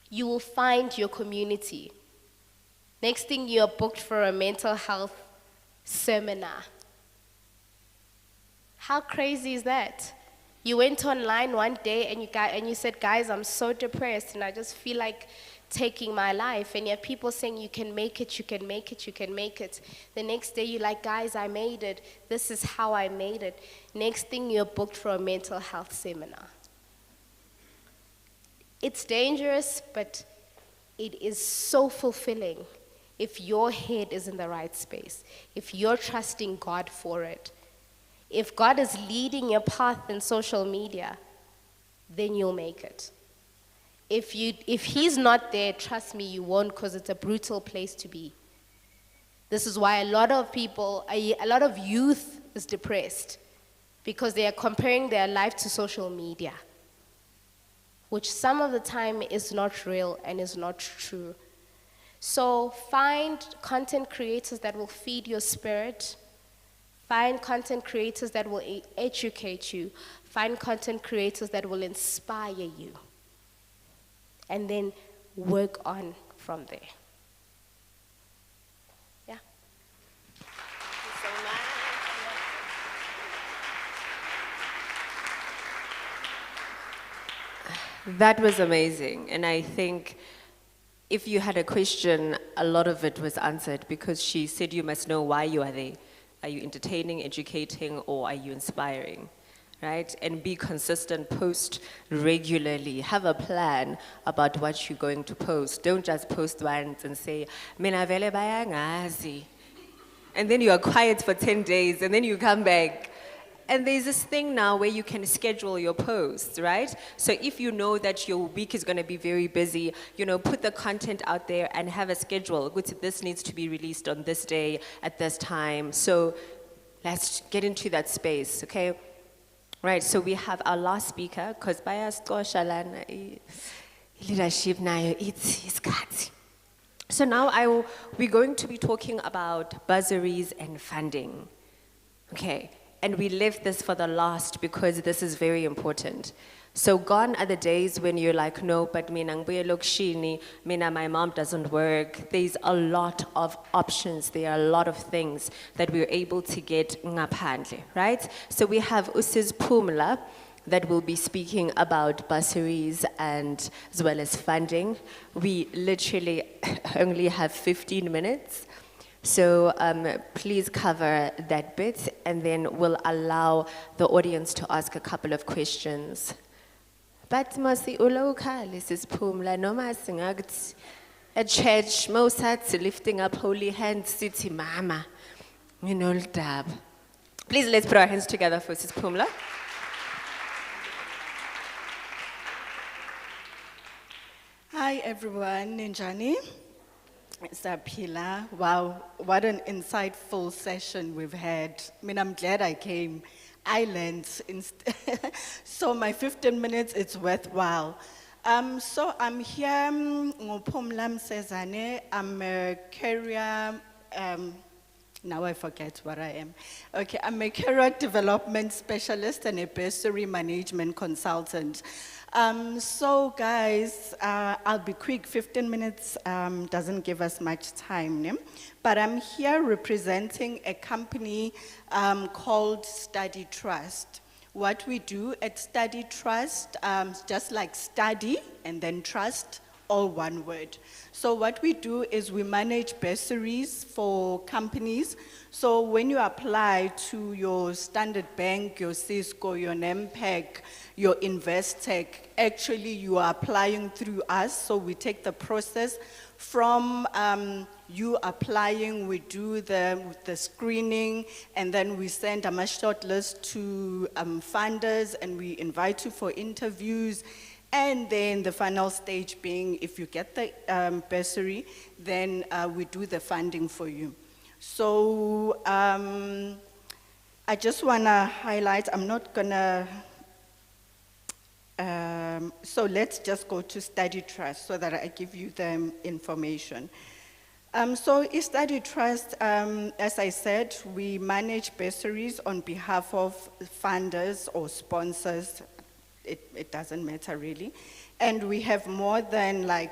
You will find your community. Next thing, you're booked for a mental health seminar. How crazy is that? You went online one day and you said, guys, I'm so depressed and I just feel like taking my life. And you have people saying, you can make it, you can make it, you can make it. The next day you're like, guys, I made it. This is how I made it. Next thing, you're booked for a mental health seminar. It's dangerous, but it is so fulfilling if your head is in the right space, if you're trusting God for it. If God is leading your path in social media, then you'll make it. If he's not there, trust me, you won't, because it's a brutal place to be. This is why a lot of youth is depressed, because they are comparing their life to social media, which some of the time is not real and is not true. So find content creators that will feed your spirit. Find content creators that will educate you. Find content creators that will inspire you. And then work on from there. Yeah. Thank you so much. That was amazing. And I think if you had a question, a lot of it was answered, because she said you must know why you are there. Are you entertaining, educating, or are you inspiring? Right? And be consistent, post regularly. Have a plan about what you're going to post. Don't just post once and say, mina vele bayangazi. And then you are quiet for 10 days, and then you come back. And there's this thing now where you can schedule your posts, right? So if you know that your week is going to be very busy, put the content out there and have a schedule. This needs to be released on this day at this time. So let's get into that space, okay? Right, so we have our last speaker, because leadership now, it's cut. So now we're going to be talking about bursaries and funding, okay? And we left this for the last because this is very important. So gone are the days when you're like, no, but mina my mom doesn't work. There's a lot of options. There are a lot of things that we're able to get ngaphandle, right? So we have Usis Pumla that will be speaking about bursaries and as well as funding. We literally only have 15 minutes. So please cover that bit, and then we'll allow the audience to ask a couple of questions. But masi uloka, this is Pumla, no masingagt at church, most lifting up holy hands, city mama, dab. Please let's put our hands together for Sis Pumla. Hi everyone, Ninjani. Sapila. Wow, what an insightful session we've had. I'm glad I came. I learned. So my 15 minutes, it's worthwhile. So I'm here, Ngopumla Msezane. I'm a career, now I forget what I am. Okay, I'm a career development specialist and a bursary management consultant. So guys, I'll be quick, 15 minutes doesn't give us much time, né? But I'm here representing a company called Study Trust. What we do at Study Trust, just like study and then trust, all one word. So what we do is we manage bursaries for companies. So when you apply to your Standard Bank, your Cisco, your NEMPEC, your Investec, actually you are applying through us. So we take the process from you applying, we do the screening, and then we send a short list to funders, and we invite you for interviews. And then the final stage being, if you get the bursary, then we do the funding for you. So I just want to highlight, I'm not going to, so let's just go to Study Trust so that I give you the information. So Study Trust, as I said, we manage bursaries on behalf of funders or sponsors. It doesn't matter really. And we have more than I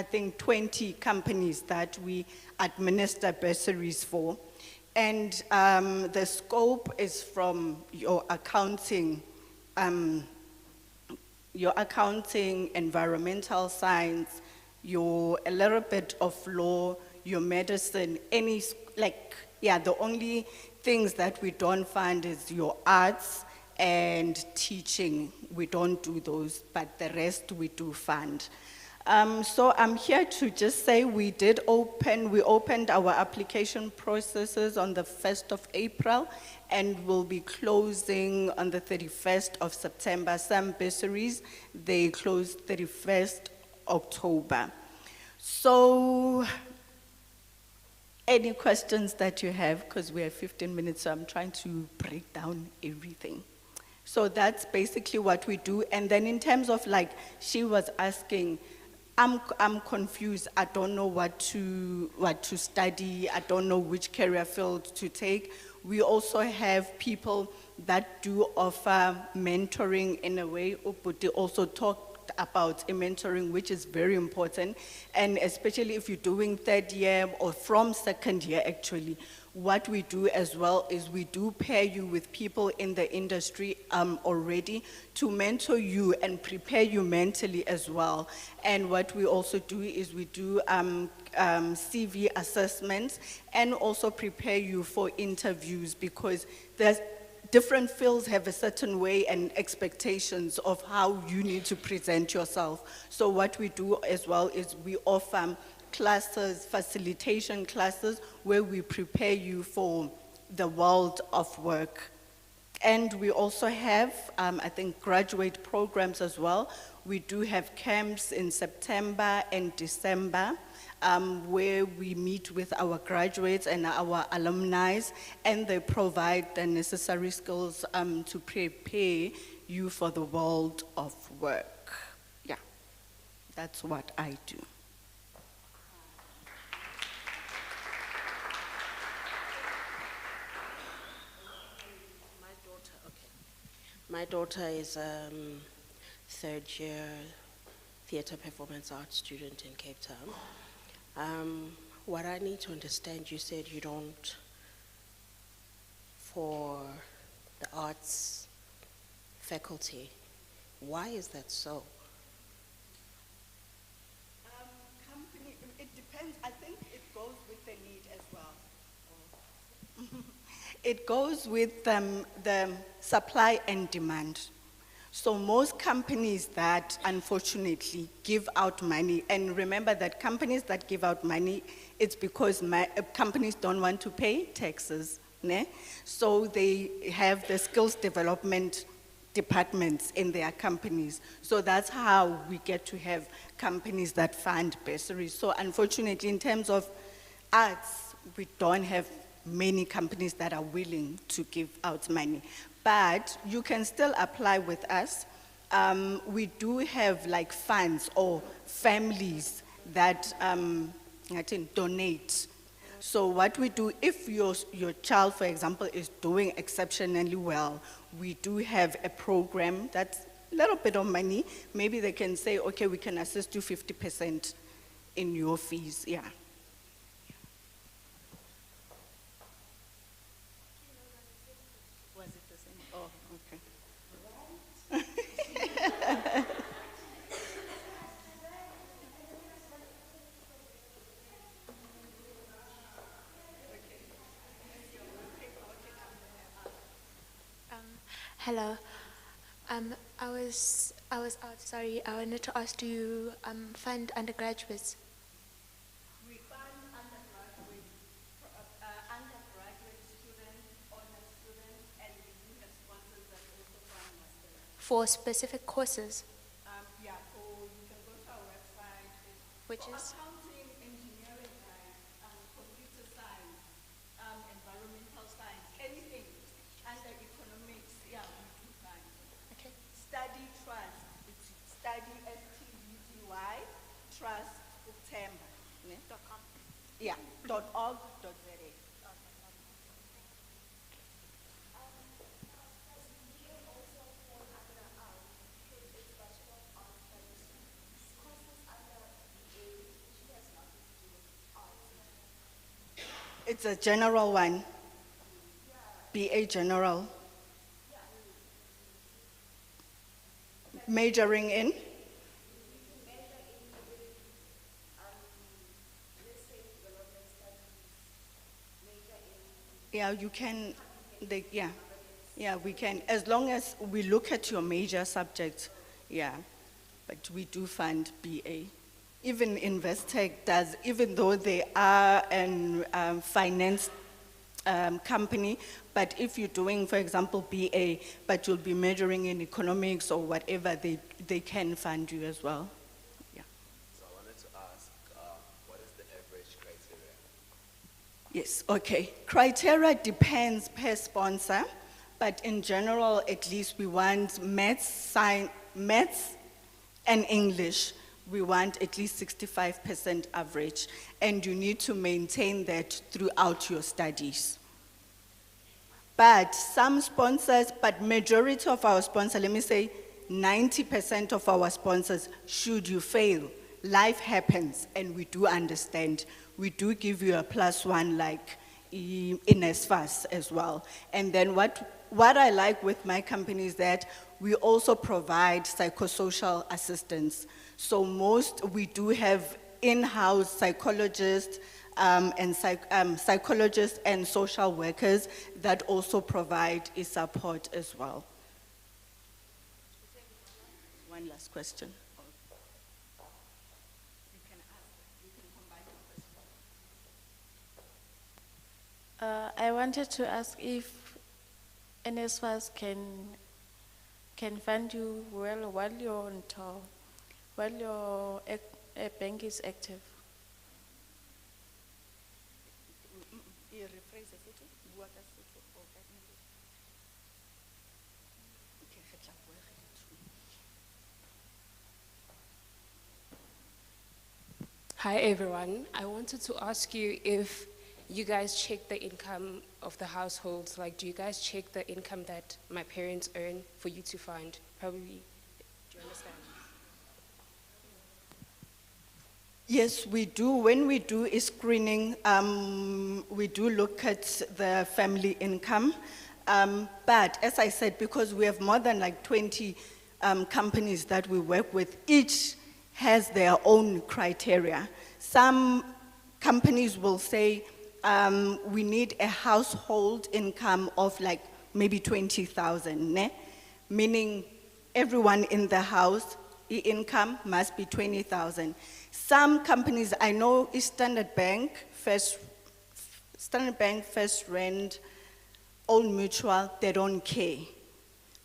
think 20 companies that we administer bursaries for. And the scope is from your accounting, environmental science, a little bit of law, your medicine, the only things that we don't fund is your arts and teaching. We don't do those, but the rest we do fund. So I'm here to just say we opened our application processes on the 1st of April and will be closing on the 31st of September. Some bursaries, they close 31st October. So any questions that you have, because we have 15 minutes, so I'm trying to break down everything. So that's basically what we do. And then in terms of she was asking, I'm confused. I don't know what to study. I don't know which career field to take. We also have people that do offer mentoring in a way. Uputi also talked about mentoring, which is very important. And especially if you're doing third year or from second year, actually, what we do as well is we do pair you with people in the industry already to mentor you and prepare you mentally as well. And what we also do is we do CV assessments and also prepare you for interviews, because there's different fields have a certain way and expectations of how you need to present yourself. So what we do as well is we offer classes, facilitation classes, where we prepare you for the world of work. And we also have, I think, graduate programs as well. We do have camps in September and December, where we meet with our graduates and our alumni, and they provide the necessary skills to prepare you for the world of work. Yeah, that's what I do. My daughter is third year theatre performance arts student in Cape Town. What I need to understand, you said you don't, for the arts faculty, why is that so? It depends. I think it goes with the need as well. It goes with the supply and demand. So most companies that unfortunately give out money, and remember that companies that give out money, it's because companies don't want to pay taxes. Ne? So they have the skills development departments in their companies. So that's how we get to have companies that fund bursaries. So unfortunately, in terms of arts, we don't have many companies that are willing to give out money. But you can still apply with us. we do have like funds or families that I think donate. So what we do, if your child, for example, is doing exceptionally well, we do have a program that's a little bit of money. Maybe they can say, okay, we can assist you 50% in your fees, yeah. Was it the same? Oh, okay. Hello. I was out. Sorry, I wanted to ask, do you fund undergraduates? We fund undergraduate students, honor students, and we do have sponsors that also fund masters. For specific courses? Yeah, so you can go to our website. Which for is? accounting, engineering, computer science, environmental science, anything under economics, yeah, we do fund. Okay. Study Trust, it's study STUDY, Trust September. .com. Yeah, .org.za. It's a general one. BA general. Majoring in? Yeah, you can, yeah, we can, as long as we look at your major subject, yeah, but we do fund BA. Even Investec does, even though they are a finance company, but if you're doing, for example, BA, but you'll be majoring in economics or whatever, they can fund you as well. Yeah. So I wanted to ask, what is the average criteria? Yes, okay. Criteria depends per sponsor, but in general, at least we want maths and English. We want at least 65% average, and you need to maintain that throughout your studies. But some sponsors, but majority of our sponsors, let me say 90% of our sponsors, should you fail, life happens, and we do understand. We do give you a +1 like in SFAS as well. And then what I like with my company is that we also provide psychosocial assistance. So we do have in-house psychologists and psychologists and social workers that also provide a support as well. One last question. I wanted to ask if NSFAS can fund you well while you're on tour, while your bank is active. Hi everyone, I wanted to ask you if you guys check the income of the households. Like, do you guys check the income that my parents earn for you to fund? Probably, do you understand? Yes, we do. When we do a screening, we do look at the family income. But as I said, because we have more than like 20 companies that we work with, each has their own criteria. Some companies will say, we need a household income of like maybe 20,000, ne? Meaning everyone in the house, income must be 20,000. Some companies, I know is Standard Bank, First Rand, Old Mutual, they don't care.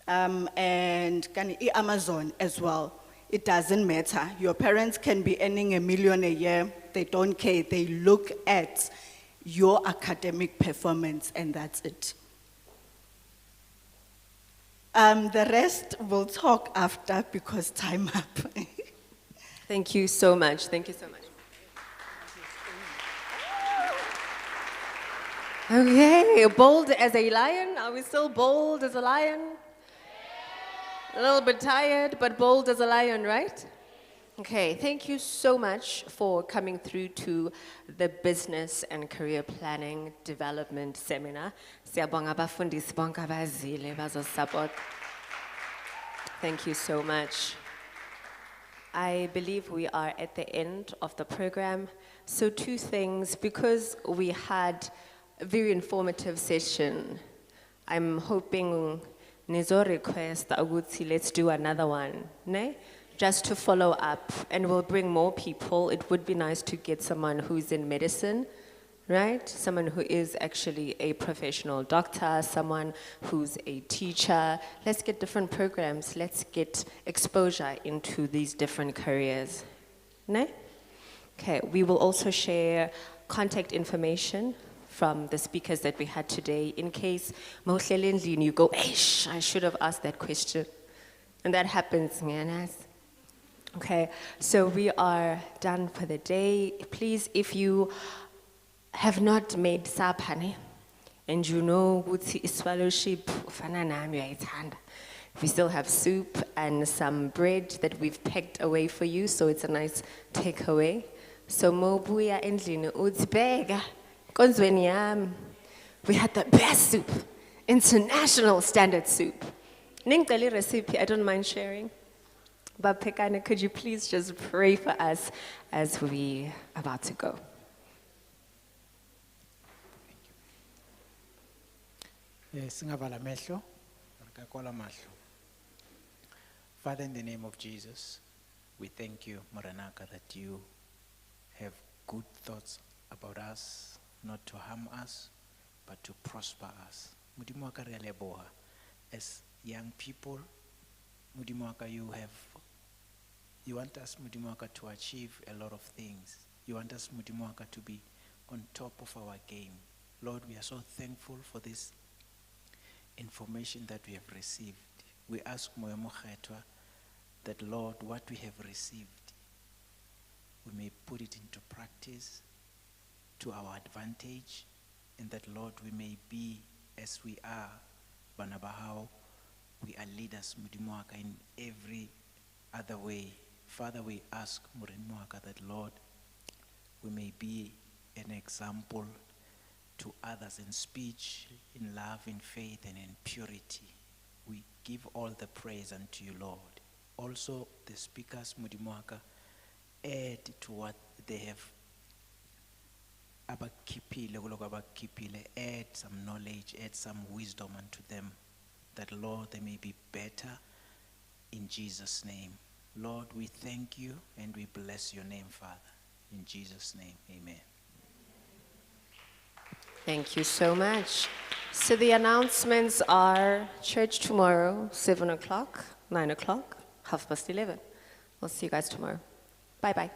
And Amazon as well. It doesn't matter. Your parents can be earning $1 million a year. They don't care. They look at your academic performance, and that's it. The rest we'll talk after because time up. Thank you so much. Thank you so much. Okay, bold as a lion. Are we still bold as a lion? A little bit tired, but bold as a lion, right? Okay, thank you so much for coming through to the Business and Career Planning Development Seminar. Siyabonga abafundisi bonke abazile bazosupport. Thank you so much. I believe we are at the end of the program. So 2 things, because we had a very informative session, I'm hoping Nizo request ukuthi let's do another one, ne? Just to follow up, and we'll bring more people. It would be nice to get someone who's in medicine, right? Someone who is actually a professional doctor, someone who's a teacher. Let's get different programs. Let's get exposure into these different careers, ne? Okay, we will also share contact information from the speakers that we had today in case mawuhleli you go, eish, I should have asked that question. And that happens, ngiyanas. Okay, so we are done for the day. Please, if you have not made sapane and you know ukuthi iswallowship ufana nami uyayithanda, we still have soup and some bread that we've packed away for you, so it's a nice takeaway. So mobuya endlini uthi bheka konzweni yami, we had the best soup, international standard soup. Ningicela recipe, I don't mind sharing. But Pekana, could you please just pray for us as we about to go? Singavala mehlo, rikakola mahlo. Father, in the name of Jesus, we thank you, Maranaka, that you have good thoughts about us, not to harm us, but to prosper us. Modimo wa ka re a leboha. As young people, Modimo wa ka, you want us, Modimo wa ka, to achieve a lot of things. You want us, Modimo wa ka, to be on top of our game. Lord, we are so thankful for this information that we have received. We ask Moya Mokhetwa that, Lord, what we have received, we may put it into practice to our advantage, and that, Lord, we may be as we are, Banabahao, we are leaders, Modimo wa ka, in every other way. Father, we ask Modimo wa ka that, Lord, we may be an example to others in speech, in love, in faith, and in purity. We give all the praise unto you, Lord. Also, the speakers, Modimo wa ka, add to what they have add some knowledge, add some wisdom unto them, that, Lord, they may be better in Jesus' name. Lord, we thank you and we bless your name, Father. In Jesus' name, amen. Thank you so much. So the announcements are church tomorrow, 7 o'clock, 9 o'clock, 11:30. We'll see you guys tomorrow. Bye-bye.